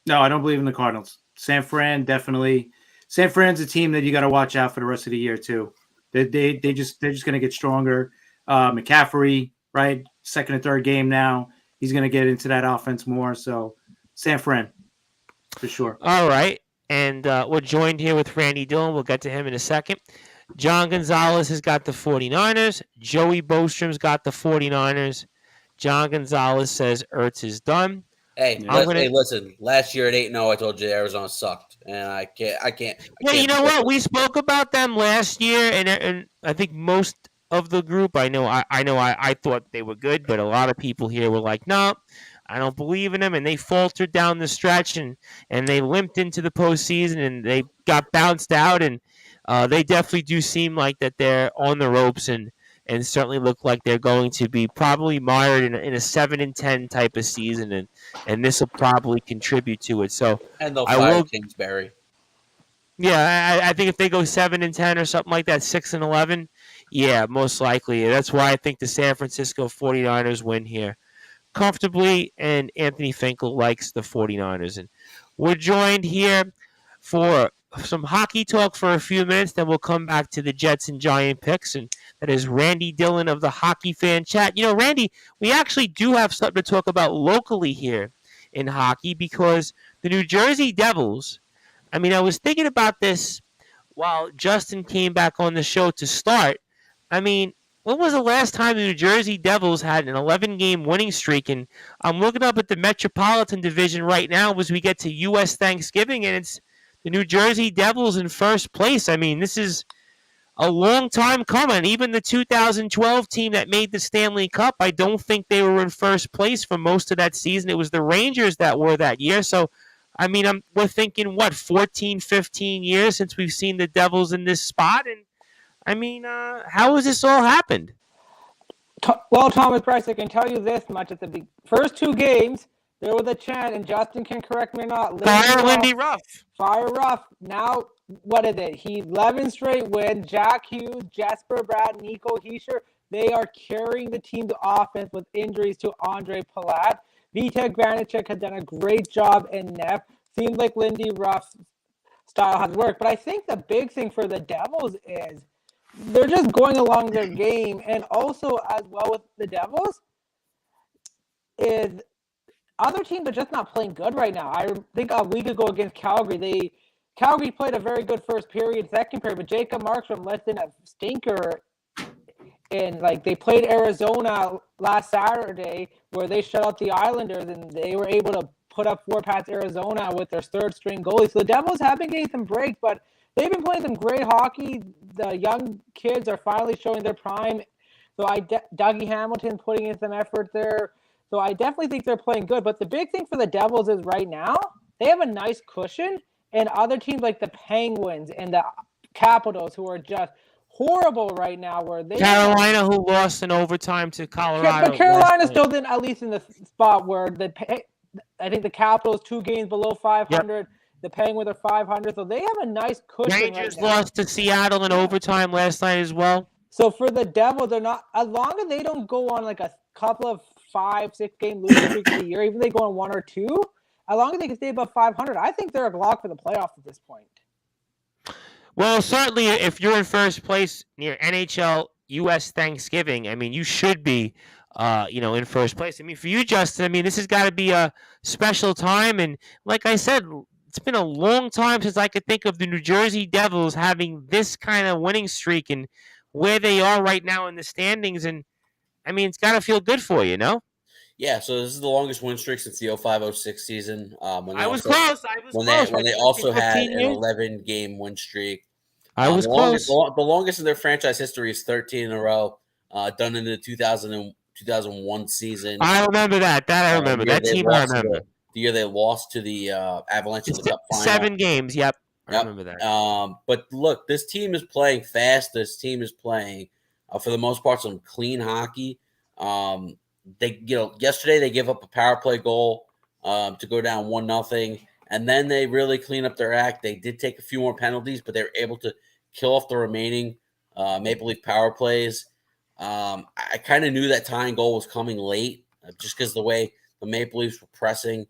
No, I don't believe in the Cardinals. San Fran, definitely. San Fran's a team that you got to watch out for the rest of the year too. They're just going to get stronger. McCaffrey, right? Second and third game now. He's going to get into that offense more. So San Fran, for sure. All right. And we're joined here with Randy Dillon. We'll get to him in a second. John Gonzalez has got the 49ers. Joey Bostrom's got the 49ers. John Gonzalez says Ertz is done. Hey, listen. Last year at 8-0, I told you Arizona sucked, and I can't. Yeah, you know what? We spoke about them last year, and I think most of the group. I thought they were good, but a lot of people here were like, "No, I don't believe in them," and they faltered down the stretch, and they limped into the postseason, and they got bounced out, and they definitely do seem like that they're on the ropes, and certainly look like they're going to be probably mired in a 7-10 type of season, and this will probably contribute to it. So, and they'll fire Kingsbury. Yeah, I think if they go 7-10 or something like that, 6-11, yeah, most likely. That's why I think the San Francisco 49ers win here comfortably, and Anthony Finkel likes the 49ers. And we're joined here for some hockey talk for a few minutes, then we'll come back to the Jets and Giant picks, and that is Randy Dillon of the Hockey Fan Chat. You know, Randy, we actually do have something to talk about locally here in hockey, because the New Jersey Devils, I mean, I was thinking about this while Justin came back on the show to start. I mean, when was the last time the New Jersey Devils had an 11-game winning streak? And I'm looking up at the Metropolitan Division right now as we get to U.S. Thanksgiving, and it's the New Jersey Devils in first place. I mean, this is a long time coming. Even the 2012 team that made the Stanley Cup, I don't think they were in first place for most of that season. It was the Rangers that were that year. So, I mean, we're thinking, 14, 15 years since we've seen the Devils in this spot. And, I mean, how has this all happened? Well, Thomas Price, I can tell you this much. At the first two games, there was a chant, and Justin can correct me or not. Fire Lindy Ruff. Fire Ruff. Now, what is it? 11 straight wins. Jack Hughes, Jesper Bratt, Nico Hischier, they are carrying the team to offense with injuries to Andre Palat. Vitek Vanacek has done a great job in net. Seems like Lindy Ruff's style has worked. But I think the big thing for the Devils is they're just going along their game. And also, as well with the Devils, is other teams are just not playing good right now. I think a week ago against Calgary, Calgary played a very good first period, second period, but Jacob Markstrom left in a stinker. And they played Arizona last Saturday, where they shut out the Islanders, and they were able to put up 4 past Arizona with their third string goalie. So the Devils have been getting some breaks, but they've been playing some great hockey. The young kids are finally showing their prime. So Dougie Hamilton putting in some effort there. So I definitely think they're playing good. But the big thing for the Devils is right now they have a nice cushion, and other teams like the Penguins and the Capitals, who are just horrible right now, where they Carolina, who lost in overtime to Colorado. But Carolina's still at least in the spot where I think the Capitals 2 games below 500. Yep. The Penguins are 500, so they have a nice cushion. Rangers lost to Seattle in overtime last night as well. So for the Devils, they're not, as long as they don't go on like a couple of 5-6 game losing streaks of the year, even if they go on 1 or 2, as long as they can stay above 500, I think they're a lock for the playoffs at this point. Well, certainly if you're in first place near NHL U.S. Thanksgiving, I mean, you should be, in first place. I mean, for you, Justin, I mean, this has got to be a special time. And like I said, it's been a long time since I could think of the New Jersey Devils having this kind of winning streak and where they are right now in the standings. And, I mean, it's got to feel good for you, no? Yeah, so this is the longest win streak since the 05-06 season. I was close. When they also had an 11-game win streak. I was close. The longest in their franchise history is 13 in a row, done in the 2001 season. I remember that. I remember. That team I remember. The year they lost to the Avalanche in the Cup final. 7 games, yep. I remember that. But look, this team is playing fast. This team is playing, for the most part, some clean hockey. Yesterday they gave up a power play goal to go down 1-0, and then they really clean up their act. They did take a few more penalties, but they were able to kill off the remaining Maple Leaf power plays. I kind of knew that tying goal was coming late, just because the way the Maple Leafs were pressing.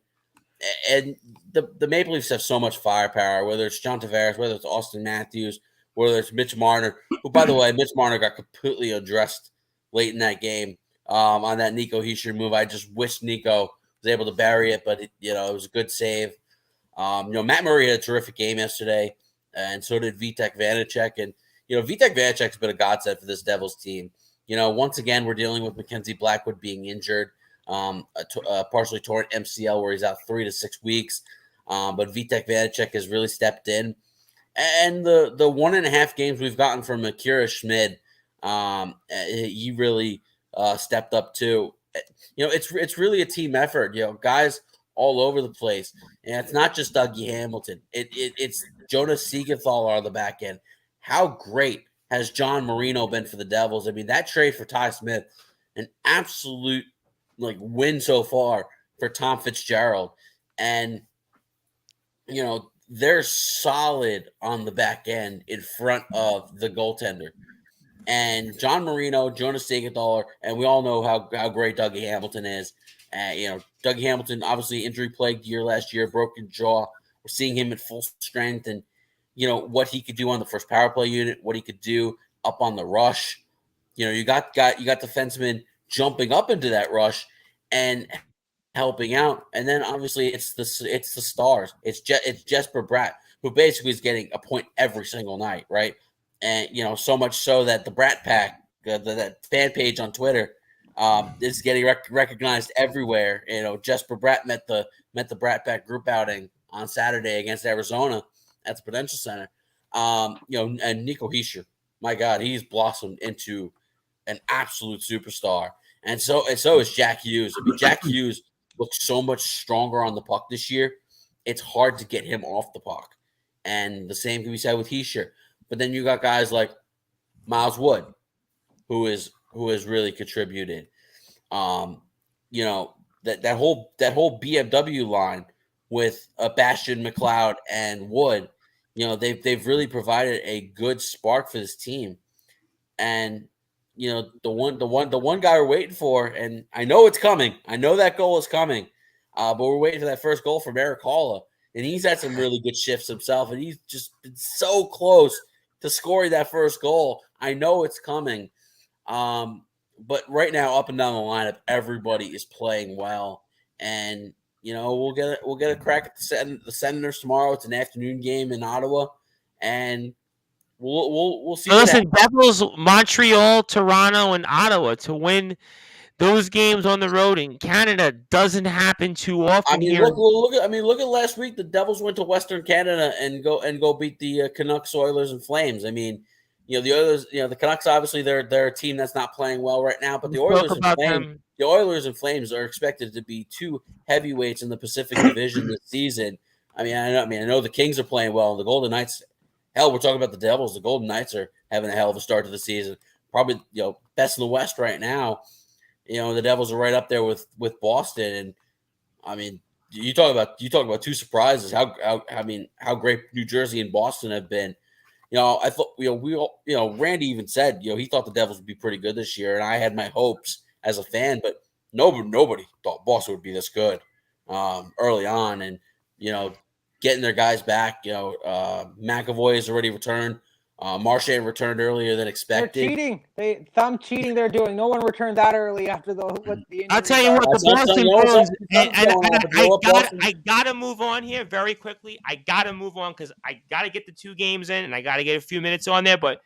And the Maple Leafs have so much firepower, whether it's John Tavares, whether it's Austin Matthews, whether it's Mitch Marner, who, by the way, Mitch Marner got completely addressed late in that game on that Nico Hischier move. I just wish Nico was able to bury it, but it was a good save. Matt Murray had a terrific game yesterday, and so did Vitek Vanacek. And, Vitek Vanacek's been a godsend for this Devils team. Once again, we're dealing with Mackenzie Blackwood being injured. A partially torn MCL where he's out 3 to 6 weeks. But Vitek Vanacek has really stepped in. And the 1.5 games we've gotten from Akira Schmid, he really stepped up too. It's really a team effort. Guys all over the place. And it's not just Dougie Hamilton. It's Jonas Siegenthaler on the back end. How great has John Marino been for the Devils? I mean, that trade for Ty Smith, an absolute win so far for Tom Fitzgerald. And, they're solid on the back end in front of the goaltender. And John Marino, Jonas Siegenthaler, and we all know how great Dougie Hamilton is. Dougie Hamilton, obviously injury-plagued year last year, broken jaw. We're seeing him at full strength and, what he could do on the first power play unit, what he could do up on the rush. You got defensemen jumping up into that rush and helping out. And then obviously it's the stars. It's Jesper Bratt, who basically is getting a point every single night, right? And so much so that the Brat Pack, that fan page on Twitter, is getting recognized everywhere. Jesper Bratt met the Brat Pack group outing on Saturday against Arizona at the Prudential Center. And Nico Hischier, my God, he's blossomed into an absolute superstar. And so is Jack Hughes. I mean, Jack Hughes looks so much stronger on the puck this year. It's hard to get him off the puck. And the same can be said with Hischier. But then you got guys like Miles Wood, who has really contributed. That whole BMW line with Bastian McLeod and Wood, they've really provided a good spark for this team. And the one guy we're waiting for, and I know it's coming. I know that goal is coming, but we're waiting for that first goal from Eric Halla, and he's had some really good shifts himself, and he's just been so close to scoring that first goal. I know it's coming, but right now, up and down the lineup, everybody is playing well, and we'll get a crack at the Senators tomorrow. It's an afternoon game in Ottawa, and we'll see. Listen, Devils, Montreal, Toronto, and Ottawa to win those games on the road in Canada doesn't happen too often. Look at last week. The Devils went to Western Canada and go beat the Canucks, Oilers, and Flames. I mean, the Oilers, the Canucks, obviously they're a team that's not playing well right now, but We spoke about them. The Oilers and Flames are expected to be two heavyweights in the Pacific Division this season. I know the Kings are playing well, and the Golden Knights. Hell, we're talking about the Devils. The Golden Knights are having a hell of a start to the season. Probably best in the West right now. The Devils are right up there with Boston, and I mean, you talk about two surprises. How great New Jersey and Boston have been. I thought Randy even said he thought the Devils would be pretty good this year, and I had my hopes as a fan, but nobody thought Boston would be this good early on, and getting their guys back. McAvoy has already returned. Marchand returned earlier than expected. They're cheating. Some cheating they're doing. No one returned that early after the injury. I'll tell you what, the Boston I gotta move on here very quickly. I gotta move on because I gotta get the 2 games in and I gotta get a few minutes on there. But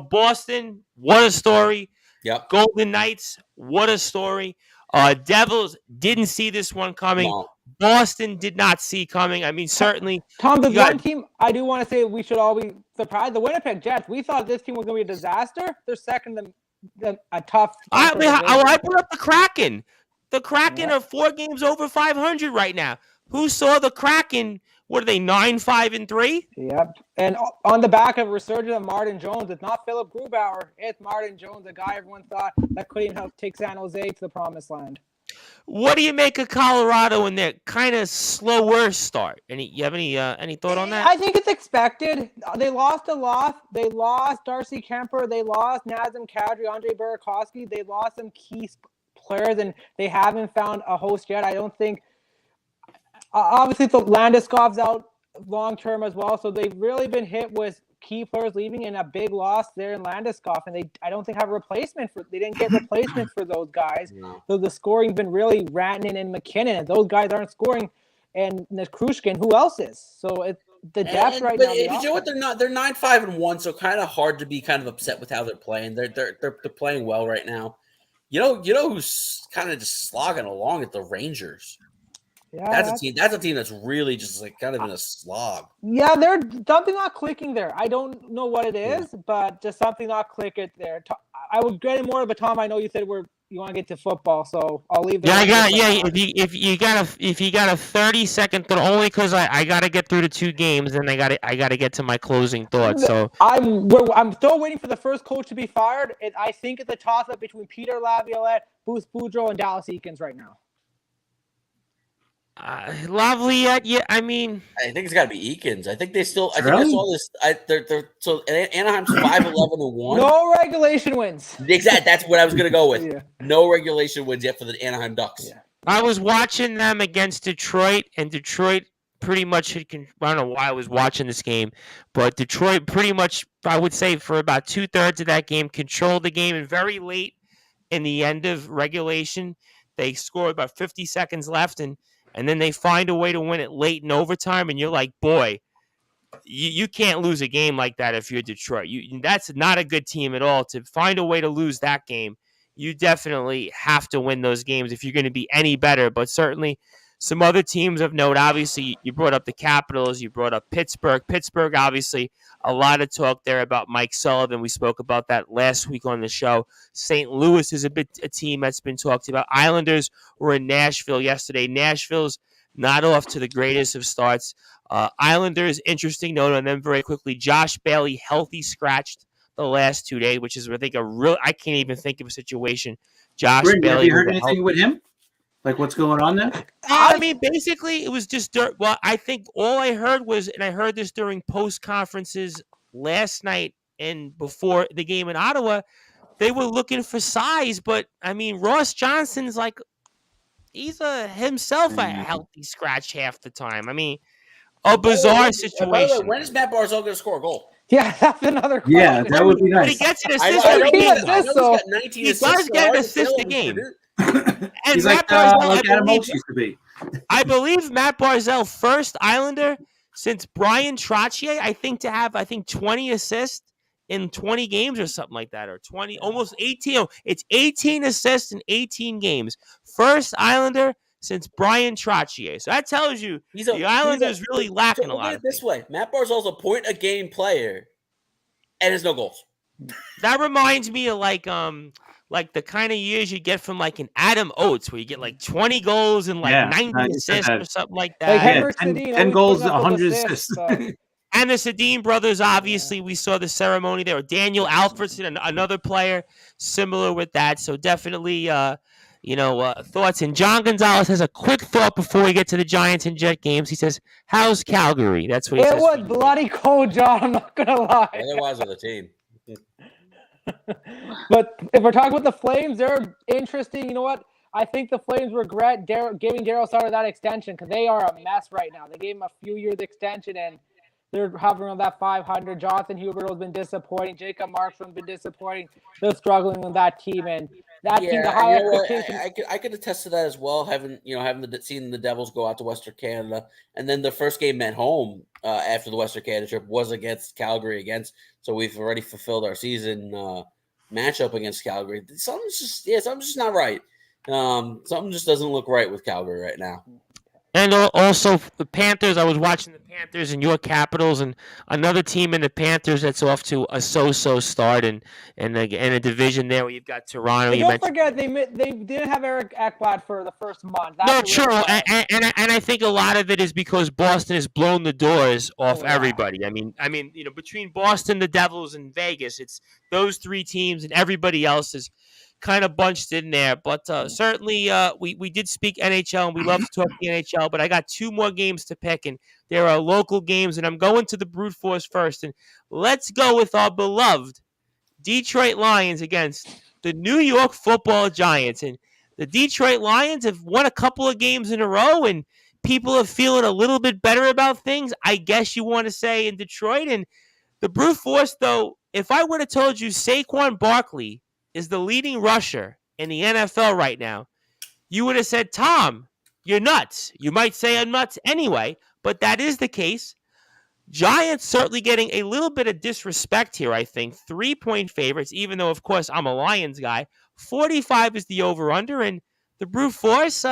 Boston, what a story. Yep. Golden Knights, what a story. Devils didn't see this one coming. No. Boston did not see coming. I mean, certainly. Tom, the one team I do want to say we should all be surprised. The Winnipeg Jets. We thought this team was going to be a disaster. They're second to a tough. I brought up the Kraken. The Kraken are 4 games over 500 right now. Who saw the Kraken? What are they, 9-5-3? Yep. And on the back of a resurgence of Martin Jones, it's not Philip Grubauer. It's Martin Jones, a guy everyone thought that couldn't help take San Jose to the promised land. What do you make of Colorado in their kind of slower start? You have any thought on that? I think it's expected. They lost a lot. They lost Darcy Kemper. They lost Nazem Kadri, Andre Burakovsky. They lost some key players, and they haven't found a host yet. I don't think. Obviously, the Landeskog's out long term as well, so they've really been hit with key players leaving and a big loss there in Landeskog, and I don't think have a replacement for. They didn't get replacements for those guys. No. So the scoring's been really Rantanen and McKinnon, and those guys aren't scoring. And Nikrushkin, who else is? So it's the depth right now. But you know what? They're 9-5-1, so kind of hard to be kind of upset with how they're playing. They're playing well right now. You know who's kind of just slogging along at the Rangers. Yeah, that's a team that's really just like kind of in a slog. Yeah, there's something not clicking there. I don't know what it is, but just something not clicking there. I would get it more, but Tom, I know you said you want to get to football, so I'll leave that. If you got a 30-second thought, only because I got to get through the 2 games, and I got to get to my closing thoughts. So I'm still waiting for the first coach to be fired. I think it's a toss-up between Peter Laviolette, Bruce Boudreau, and Dallas Eakins right now. Laviolette, yeah. I mean, I think it's got to be Eakins. I think they still. I think I saw this. So Anaheim's 5-11-1. No regulation wins. Exactly. That's what I was going to go with. Yeah. No regulation wins yet for the Anaheim Ducks. Yeah. I was watching them against Detroit, and Detroit pretty much I don't know why I was watching this game, but Detroit pretty much, I would say, for about 2/3 of that game, controlled the game, and very late in the end of regulation, they scored about 50 seconds left, and then they find a way to win it late in overtime, and you're like, boy, you can't lose a game like that if you're Detroit. That's not a good team at all. To find a way to lose that game, you definitely have to win those games if you're going to be any better. But certainly some other teams of note, obviously, you brought up the Capitals, you brought up Pittsburgh. Pittsburgh, obviously, a lot of talk there about Mike Sullivan. We spoke about that last week on the show. St. Louis is a team that's been talked about. Islanders were in Nashville yesterday. Nashville's not off to the greatest of starts. Islanders, interesting note on them very quickly. Josh Bailey, healthy scratched the last 2 days, which is, I think, I can't even think of a situation. Josh Bailey. Have you heard anything with him? Like, what's going on there? I mean, basically, it was just dirt. Well, I think all I heard was, and I heard this during post conferences last night and before the game in Ottawa, they were looking for size. But I mean, Ross Johnson's like, he's himself a healthy scratch half the time. I mean, a bizarre situation. By the way, when is Matt Barzal going to score a goal? Yeah, that's another question. Yeah, that would be nice. But he gets an assist every game. He does get an assist a game. And He's Matt like Barzal, Adam Oates used to be. I believe Matt Barzal, first Islander since Brian Trottier, I think, to have 20 assists in 20 games or something like that, or 20, almost 18. It's 18 assists in 18 games. First Islander since Brian Trottier. So that tells you the Islanders really lacking a lot. This way, Matt Barzal's a point-a-game player, and there's no goals. That reminds me of like the kind of years you get from like an Adam Oates, where you get like 20 goals and like Yeah, 90 you said assists that. or something like Like that. Yeah, Henrik 10, Sedin 10 always goals, putting up those 100 assists. assists. And the Sedin brothers, obviously, we saw the ceremony there. Daniel Alfredson, another player similar with that. So definitely, thoughts. And John Gonzalez has a quick thought before we get to the Giants and Jet games. He says, "How's Calgary?" That's what he It says. was bloody cold, John. I'm not gonna lie. Otherwise, of the team. But if we're talking about the Flames, they're interesting. You know what? I think the Flames regret giving Daryl Sutter that extension because they are a mess right now. They gave him a few years extension, and they're hovering on that 500. Jonathan Huberdeau's been disappointing. Jacob Markstrom's been disappointing. They're struggling with that team, and that team, the high expectations. I could attest to that as well. Seen the Devils go out to Western Canada, and then the first game at home after the Western Canada trip was against Calgary so we've already fulfilled our season matchup against Calgary. Something's just not right. Something just doesn't look right with Calgary right now. And also the Panthers. I was watching the Panthers and your Capitals, and another team in the Panthers that's off to a so-so start, and a division there where you've got Toronto. And don't forget they didn't have Eric Ekblad for the first month. That's true, and I think a lot of it is because Boston has blown the doors off everybody. I mean, between Boston, the Devils, and Vegas, it's those three teams, and everybody else is kind of bunched in there. But certainly we did speak NHL, and we love to talk the NHL, but I got two more games to pick, and there are local games, and I'm going to the Brute Force first. And let's go with our beloved Detroit Lions against the New York Football Giants. And the Detroit Lions have won a couple of games in a row, and people are feeling a little bit better about things, I guess you want to say, in Detroit. And the Brute Force, though, if I would have told you Saquon Barkley is the leading rusher in the NFL right now, you would have said, Tom, you're nuts. You might say I'm nuts anyway, but that is the case. Giants certainly getting a little bit of disrespect here, I think. 3-point favorites, even though, of course, I'm a Lions guy. 45 is the over-under, and the Brute Force,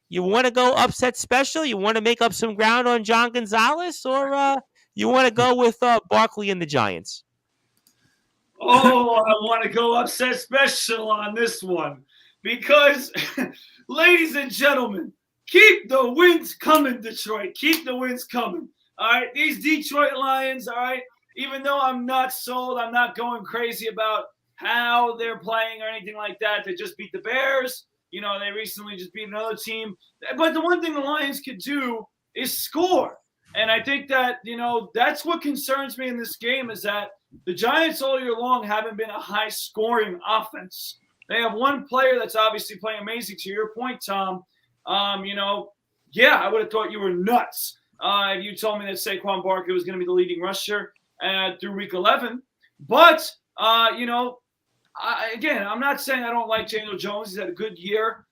you want to go upset special? You want to make up some ground on John Gonzalez, or you want to go with Barkley and the Giants? Oh, I want to go upset special on this one because, ladies and gentlemen, keep the wins coming, Detroit. Keep the wins coming. All right, these Detroit Lions, all right, even though I'm not sold, I'm not going crazy about how they're playing or anything like that. They just beat the Bears. They recently just beat another team. But the one thing the Lions could do is score. And I think that, that's what concerns me in this game is that the Giants all year long haven't been a high-scoring offense. They have one player that's obviously playing amazing. To your point, Tom, I would have thought you were nuts if you told me that Saquon Barkley was going to be the leading rusher through Week 11. But, I'm not saying I don't like Daniel Jones. He's had a good year.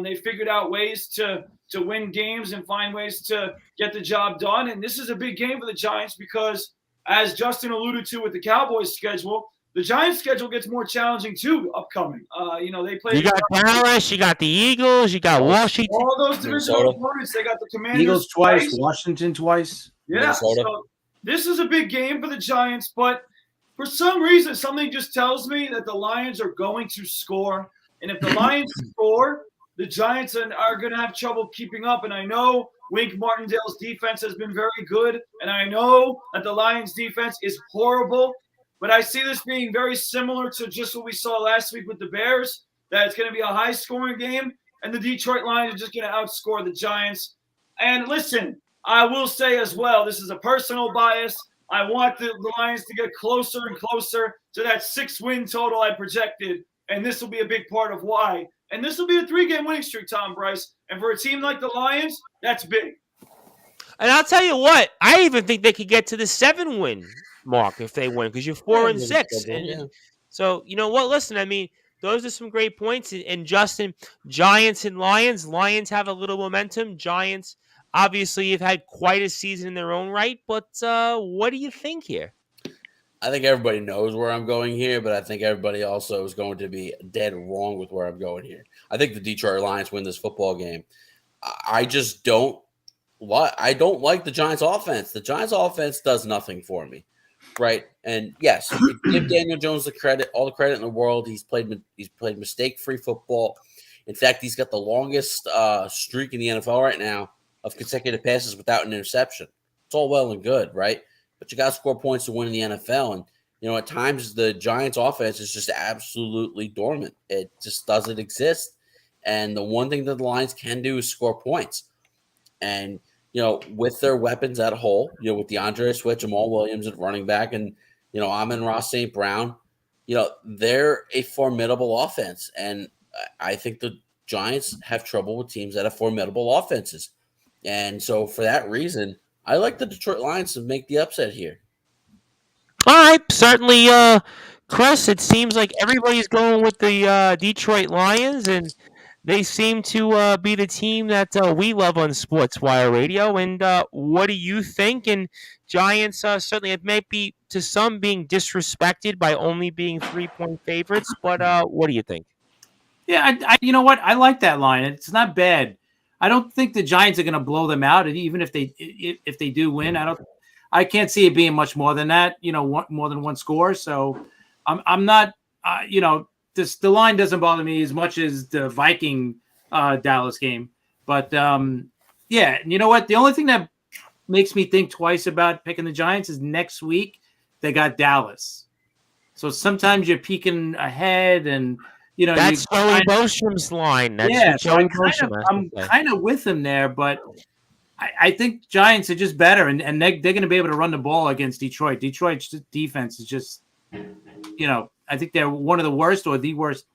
They figured out ways to win games and find ways to get the job done. And this is a big game for the Giants because, as Justin alluded to with the Cowboys schedule, the Giants schedule gets more challenging too upcoming. They play. You got Dallas, you got the Eagles, you got Washington. All those divisional opponents. They got the Commanders Eagles twice, Washington twice. Yeah. So this is a big game for the Giants, but for some reason, something just tells me that the Lions are going to score. And if the Lions score, the Giants are going to have trouble keeping up. And I know Wink Martindale's defense has been very good. And I know that the Lions defense is horrible. But I see this being very similar to just what we saw last week with the Bears, that it's going to be a high-scoring game. And the Detroit Lions are just going to outscore the Giants. And listen, I will say as well, this is a personal bias. I want the Lions to get closer and closer to that 6-win total I projected. And this will be a big part of why. And this will be a 3-game winning streak, Tom Bryce. And for a team like the Lions, that's big. And I'll tell you what, I even think they could get to the 7-win mark if they win, because you're 4-6. So, you know what? Listen, I mean, those are some great points. And Justin, Giants and Lions. Lions have a little momentum. Giants, obviously, have had quite a season in their own right. But what do you think here? I think everybody knows where I'm going here, but I think everybody also is going to be dead wrong with where I'm going here. I think the Detroit Lions win this football game. I just don't like the Giants offense. The Giants offense does nothing for me. right? And yes, give Daniel Jones all the credit in the world. He's played mistake-free football. In fact, he's got the longest streak in the NFL right now of consecutive passes without an interception. It's all well and good, right? But you got to score points to win in the NFL. And, at times the Giants offense is just absolutely dormant. It just doesn't exist. And the one thing that the Lions can do is score points. And, with their weapons at whole, with DeAndre Swift, Jamal Williams at running back, and, Amon-Ra St. Brown, they're a formidable offense. And I think the Giants have trouble with teams that have formidable offenses. And so for that reason, I like the Detroit Lions to make the upset here. All right, certainly, Chris, it seems like everybody's going with the Detroit Lions, and they seem to be the team that we love on Sportswire Radio. And what do you think? And Giants, certainly it may be to some being disrespected by only being 3-point favorites, but what do you think? Yeah, I you know what? I like that line. It's not bad. I don't think the Giants are going to blow them out, and even if they do win, I can't see it being much more than that. More than one score. So I'm not. The line doesn't bother me as much as the Viking Dallas game. But yeah, you know what? The only thing that makes me think twice about picking the Giants is next week they got Dallas. So sometimes you're peeking ahead, and that's Joey Bostrom's line. That's so I'm kind of with him there, but I think Giants are just better, and they're going to be able to run the ball against Detroit. Detroit's defense is just, I think they're one of the worst or the worst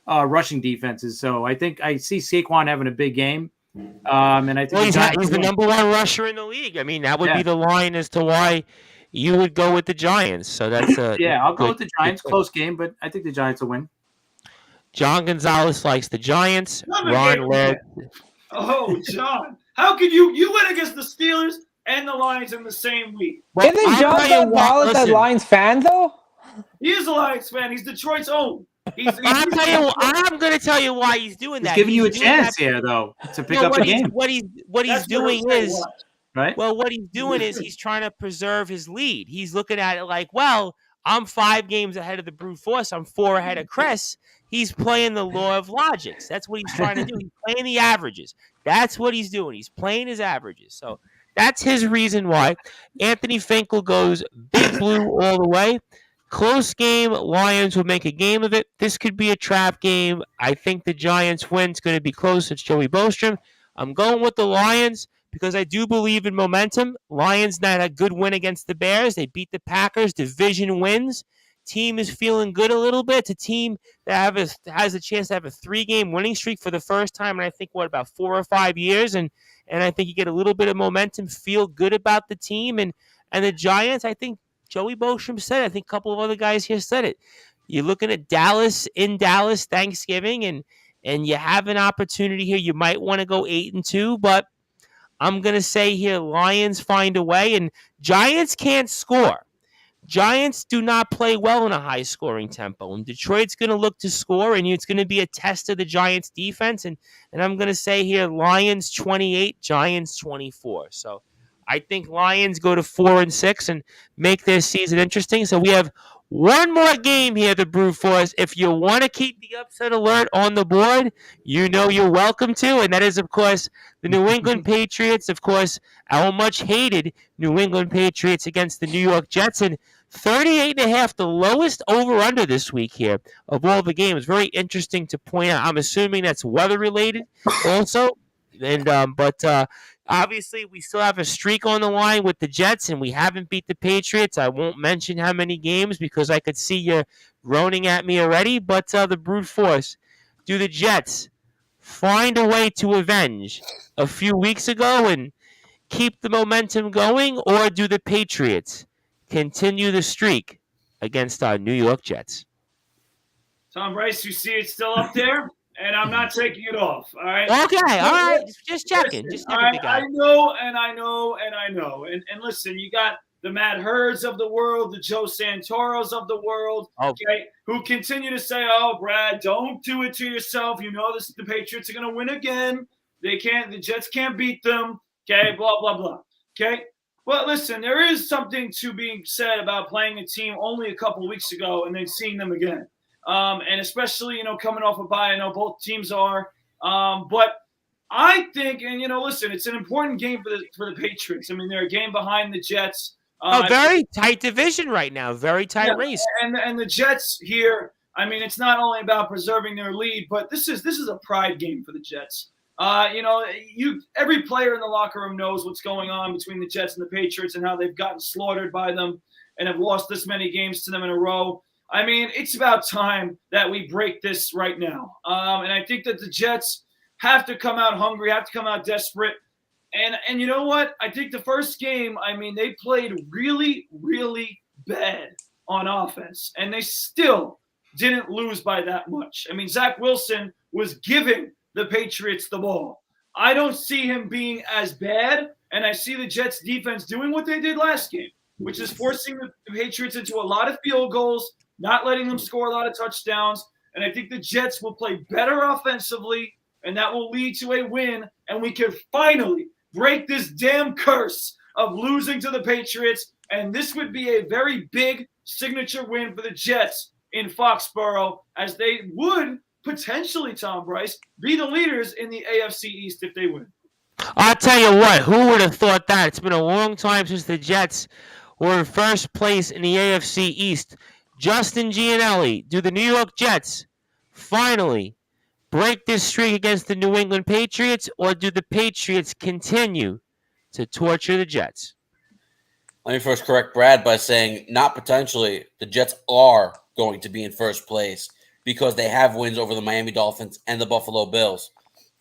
rushing defenses. So I think I see Saquon having a big game. And I think he's the number one rusher in the league. I mean, that would be the line as to why you would go with the Giants. So that's I'll go with the Giants. Close game, but I think the Giants will win. John Gonzalez likes the Giants. Ron Laird. Oh, John. How could you win against the Steelers and the Lions in the same week? Well, isn't John Gonzalez a Lions fan, though? He is a Lions fan. He's Detroit's own. I'm going to tell you why he's doing that. He's giving you a chance here, though, to pick up a game. What he's doing is, right? Well, what he's doing is he's trying to preserve his lead. He's looking at it like, well, I'm 5 games ahead of the brute force. I'm 4 ahead of Chris. He's playing the law of logics. That's what he's trying to do. He's playing the averages. That's what he's doing. He's playing his averages. So that's his reason why. Anthony Finkel goes big blue all the way. Close game. Lions will make a game of it. This could be a trap game. I think the Giants win. It's going to be close. It's Joey Bostrom. I'm going with the Lions because I do believe in momentum. Lions had a good win against the Bears. They beat the Packers. Division wins. Team is feeling good a little bit. It's a team that has a chance to have a 3-game winning streak for the first time in I think about 4 or 5 years, and I think you get a little bit of momentum, feel good about the team, and the Giants. I think Joey Bostrom said it. I think a couple of other guys here said it. You're looking at Dallas Thanksgiving, and you have an opportunity here. You might want to go 8-2, but I'm gonna say here Lions find a way, and Giants can't score. Giants do not play well in a high-scoring tempo, and Detroit's going to look to score, and it's going to be a test of the Giants' defense, and I'm going to say here Lions 28, Giants 24. So I think Lions go to 4-6 and make their season interesting. So we have one more game here, the Brute Force. If you want to keep the upset alert on the board, you're welcome to, and that is, of course, the New England Patriots, of course, our much-hated New England Patriots against the New York Jets, and 38.5, the lowest over-under this week here of all the games. Very interesting to point out. I'm assuming that's weather-related also. And but obviously, we still have a streak on the line with the Jets, and we haven't beat the Patriots. I won't mention how many games because I could see you groaning at me already. But the brute force, do the Jets find a way to avenge a few weeks ago and keep the momentum going, or do the Patriots continue the streak against our New York Jets? Tom Bryce, you see it's still up there, and I'm not taking it off. All right. Okay. All right. Just checking. I know. And listen, you got the Matt Hurds of the world, the Joe Santoros of the world, okay, who continue to say, "Oh, Brad, don't do it to yourself. You know the Patriots are going to win again. The Jets can't beat them." Okay, blah blah blah. Okay. Well, listen, there is something to being said about playing a team only a couple of weeks ago and then seeing them again. And especially, coming off a bye, I know both teams are. But I think, and listen, it's an important game for the Patriots. I mean, they're a game behind the Jets. Very tight division right now. Very tight race. And the Jets here, I mean, it's not only about preserving their lead, but this is a pride game for the Jets. Every player in the locker room knows what's going on between the Jets and the Patriots and how they've gotten slaughtered by them and have lost this many games to them in a row. I mean, it's about time that we break this right now. And I think that the Jets have to come out hungry, have to come out desperate. And you know what? I think the first game, I mean, they played really, really bad on offense, and they still didn't lose by that much. I mean, Zach Wilson was giving the Patriots the ball. I don't see him being as bad, and I see the Jets defense doing what they did last game, which is forcing the Patriots into a lot of field goals, not letting them score a lot of touchdowns. And I think the Jets will play better offensively, and that will lead to a win, and we can finally break this damn curse of losing to the Patriots. And this would be a very big signature win for the Jets in Foxborough, as they would potentially, Tom Bryce, be the leaders in the AFC East if they win. I'll tell you what, who would have thought that? It's been a long time since the Jets were in first place in the AFC East. Justin Gianelli, do the New York Jets finally break this streak against the New England Patriots, or do the Patriots continue to torture the Jets? Let me first correct Brad by saying not potentially. The Jets are going to be in first place because they have wins over the Miami Dolphins and the Buffalo Bills.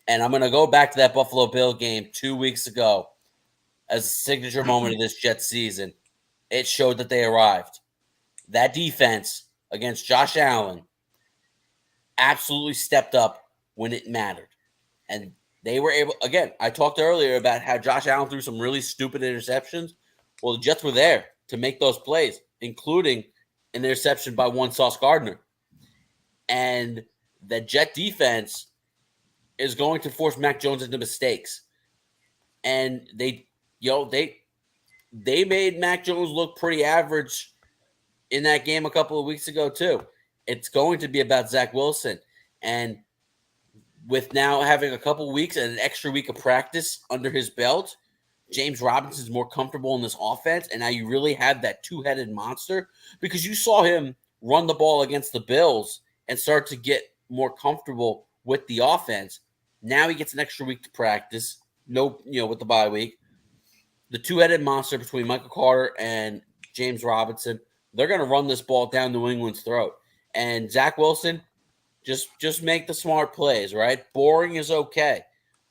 And I'm going to go back to that Buffalo Bill game 2 weeks ago as a signature moment of this Jets season. It showed that they arrived. That defense against Josh Allen absolutely stepped up when it mattered. And they were able, again, I talked earlier about how Josh Allen threw some really stupid interceptions. Well, the Jets were there to make those plays, including an interception by one Sauce Gardner. And the Jet defense is going to force Mac Jones into mistakes. And they made Mac Jones look pretty average in that game a couple of weeks ago too. It's going to be about Zach Wilson. And with now having a couple weeks and an extra week of practice under his belt, James Robinson is more comfortable in this offense. And now you really have that two-headed monster, because you saw him run the ball against the Bills and start to get more comfortable with the offense. Now he gets an extra week to practice. With the bye week. The two-headed monster between Michael Carter and James Robinson, they're going to run this ball down New England's throat. And Zach Wilson, just make the smart plays, right? Boring is okay,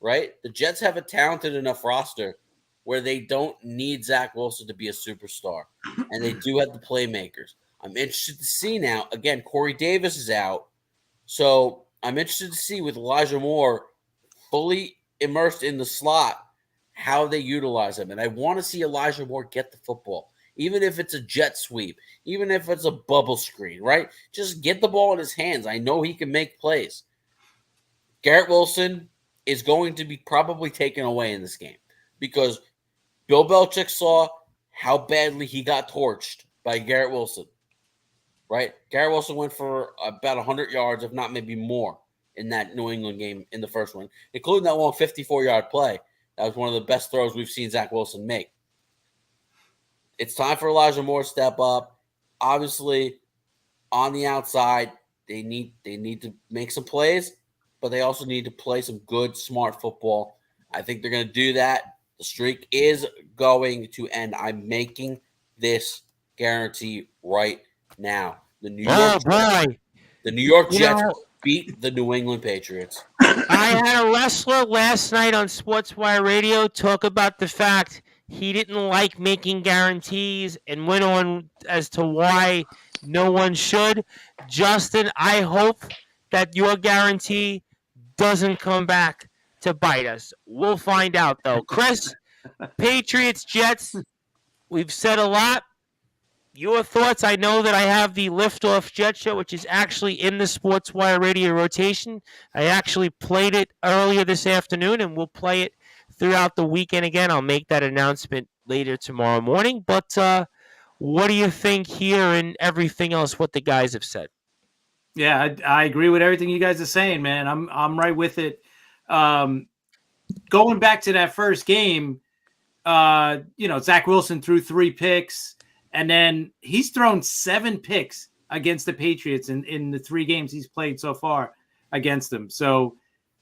right? The Jets have a talented enough roster where they don't need Zach Wilson to be a superstar. And they do have the playmakers. I'm interested to see now. Again, Corey Davis is out. So I'm interested to see with Elijah Moore fully immersed in the slot how they utilize him. And I want to see Elijah Moore get the football, even if it's a jet sweep, even if it's a bubble screen, right? Just get the ball in his hands. I know he can make plays. Garrett Wilson is going to be probably taken away in this game because Bill Belichick saw how badly he got torched by Garrett Wilson, right? Garrett Wilson went for about 100 yards, if not maybe more, in that New England game in the first one, including that long 54-yard play. That was one of the best throws we've seen Zach Wilson make. It's time for Elijah Moore to step up. Obviously, on the outside, they need to make some plays, but they also need to play some good, smart football. I think they're going to do that. The streak is going to end. I'm making this guarantee right now. The New York Jets beat the New England Patriots. I had a wrestler last night on Sportswire Radio talk about the fact he didn't like making guarantees and went on as to why no one should. Justin, I hope that your guarantee doesn't come back to bite us. We'll find out, though. Chris, Patriots, Jets, we've said a lot. Your thoughts? I know that I have the Liftoff Jet Show, which is actually in the Sportswire Radio rotation. I actually played it earlier this afternoon, and we'll play it throughout the weekend again. I'll make that announcement later tomorrow morning. But what do you think here and everything else? What the guys have said? Yeah, I agree with everything you guys are saying, man. I'm right with it. Going back to that first game, Zach Wilson threw 3 picks, and then he's thrown 7 picks against the Patriots in the 3 games he's played so far against them. So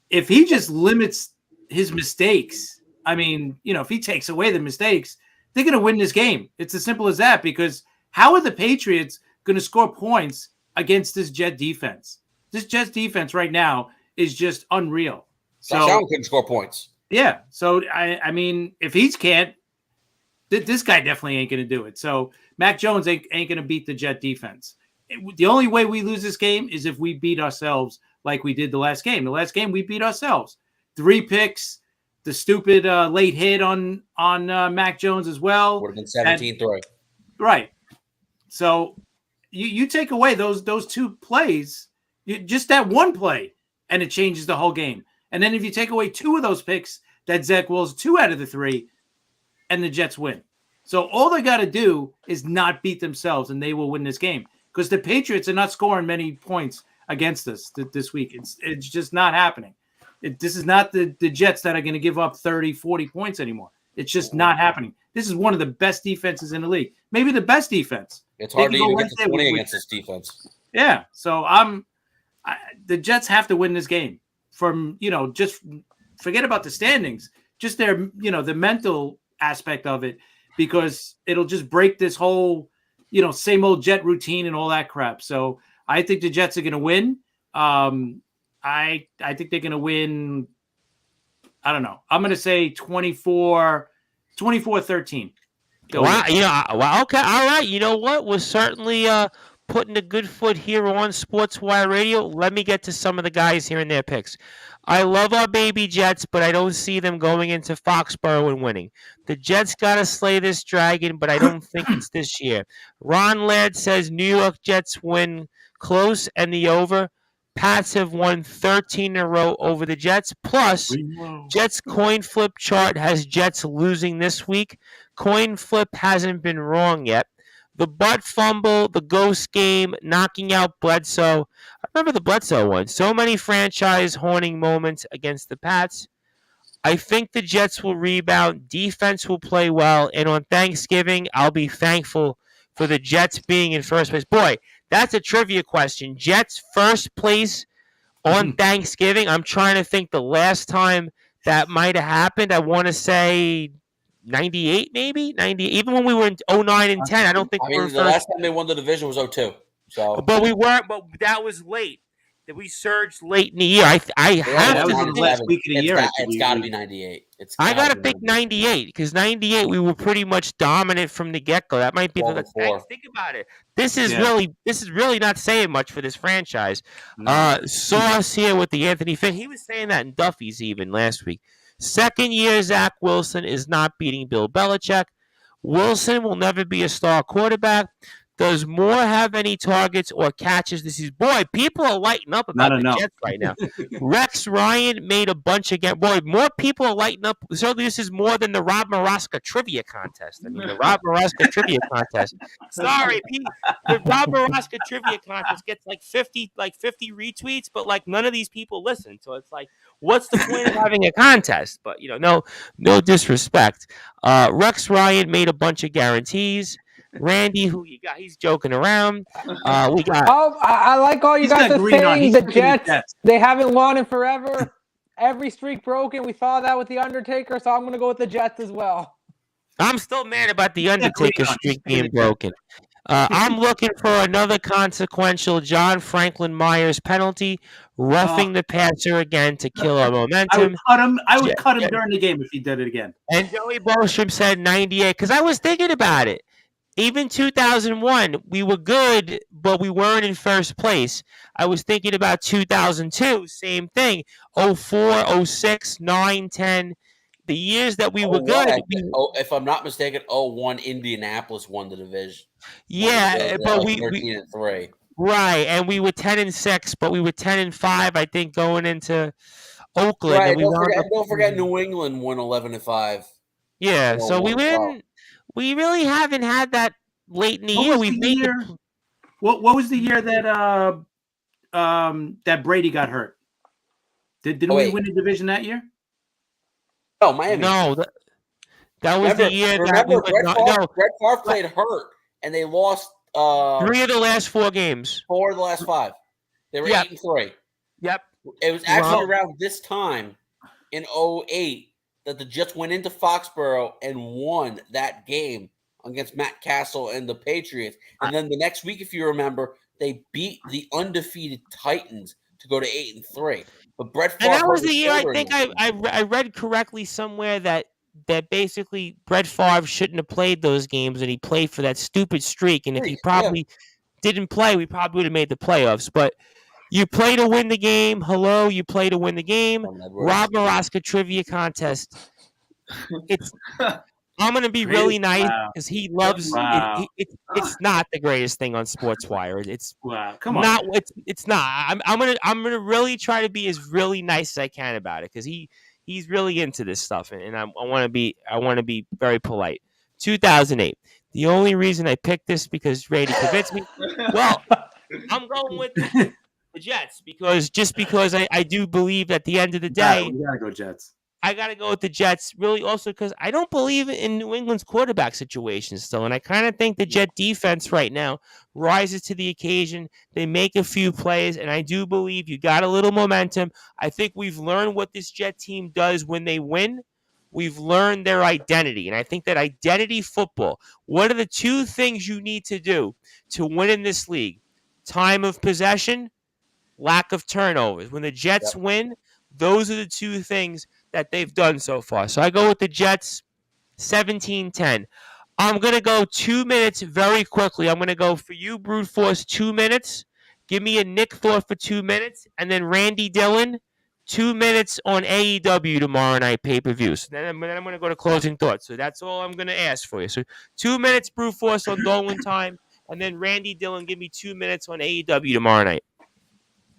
if he just limits his mistakes, I mean, if he takes away the mistakes, they're going to win this game. It's as simple as that, because how are the Patriots going to score points against this Jet defense? This Jet defense right now is just unreal. So Josh Allen couldn't score points. Yeah. So, I mean, if he can't, this guy definitely ain't going to do it. So Mac Jones ain't going to beat the Jet defense. The only way we lose this game is if we beat ourselves like we did the last game. The last game we beat ourselves. 3 picks, the stupid late hit on Mac Jones as well. Would have been 17-3. Right. So you take away those 2 plays, just that one play, and it changes the whole game. And then if you take away 2 of those picks, that Zach Wilson, 2 out of the 3, and the Jets win. So all they got to do is not beat themselves, and they will win this game. Because the Patriots are not scoring many points against us this week. It's just not happening. This is not the Jets that are going to give up 30, 40 points anymore. It's just not happening. This is one of the best defenses in the league. Maybe the best defense. It's hard to even get to 20 against this defense. Yeah. So the Jets have to win this game. Just forget about the standings, just their, the mental aspect of it, because it'll just break this whole, same old Jet routine and all that crap. So I think the Jets are going to win. I think they're going to win. I don't know. I'm going to say 24-13. Wow. Okay. All right. You know what? We're certainly putting a good foot here on Sportswire Radio. Let me get to some of the guys here and their picks. I love our baby Jets, but I don't see them going into Foxborough and winning. The Jets got to slay this dragon, but I don't think it's this year. Ron Laird says New York Jets win close and the over. Pats have won 13 in a row over the Jets. Plus, Jets coin flip chart has Jets losing this week. Coin flip hasn't been wrong yet. The butt fumble, the ghost game, knocking out Bledsoe. I remember the Bledsoe one. So many franchise haunting moments against the Pats. I think the Jets will rebound. Defense will play well. And on Thanksgiving, I'll be thankful for the Jets being in first place. Boy, that's a trivia question. Jets first place on Thanksgiving. I'm trying to think the last time that might have happened. I want to say 98, maybe 90. Even when we were in 09 and 10, I don't think we were the last time they won the division was 02. So, but we weren't. But that was late. That we surged late in the year. I have to think the last week of the year. It's got to be 98. I got to pick 98 because 98 we were pretty much dominant from the get-go. That might be the think about it. This is really not saying much for this franchise. Sauce here with the Anthony Finn. He was saying that in Duffy's even last week. Second year Zach Wilson is not beating Bill Belichick. Wilson will never be a star quarterback. Does Moore have any targets or catches this season? Boy, people are lighting up about the Jets right now. Rex Ryan made a bunch again. Boy, more people are lighting up. Certainly, this is more than the Rob Maraska trivia contest. I mean, the Rob Maraska trivia contest. Sorry, the Rob Maraska trivia contest gets like 50 retweets, but like none of these people listen. So it's like, what's the point of having a contest? But no disrespect. Rex Ryan made a bunch of guarantees. Randy, who you got? He's joking around. We got. Oh, I like all you guys are saying. The Jets, they haven't won in forever. Every streak broken. We saw that with the Undertaker, so I'm going to go with the Jets as well. I'm still mad about the Undertaker streak being broken. I'm looking for another consequential John Franklin Myers penalty, roughing the passer again to kill our momentum. I would cut him during the game if he did it again. And Joey Bostrom said 98 because I was thinking about it. Even 2001, we were good, but we weren't in first place. I was thinking about 2002, same thing. 04, 06, 9, 10. The years that we were good. If I'm not mistaken, 01, Indianapolis won the division. Yeah, but we 13-3. Right, and we were 10-6, but we were 10-5, I think, going into Oakland. Right, and don't forget New England won 11-5. Yeah, so we win. We really haven't had that late in the What year. was We've the made year? What was the year that that Brady got hurt? Didn't we wait. win the division that year? No, Miami. No, that was the year that we remember went. No, Brett Favre played hurt, and they lost 3 of the last 4 games. 4 of the last 5. They were 8-3. Yep. It was actually around this time in 2008 that the Jets went into Foxborough and won that game against Matt Castle and the Patriots. And then the next week, if you remember, they beat the undefeated Titans to go to 8-3. But Brett Favre, and that was the year I think I read correctly somewhere that basically Brett Favre shouldn't have played those games, and he played for that stupid streak. And if he probably didn't play, we probably would have made the playoffs. But you play to win the game. Hello, you play to win the game. Rob Maraska trivia contest. It's. I'm gonna be really nice because he loves. It's not the greatest thing on Sportswire. It's Come on. not. It's not. I'm gonna really try to be as really nice as I can about it because he's really into this stuff and I want to be very polite. 2008. The only reason I picked this because Brady convinced me. Well, I'm going with the Jets because I do believe at the end of the day, you gotta go Jets. I got to go with the Jets, really also because I don't believe in New England's quarterback situation still. And I kind of think the Jet defense right now rises to the occasion. They make a few plays, and I do believe you got a little momentum. I think we've learned what this Jet team does when they win. We've learned their identity. And I think that identity football, what are the 2 things you need to do to win in this league? Time of possession, lack of turnovers. When the Jets win, those are the 2 things that they've done so far. So I go with the Jets 17-10. I'm going to go 2 minutes very quickly. I'm going to go for you, Brute Force, 2 minutes. Give me a Nick Thor for 2 minutes. And then Randy Dillon, 2 minutes on AEW tomorrow night pay-per-view. So then I'm going to go to closing thoughts. So that's all I'm going to ask for you. So 2 minutes, Brute Force, on Dolan time. And then Randy Dillon, give me 2 minutes on AEW tomorrow night.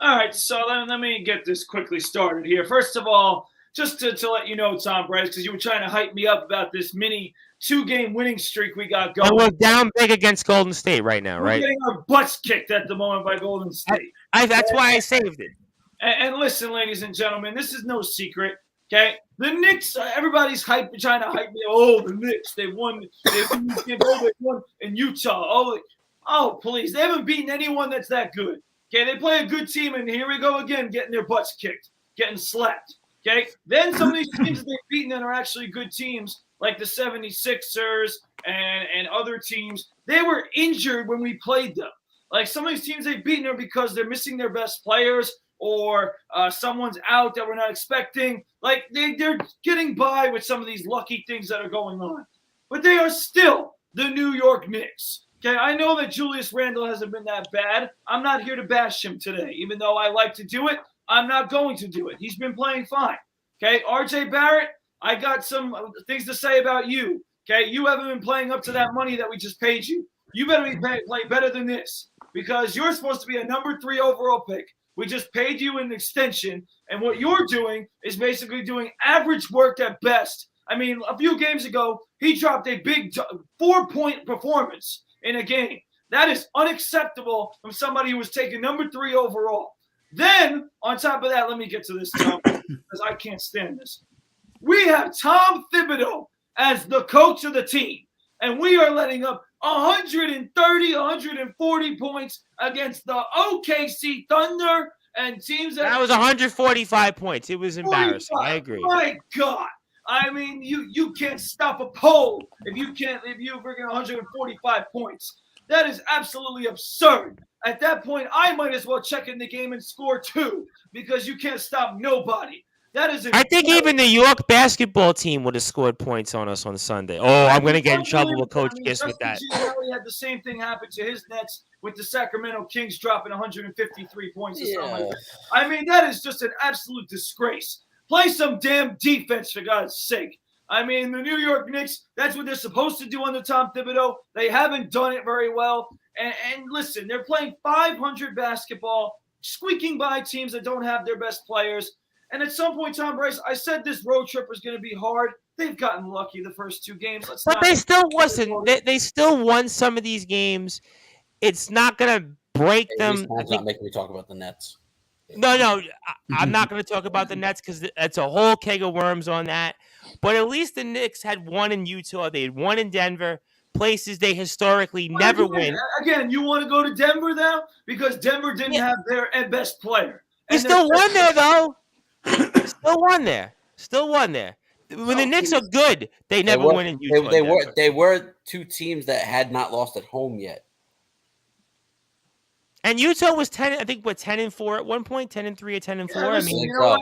All right, so let me get this quickly started here. First of all, just to let you know, Tom Bryce, because you were trying to hype me up about this mini 2-game winning streak we got going. We're down big against Golden State right now, right? We're getting our butts kicked at the moment by Golden State. That's why I saved it. And listen, ladies and gentlemen, this is no secret, okay? The Knicks, everybody's trying to hype me. Oh, the Knicks, they won in Utah. Oh, please, they haven't beaten anyone that's that good. Okay, they play a good team, and here we go again, getting their butts kicked, getting slapped. Okay, then some of these teams they've beaten that are actually good teams, like the 76ers and other teams, they were injured when we played them. Like some of these teams they've beaten are because they're missing their best players or someone's out that we're not expecting. Like they're getting by with some of these lucky things that are going on. But they are still the New York Knicks. Okay, I know that Julius Randle hasn't been that bad. I'm not here to bash him today. Even though I like to do it, I'm not going to do it. He's been playing fine. Okay, RJ Barrett, I got some things to say about you. Okay, you haven't been playing up to that money that we just paid you. You better play better than this because you're supposed to be a number 3 overall pick. We just paid you an extension, and what you're doing is basically doing average work at best. I mean, a few games ago, he dropped a big 4-point performance in a game. That is unacceptable from somebody who was taken number 3 overall. Then, on top of that, let me get to this, Tom, because I can't stand this. We have Tom Thibodeau as the coach of the team, and we are letting up 130, 140 points against the OKC Thunder and teams that was 145 points. It was embarrassing. 45. I agree. My God. I mean, you can't stop a pole if you bring in 145 points. That is absolutely absurd. At that point, I might as well check in the game and score 2 because you can't stop nobody. That is. I think even the York basketball team would have scored points on us on Sunday. Oh, I'm going to get in trouble with Coach Giss with that. Gianelli had the same thing happen to his Nets with the Sacramento Kings dropping 153 points or something like that. I mean, that is just an absolute disgrace. Play some damn defense, for God's sake. I mean, the New York Knicks, that's what they're supposed to do under Tom Thibodeau. They haven't done it very well. And listen, they're playing 500 basketball, squeaking by teams that don't have their best players. And at some point, Tom Bryce, I said this road trip was going to be hard. they've gotten lucky the first 2 games. But they still they still won some of these games. It's not going to break them. Not making me talk about the Nets. No, I'm not going to talk about the Nets because it's a whole keg of worms on that. But at least the Knicks had one in Utah. They had one in Denver, places they historically never win. Again, you want to go to Denver now? Because Denver didn't have their best player. They still won there, though. Still won there. When the Knicks are good, they never win in Utah. They were 2 teams that had not lost at home yet. And Utah was 10. I think 10-4 at one point, 10-3 or 10-4. I mean, you know what?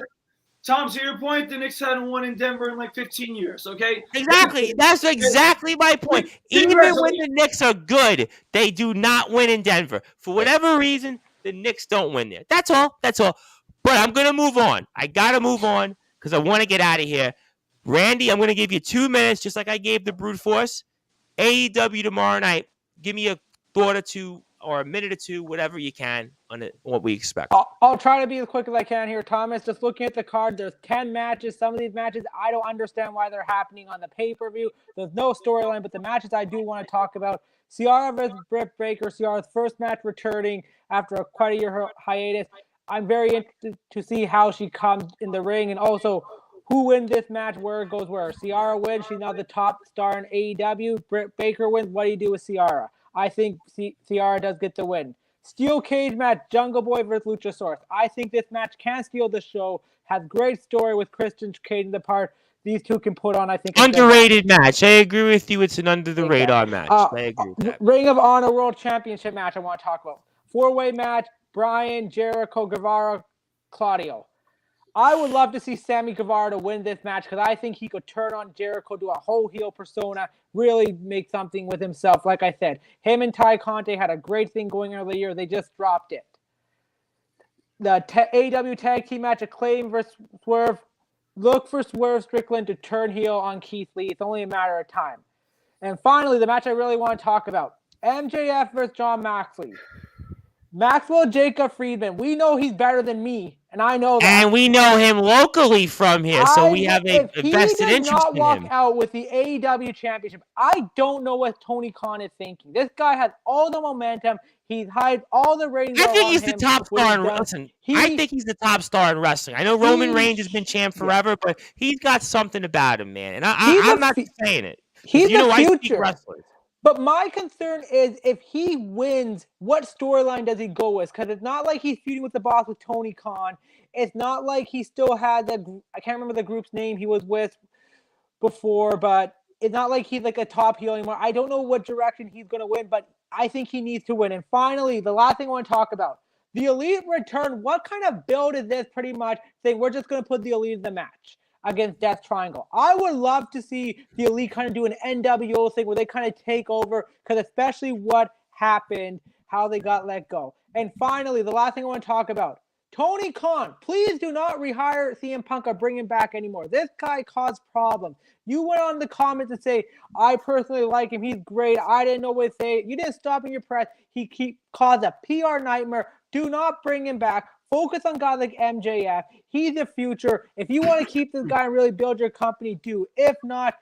Tom, to your point, the Knicks hadn't won in Denver in like 15 years. Okay. Exactly. That's exactly my point. Even when the Knicks are good, they do not win in Denver for whatever reason. The Knicks don't win there. That's all. But I'm gonna move on. I gotta move on because I want to get out of here. Randy, I'm gonna give you 2 minutes, just like I gave the Brute Force. AEW tomorrow night. Give me a thought or two, or a minute or two, whatever you can, on it, what we expect. I'll try to be as quick as I can here, Thomas. Just looking at the card, there's 10 matches. Some of these matches, I don't understand why they're happening on the pay-per-view. There's no storyline, but the matches I do want to talk about. Ciara versus Britt Baker. Ciara's first match returning after quite a year hiatus. I'm very interested to see how she comes in the ring, and also who wins this match, where it goes where. Ciara wins. She's now the top star in AEW. Britt Baker wins. What do you do with Ciara? I think Ciara does get the win. Steel cage match, Jungle Boy versus Luchasaurus. I think this match can steal the show. Has great story with Christian Cage in the part. These two can put on, I think, underrated match. I agree with you. It's an under the radar match. I agree with that. Ring of Honor World Championship match I want to talk about. 4-way match, Bryan, Jericho, Guevara, Claudio. I would love to see Sammy Guevara to win this match because I think he could turn on Jericho, do a whole heel persona, really make something with himself. Like I said, him and Ty Conte had a great thing going earlier. They just dropped it. The AEW Tag Team match, Acclaim versus Swerve. Look for Swerve Strickland to turn heel on Keith Lee. It's only a matter of time. And finally, the match I really want to talk about. MJF versus Jon Moxley. Maxwell Jacob Friedman. We know he's better than me, and I know that. And we know him locally from here, so we have a vested interest in him. If he does not walk out with the AEW Championship, I don't know what Tony Khan is thinking. This guy has all the momentum. He's hired all the ratings. I think he's the top star in wrestling. I think he's the top star in wrestling. I know Roman Reigns has been champ forever, but he's got something about him, man. And I'm not saying it. He's the future. I speak wrestlers. But my concern is if he wins, what storyline does he go with? Because it's not like he's feuding with the boss with Tony Khan. It's not like he still had I can't remember the group's name he was with before, but it's not like he's like a top heel anymore. I don't know what direction he's going to win, but I think he needs to win. And finally, the last thing I want to talk about, the Elite return. What kind of build is this? Pretty much saying we're just going to put the Elite in the match against Death Triangle. I would love to see the Elite kind of do an NWO thing where they kind of take over, because especially what happened, how they got let go. And finally, the last thing I want to talk about, Tony Khan, please do not rehire CM Punk or bring him back anymore. This guy caused problems. You went on the comments and say, I personally like him. He's great. I didn't know what to say. You didn't stop in your press. He caused a PR nightmare. Do not bring him back. Focus on guys like MJF. He's the future. If you want to keep this guy and really build your company, do. If not,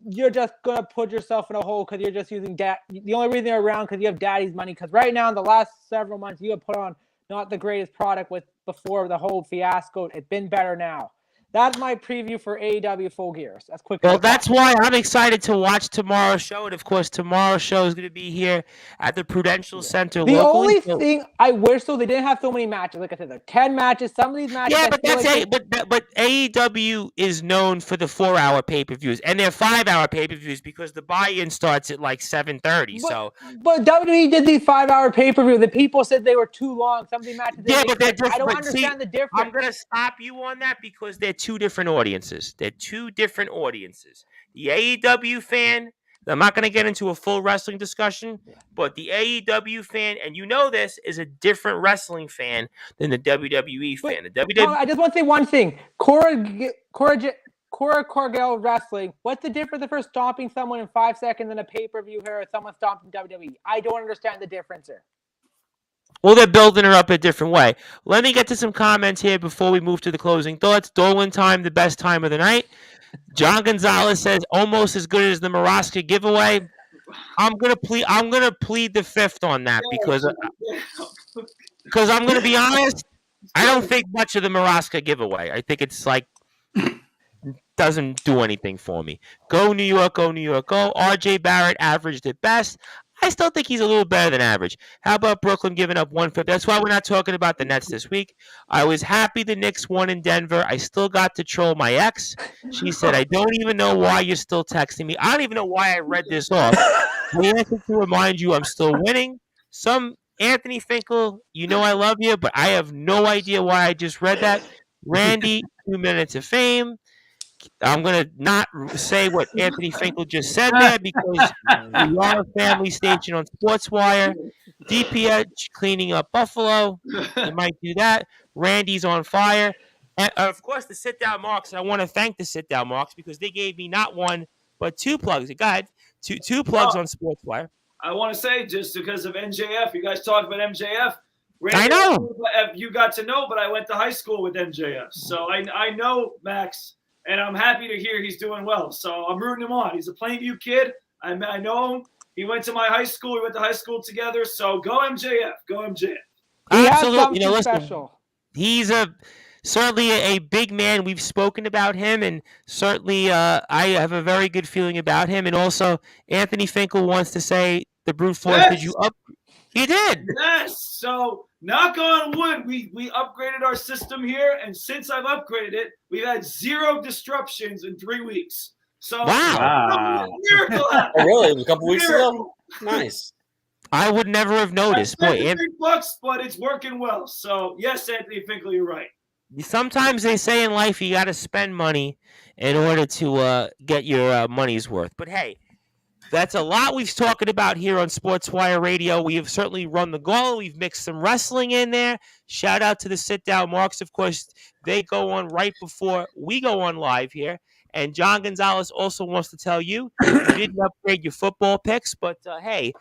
you're just going to put yourself in a hole because you're just using the only reason you're around because you have daddy's money. Because right now, in the last several months, you have put on not the greatest product before the whole fiasco. It's been better now. That's my preview for AEW Full Gears. That's quick. Well, that's why I'm excited to watch tomorrow's show. And, of course, tomorrow's show is going to be here at the Prudential Center. The only thing I wish, they didn't have so many matches. Like I said, there are 10 matches. Some of these matches... Yeah, but AEW is known for the 4-hour pay-per-views. And they're 5-hour pay-per-views because the buy-in starts at like 7:30. But WWE did these 5-hour pay-per-views. The people said they were too long. Some of these matches... Yeah, but they're different. I don't understand the difference. I'm going to stop you on that because they're two different audiences. They're two different audiences. The AEW fan, I'm not going to get into a full wrestling discussion, but the AEW fan, and you know this, is a different wrestling fan than the WWE fan. The WWE. I just want to say one thing. Cora Corgell wrestling. What's the difference for stomping someone in 5 seconds in a pay-per-view here or someone stomping WWE? I don't understand the difference here. Well, they're building her up a different way. Let me get to some comments here before we move to the closing thoughts. Dolan time, the best time of the night. John Gonzalez says almost as good as the Maraska giveaway. I'm gonna plead the fifth on that because I'm gonna be honest. I don't think much of the Maraska giveaway. I think it's like doesn't do anything for me. Go New York, go New York, go. RJ Barrett averaged at best. I still think he's a little better than average. How about Brooklyn giving up 150? That's why we're not talking about the Nets this week. I was happy the Knicks won in Denver. I still got to troll my ex. She said, I don't even know why you're still texting me. I don't even know why I read this off. The answer to remind you I'm still winning. Some Anthony Finkel, you know I love you, but I have no idea why I just read that. Randy, 2 minutes of fame. I'm going to not say what Anthony Finkel just said there because we are a family station on Sportswire. DPH cleaning up Buffalo. You might do that. Randy's on fire. And, of course, the sit-down marks. I want to thank the sit-down marks because they gave me not one, but two plugs. Go ahead. Two plugs on Sportswire. I want to say, just because of MJF, you guys talk about MJF. Randy, I know. You got to know, but I went to high school with MJF. So I know Max. And I'm happy to hear he's doing well. So I'm rooting him on. He's a Plainview kid. I know him. He went to my high school. We went to high school together. So go MJF. Go MJF. He Absolutely. has something special. He's certainly a big man. We've spoken about him, and certainly I have a very good feeling about him. And also, Anthony Finkel wants to say, the brute force, yes. Did you up? You did. Yes. So knock on wood, we upgraded our system here, and since I've upgraded it, we've had 0 disruptions in 3 weeks. So wow. Miracle happened. Oh, really? A couple weeks ago? Nice. I would never have noticed. Boy, $3 bucks, but it's working well. So yes, Anthony Finkel, you're right. Sometimes they say in life you got to spend money in order to get your money's worth. But hey, that's a lot we've talked about here on Sportswire Radio. We have certainly run the goal. We've mixed some wrestling in there. Shout out to the sit-down marks. Of course, they go on right before we go on live here. And John Gonzalez also wants to tell you didn't upgrade your football picks, but hey,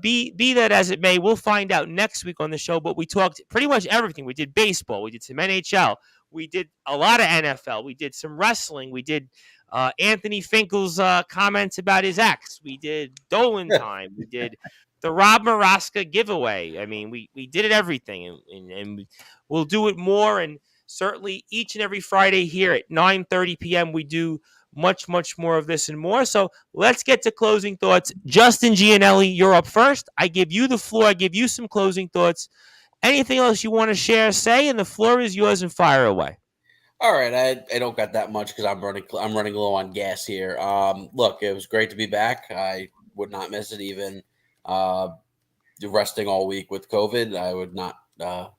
be that as it may, we'll find out next week on the show. But we talked pretty much everything. We did baseball. We did some NHL. We did a lot of NFL. We did some wrestling. We did Anthony Finkel's comments about his ex. We did Dolan time. We did the Rob Maraska giveaway. I mean, we did it everything, and we'll do it more. And certainly each and every Friday here at 9:30 p.m. we do much more of this and more. So let's get to closing thoughts. Justin Gianelli, you're up first. I give you the floor. I give you some closing thoughts. Anything else you want to share, say, and the floor is yours, and fire away. All right, I don't got that much because I'm running low on gas here. Look, it was great to be back. I would not miss it even resting all week with COVID. I would not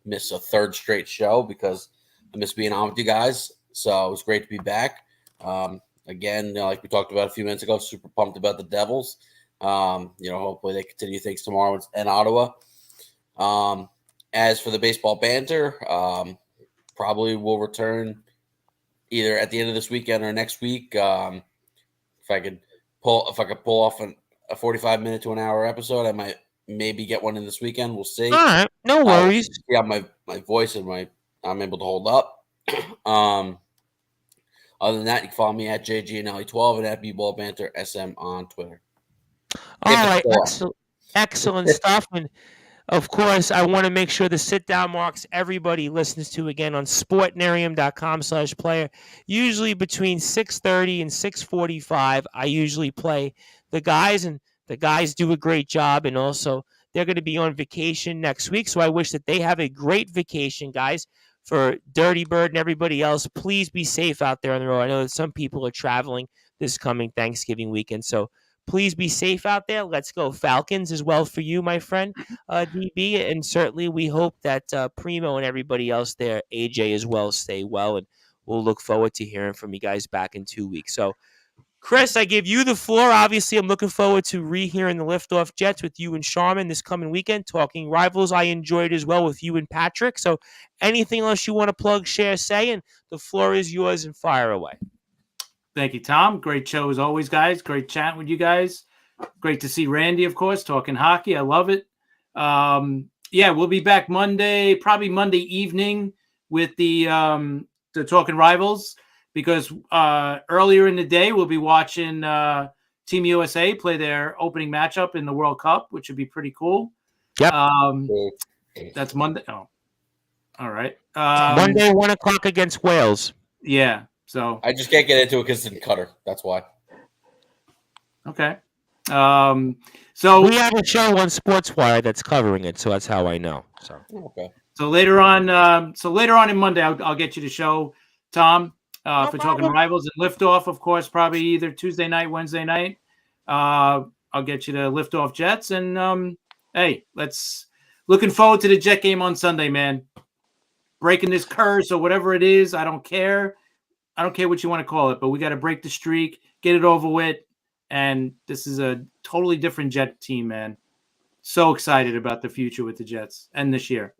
miss a third straight show because I miss being on with you guys. So it was great to be back. Again, like we talked about a few minutes ago, super pumped about the Devils. Hopefully they continue things tomorrow in Ottawa. As for the baseball banter, probably will return either at the end of this weekend or next week. If I could pull off a 45-minute to an hour episode, I might maybe get one in this weekend. We'll see. All right, no worries. Yeah, my voice and I'm able to hold up. Other than that, you can follow me at JGNLE12 and at BBallBanterSM on Twitter. All right, excellent stuff. And of course, I want to make sure the sit-down marks everybody listens to again on sportnarium.com/player. Usually between 6:30 and 6:45, I usually play the guys, and the guys do a great job. And also, they're going to be on vacation next week, so I wish that they have a great vacation, guys. For Dirty Bird and everybody else, please be safe out there on the road. I know that some people are traveling this coming Thanksgiving weekend, so please be safe out there. Let's go Falcons as well for you, my friend, DB. And certainly we hope that Primo and everybody else there, AJ as well, stay well. And we'll look forward to hearing from you guys back in 2 weeks. So, Chris, I give you the floor. Obviously, I'm looking forward to rehearing the Liftoff Jets with you and Sharman this coming weekend, talking Rivals. I enjoyed as well with you and Patrick. So anything else you want to plug, share, say, and the floor is yours, and fire away. Thank you, Tom. Great show as always, guys. Great chatting with you guys. Great to see Randy, of course, talking hockey. I love it. Yeah, we'll be back Monday, probably Monday evening with the Talking Rivals, because earlier in the day we'll be watching Team USA play their opening matchup in the World Cup, which would be pretty cool. Yep. That's Monday. Oh, all right. Monday, 1:00 against Wales. Yeah. So I just can't get into it because it's in Qatar. That's why. okay. So we have a show on Sportswire that's covering it, so that's how I know. So Okay. So later on in Monday, I'll get you the show, Tom, for Talking Rivals and Liftoff, of course, probably either Tuesday night, Wednesday night. I'll get you the Liftoff Jets, and hey, looking forward to the Jet game on Sunday, man. Breaking this curse or whatever it is, I don't care. I don't care what you want to call it, but we got to break the streak, get it over with, and this is a totally different Jet team, man. So excited about the future with the Jets and this year.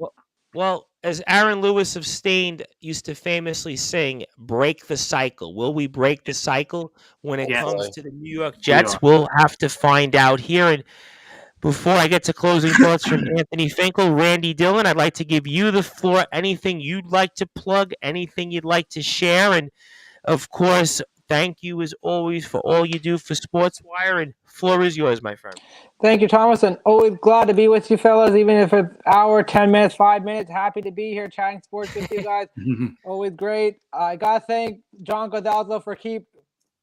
Well, as Aaron Lewis of Stained used to famously sing, break the cycle. Will we break the cycle when it comes to the New York Jets? We'll have to find out here. And before I get to closing thoughts from Anthony Finkel, Randy Dillon, I'd like to give you the floor. Anything you'd like to plug, anything you'd like to share. And, of course, thank you, as always, for all you do for Sportswire. And floor is yours, my friend. Thank you, Thomas, and always glad to be with you fellas, even if it's an hour, 10 minutes, 5 minutes. Happy to be here chatting sports with you guys. Always great. I got to thank John Godalzo for keep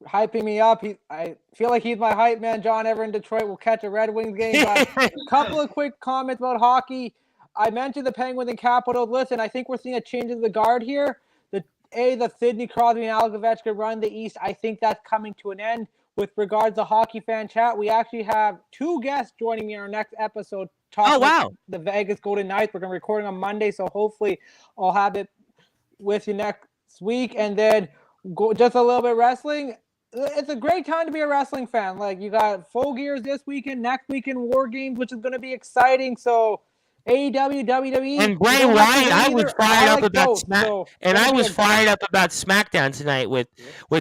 hyping me up. I feel like he's my hype man. John, ever in Detroit, will catch a Red Wings game. But a couple of quick comments about hockey. I mentioned the Penguins and Capitals. Listen, I think we're seeing a change of the guard here. The Sidney Crosby and Alex Ovechkin run the East. I think that's coming to an end. With regards to Hockey Fan Chat, we actually have 2 guests joining me in our next episode talking about the Vegas Golden Knights. We're going to be recording on Monday, so hopefully I'll have it with you next week. And then just a little bit of wrestling. It's a great time to be a wrestling fan. Like, you got Full Gears this weekend, next weekend War Games, which is going to be exciting. So AEW, WWE, and Bray Wyatt. I was fired up about SmackDown tonight with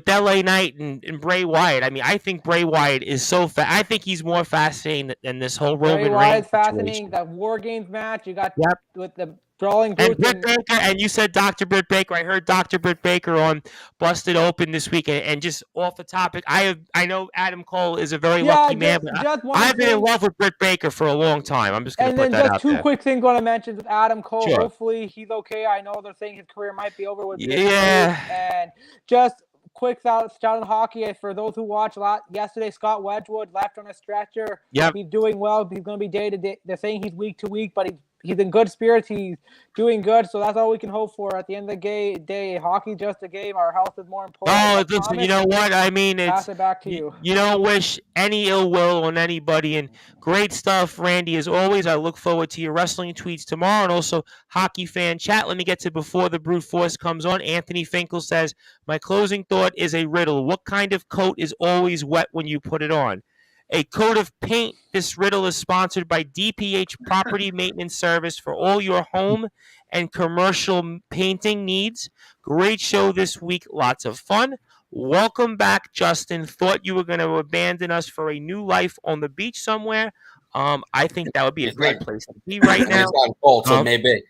LA Knight and Bray Wyatt. I mean, I think Bray Wyatt is so I think he's more fascinating than this whole Roman Reigns. Fascinating. That War Games match you got with the brawling boots and Britt Baker, and you said Dr. Britt Baker. I heard Dr. Britt Baker on Busted Open this week, and just off the topic, I know Adam Cole is a very lucky man, but I've been in love with Britt Baker for a long time. I'm just going to put that out there. And then just 2 quick things I want to mention with Adam Cole. Sure. Hopefully he's okay. I know they're saying his career might be over with. And just quick shout out in hockey for those who watched yesterday. Scott Wedgwood left on a stretcher. He's doing well. He's going to be day to day. They're saying he's week to week, but he's in good spirits. He's doing good, so that's all we can hope for. At the end of the day, hockey's just a game. Our health is more important. Oh, listen, you know what? I mean, pass it back to you. You don't wish any ill will on anybody, and great stuff, Randy, as always. I look forward to your wrestling tweets tomorrow, and also Hockey Fan Chat. Let me get to before the brute force comes on. Anthony Finkel says, my closing thought is a riddle. What kind of coat is always wet when you put it on? A coat of paint. This riddle is sponsored by DPH Property Maintenance Service for all your home and commercial painting needs. Great show this week. Lots of fun. Welcome back, Justin. Thought you were going to abandon us for a new life on the beach somewhere. I think that would be a great place to be right now. It's not cold, so maybe.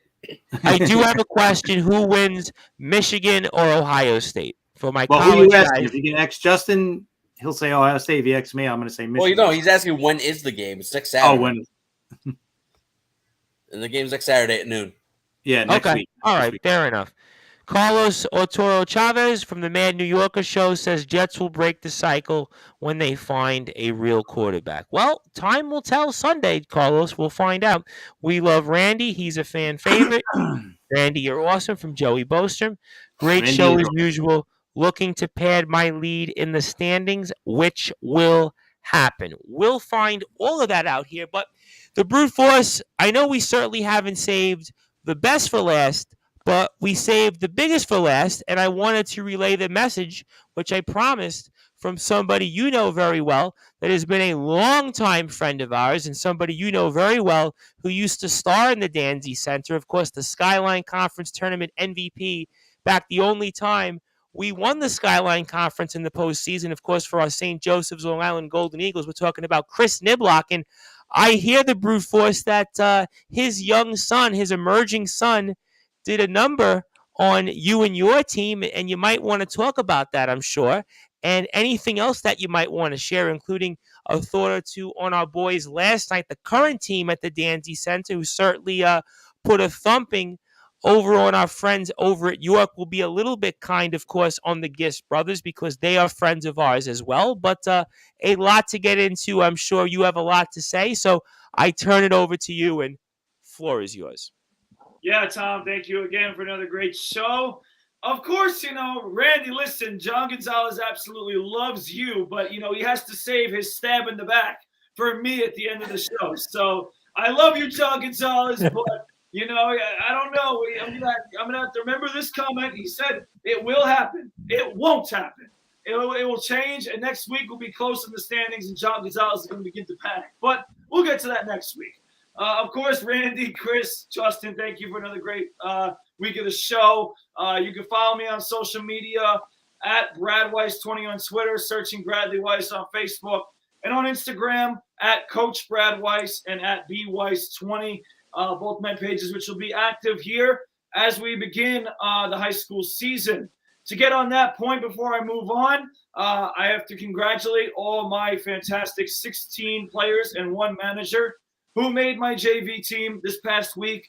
I do have a question. Who wins, Michigan or Ohio State? For my college guys. If you can ask Justin, he'll say Ohio State. If you ask me, I'm going to say Michigan. Well, you know, he's asking when is the game. It's next Saturday. Oh, when? And the game's next Saturday at noon. Yeah, next week. All right, fair enough. Carlos Otoro Chavez from the Mad New Yorker show says Jets will break the cycle when they find a real quarterback. Well, time will tell Sunday, Carlos. We'll find out. We love Randy. He's a fan favorite. Randy, you're awesome, from Joey Bostrom. Great show as usual. Looking to pad my lead in the standings, which will happen. We'll find all of that out here. But the brute force, I know we certainly haven't saved the best for last, but we saved the biggest for last, and I wanted to relay the message, which I promised, from somebody you know very well that has been a longtime friend of ours, and somebody you know very well who used to star in the Danzy Center, of course, the Skyline Conference Tournament MVP, back the only time we won the Skyline Conference in the postseason, of course, for our St. Joseph's Long Island Golden Eagles. We're talking about Chris Niblock, and I hear the brute force that his young son, his emerging son, did a number on you and your team, and you might want to talk about that, I'm sure. And anything else that you might want to share, including a thought or two on our boys last night, the current team at the Danzy Center, who certainly put a thumping over on our friends over at York. Will be a little bit kind, of course, on the Gist brothers because they are friends of ours as well. But a lot to get into. I'm sure you have a lot to say. So I turn it over to you, and floor is yours. Yeah, Tom, thank you again for another great show. Of course, Randy, listen, John Gonzalez absolutely loves you, but, he has to save his stab in the back for me at the end of the show. So I love you, John Gonzalez, but, I don't know. I'm gonna have to remember this comment. He said it will happen. It won't happen. It will change, and next week we'll be close in the standings, and John Gonzalez is going to begin to panic. But we'll get to that next week. Of course, Randy, Chris, Justin, thank you for another great week of the show. You can follow me on social media at Brad Weiss 20 on Twitter, searching Bradley Weiss on Facebook, and on Instagram at Coach Brad Weiss and at BWeiss20, both my pages, which will be active here as we begin the high school season. To get on that point before I move on, I have to congratulate all my fantastic 16 players and one manager who made my JV team this past week.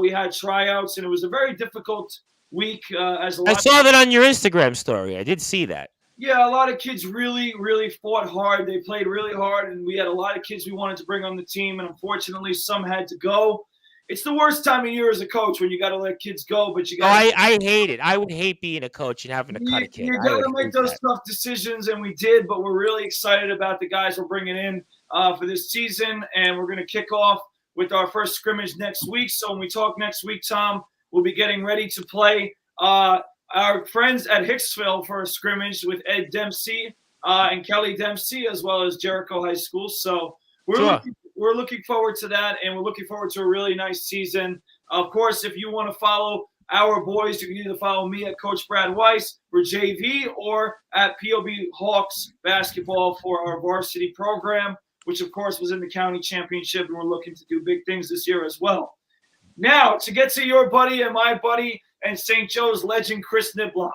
We had tryouts, and it was a very difficult week. I saw that on your Instagram story. I did see that. Yeah, a lot of kids really, really fought hard. They played really hard, and we had a lot of kids we wanted to bring on the team, and unfortunately, some had to go. It's the worst time of year as a coach when you got to let kids go, but you got. I hate it. I would hate being a coach and having to cut a kid. You got to make those tough decisions, and we did. But we're really excited about the guys we're bringing in for this season, and we're going to kick off with our first scrimmage next week. So when we talk next week, Tom, we'll be getting ready to play our friends at Hicksville for a scrimmage with Ed Dempsey and Kelly Dempsey, as well as Jericho High School. So we're looking forward to that, and we're looking forward to a really nice season. Of course, if you want to follow our boys, you can either follow me at Coach Brad Weiss for JV or at POB Hawks basketball for our varsity program, which, of course, was in the county championship, and we're looking to do big things this year as well. Now, to get to your buddy and my buddy and St. Joe's legend, Chris Niblock.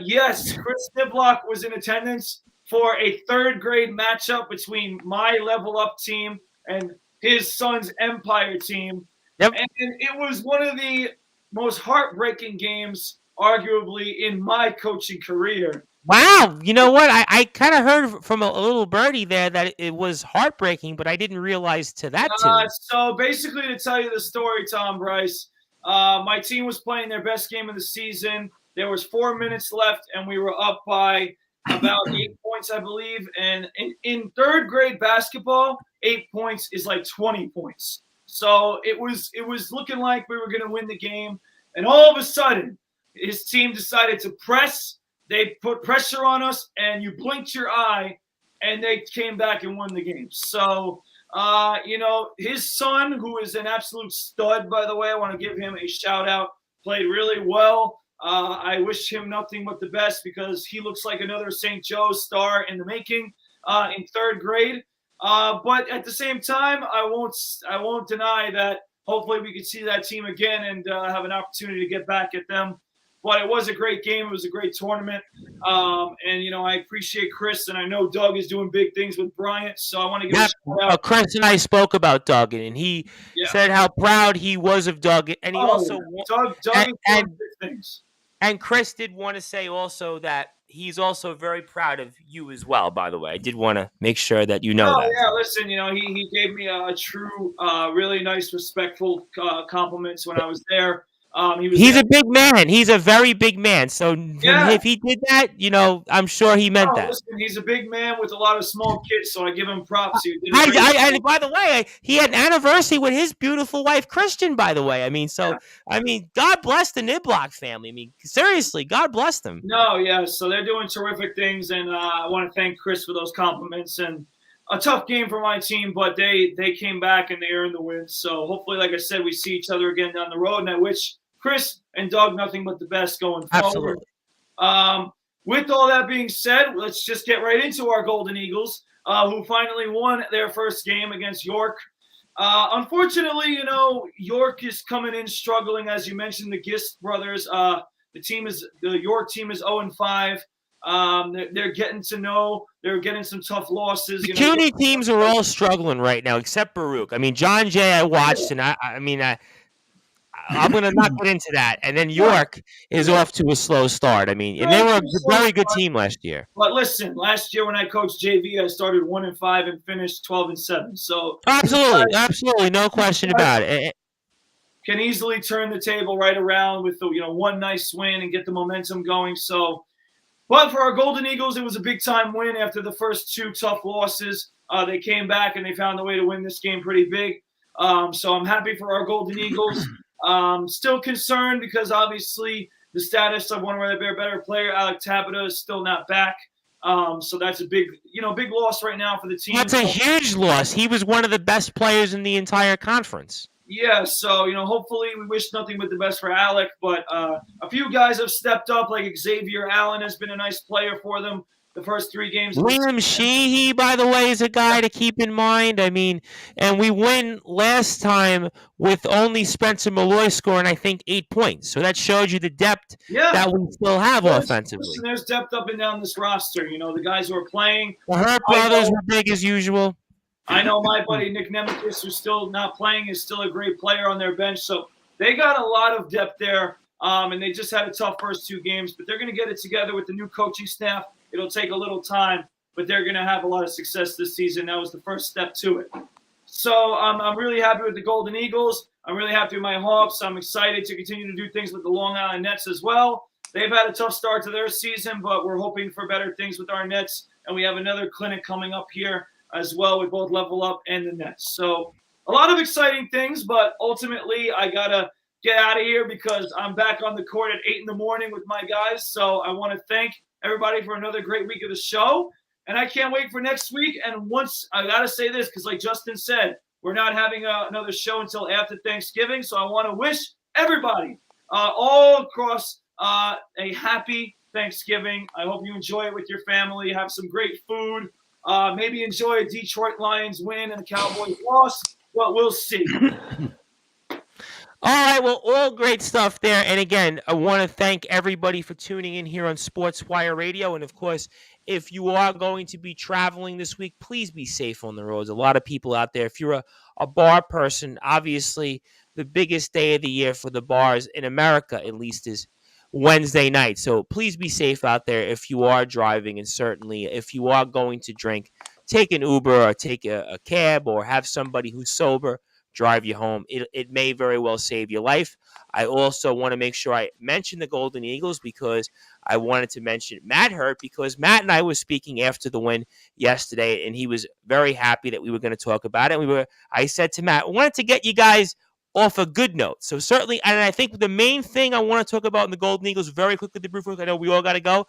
Yes, Chris Niblock was in attendance for a third grade matchup between my level up team and his son's Empire team. Yep. And it was one of the most heartbreaking games, arguably, in my coaching career. Wow. You know what? I kind of heard from a little birdie there that it was heartbreaking, but I didn't realize to that tune. So basically, to tell you the story, Tom Bryce, my team was playing their best game of the season. There was 4 minutes left, and we were up by about 8 points, I believe. And in third grade basketball, 8 points is like 20 points. So it was looking like we were going to win the game. And all of a sudden, his team decided to press. They put pressure on us, and you blinked your eye, and they came back and won the game. So, his son, who is an absolute stud, by the way, I want to give him a shout-out, played really well. I wish him nothing but the best because he looks like another St. Joe's star in the making in third grade. But at the same time, I won't deny that hopefully we could see that team again and have an opportunity to get back at them. But it was a great game. It was a great tournament. And, I appreciate Chris, and I know Doug is doing big things with Bryant, so I want to give a shout out. Chris and I spoke about Doug, and he said how proud he was of Doug. And he Doug is doing big things. And Chris did want to say also that he's also very proud of you as well, by the way. I did want to make sure that you know that. Yeah, listen, he gave me a true, really nice, respectful compliments when I was there. He's a big man. He's a very big man. So if he did that, I'm sure he meant that. Listen, he's a big man with a lot of small kids, so I give him props. By the way, he had an anniversary with his beautiful wife, Christian, by the way. God bless the Niblock family. Seriously, God bless them. So they're doing terrific things, and I want to thank Chris for those compliments. And a tough game for my team, but they came back and they earned the win. So hopefully, like I said, we see each other again down the road, and I wish Chris and Doug nothing but the best going forward. Absolutely. with all that being said, let's just get right into our Golden Eagles, who finally won their first game against York. Unfortunately, York is coming in struggling, as you mentioned. The Gist brothers, the York team is 0-5. They're getting some tough losses. The CUNY teams are all struggling right now, except Baruch. I mean, John Jay, I watched, and I'm going to not get into that. And then York is off to a slow start. I mean, and they were a very good team last year. But listen, last year when I coached JV, I started 1-5 and finished 12-7. So absolutely, no question about it. Can easily turn the table right around with the one nice win and get the momentum going. So, but for our Golden Eagles, it was a big time win after the first two tough losses. They came back and they found a way to win this game pretty big. So I'm happy for our Golden Eagles. Still concerned because obviously the status of one of their better player, Alec Tabata, is still not back. So that's a big loss right now for the team. That's a huge loss. He was one of the best players in the entire conference. Yeah, so hopefully we wish nothing but the best for Alec, but a few guys have stepped up, like Xavier Allen has been a nice player for them the first 3 games. Liam Sheehy, by the way, is a guy to keep in mind. I mean, and we win last time with only Spencer Malloy scoring, I think, 8 points. So that showed you the depth that we still have offensively. Listen, there's depth up and down this roster. The guys who are playing. The Hurt brothers were big as usual. I know my buddy Nick Nemethis, who's still not playing, is still a great player on their bench. So they got a lot of depth there, and they just had a tough first 2 games. But they're going to get it together with the new coaching staff. It'll take a little time, but they're going to have a lot of success this season. That was the first step to it. So I'm really happy with the Golden Eagles. I'm really happy with my Hawks. I'm excited to continue to do things with the Long Island Nets as well. They've had a tough start to their season, but we're hoping for better things with our Nets. And we have another clinic coming up here as well with both Level Up and the Nets. So a lot of exciting things, but ultimately I got to get out of here because I'm back on the court at 8 in the morning with my guys. So I want to thank everybody for another great week of the show. And I can't wait for next week. And once I got to say this, because like Justin said, we're not having another show until after Thanksgiving. So I want to wish everybody all across a happy Thanksgiving. I hope you enjoy it with your family. Have some great food. Maybe enjoy a Detroit Lions win and a Cowboys loss. Well, we'll see. All right, well, all great stuff there. And again, I want to thank everybody for tuning in here on Sportswire Radio. And of course, if you are going to be traveling this week, please be safe on the roads. A lot of people out there. If you're a bar person, obviously the biggest day of the year for the bars in America, at least, is Wednesday night. So please be safe out there if you are driving, and certainly if you are going to drink, take an Uber or take a cab or have somebody who's sober drive you home. It may very well save your life. I also want to make sure I mention the Golden Eagles because I wanted to mention Matt Hurt, because Matt and I were speaking after the win yesterday, and he was very happy that we were going to talk about it. I said to Matt, I wanted to get you guys off a good note. So certainly, and I think the main thing I want to talk about in the Golden Eagles very quickly, the Brewers, I know we all got to go.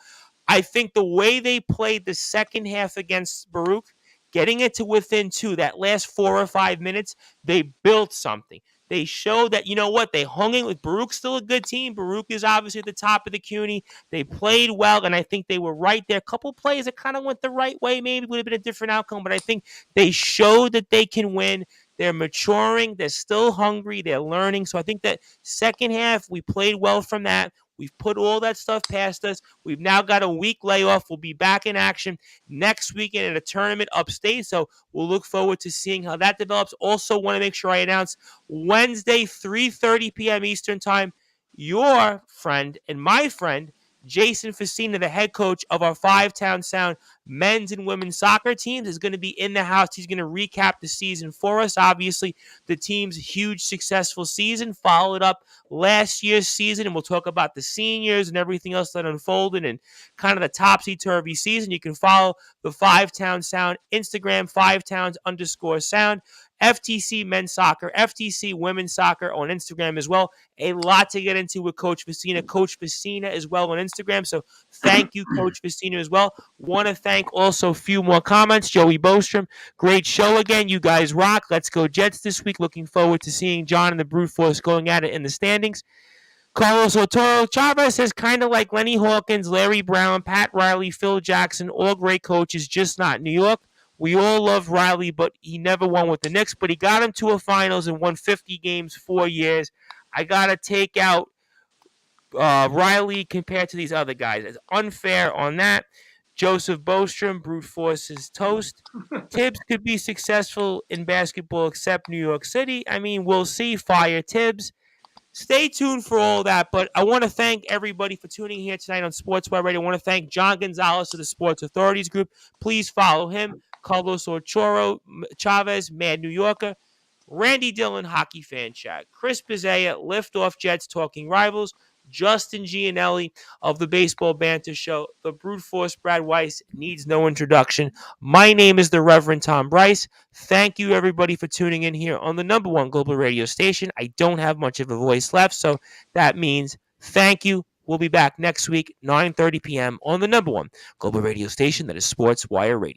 I think the way they played the second half against Baruch, getting it to within 2, that last 4 or 5 minutes, they built something. They showed that, you know what, they hung in with Baruch's still a good team. Baruch is obviously at the top of the CUNY. They played well, and I think they were right there. A couple plays that kind of went the right way, maybe would have been a different outcome, but I think they showed that they can win. They're maturing. They're still hungry. They're learning. So I think that second half, we played well from that. We've put all that stuff past us. We've now got a week layoff. We'll be back in action next weekend at a tournament upstate. So we'll look forward to seeing how that develops. Also want to make sure I announce Wednesday, 3:30 p.m. Eastern Time, your friend and my friend, Jason Facina, the head coach of our Five-Town Sound men's and women's soccer teams, is going to be in the house. He's going to recap the season for us. Obviously, the team's huge, successful season followed up last year's season, and we'll talk about the seniors and everything else that unfolded and kind of the topsy-turvy season. You can follow the Five-Town Sound Instagram, Five-Towns_Sound. FTC Men's Soccer, FTC Women's Soccer on Instagram as well. A lot to get into with Coach Facina. Coach Facina as well on Instagram. So thank you, Coach Facina, as well. Want to thank also a few more comments. Joey Bostrom, great show again. You guys rock. Let's go Jets this week. Looking forward to seeing John and the Brute Force going at it in the standings. Carlos Otoro Chavez is kind of like Lenny Hawkins, Larry Brown, Pat Riley, Phil Jackson, all great coaches, just not New York. We all love Riley, but he never won with the Knicks. But he got him to a finals and won 50 games 4 years. I got to take out Riley compared to these other guys. It's unfair on that. Joseph Bostrom, brute force is toast. Tibbs could be successful in basketball except New York City. I mean, we'll see. Fire Tibbs. Stay tuned for all that, but I want to thank everybody for tuning here tonight on Sportswire Radio. I want to thank John Gonzalez of the Sports Authorities Group. Please follow him. Carlos Ochoa Chavez, Mad New Yorker. Randy Dillon, Hockey Fan Chat. Chris Bizea, Liftoff Jets, Talking Rivals. Justin Gianelli of the Baseball Banter Show. The brute force Brad Weiss needs no introduction. My name is the Reverend Tom Bryce. Thank you, everybody, for tuning in here on the #1 global radio station. I don't have much of a voice left, so that means thank you. We'll be back next week, 9:30 p.m. on the #1 global radio station that is Sportswire Radio.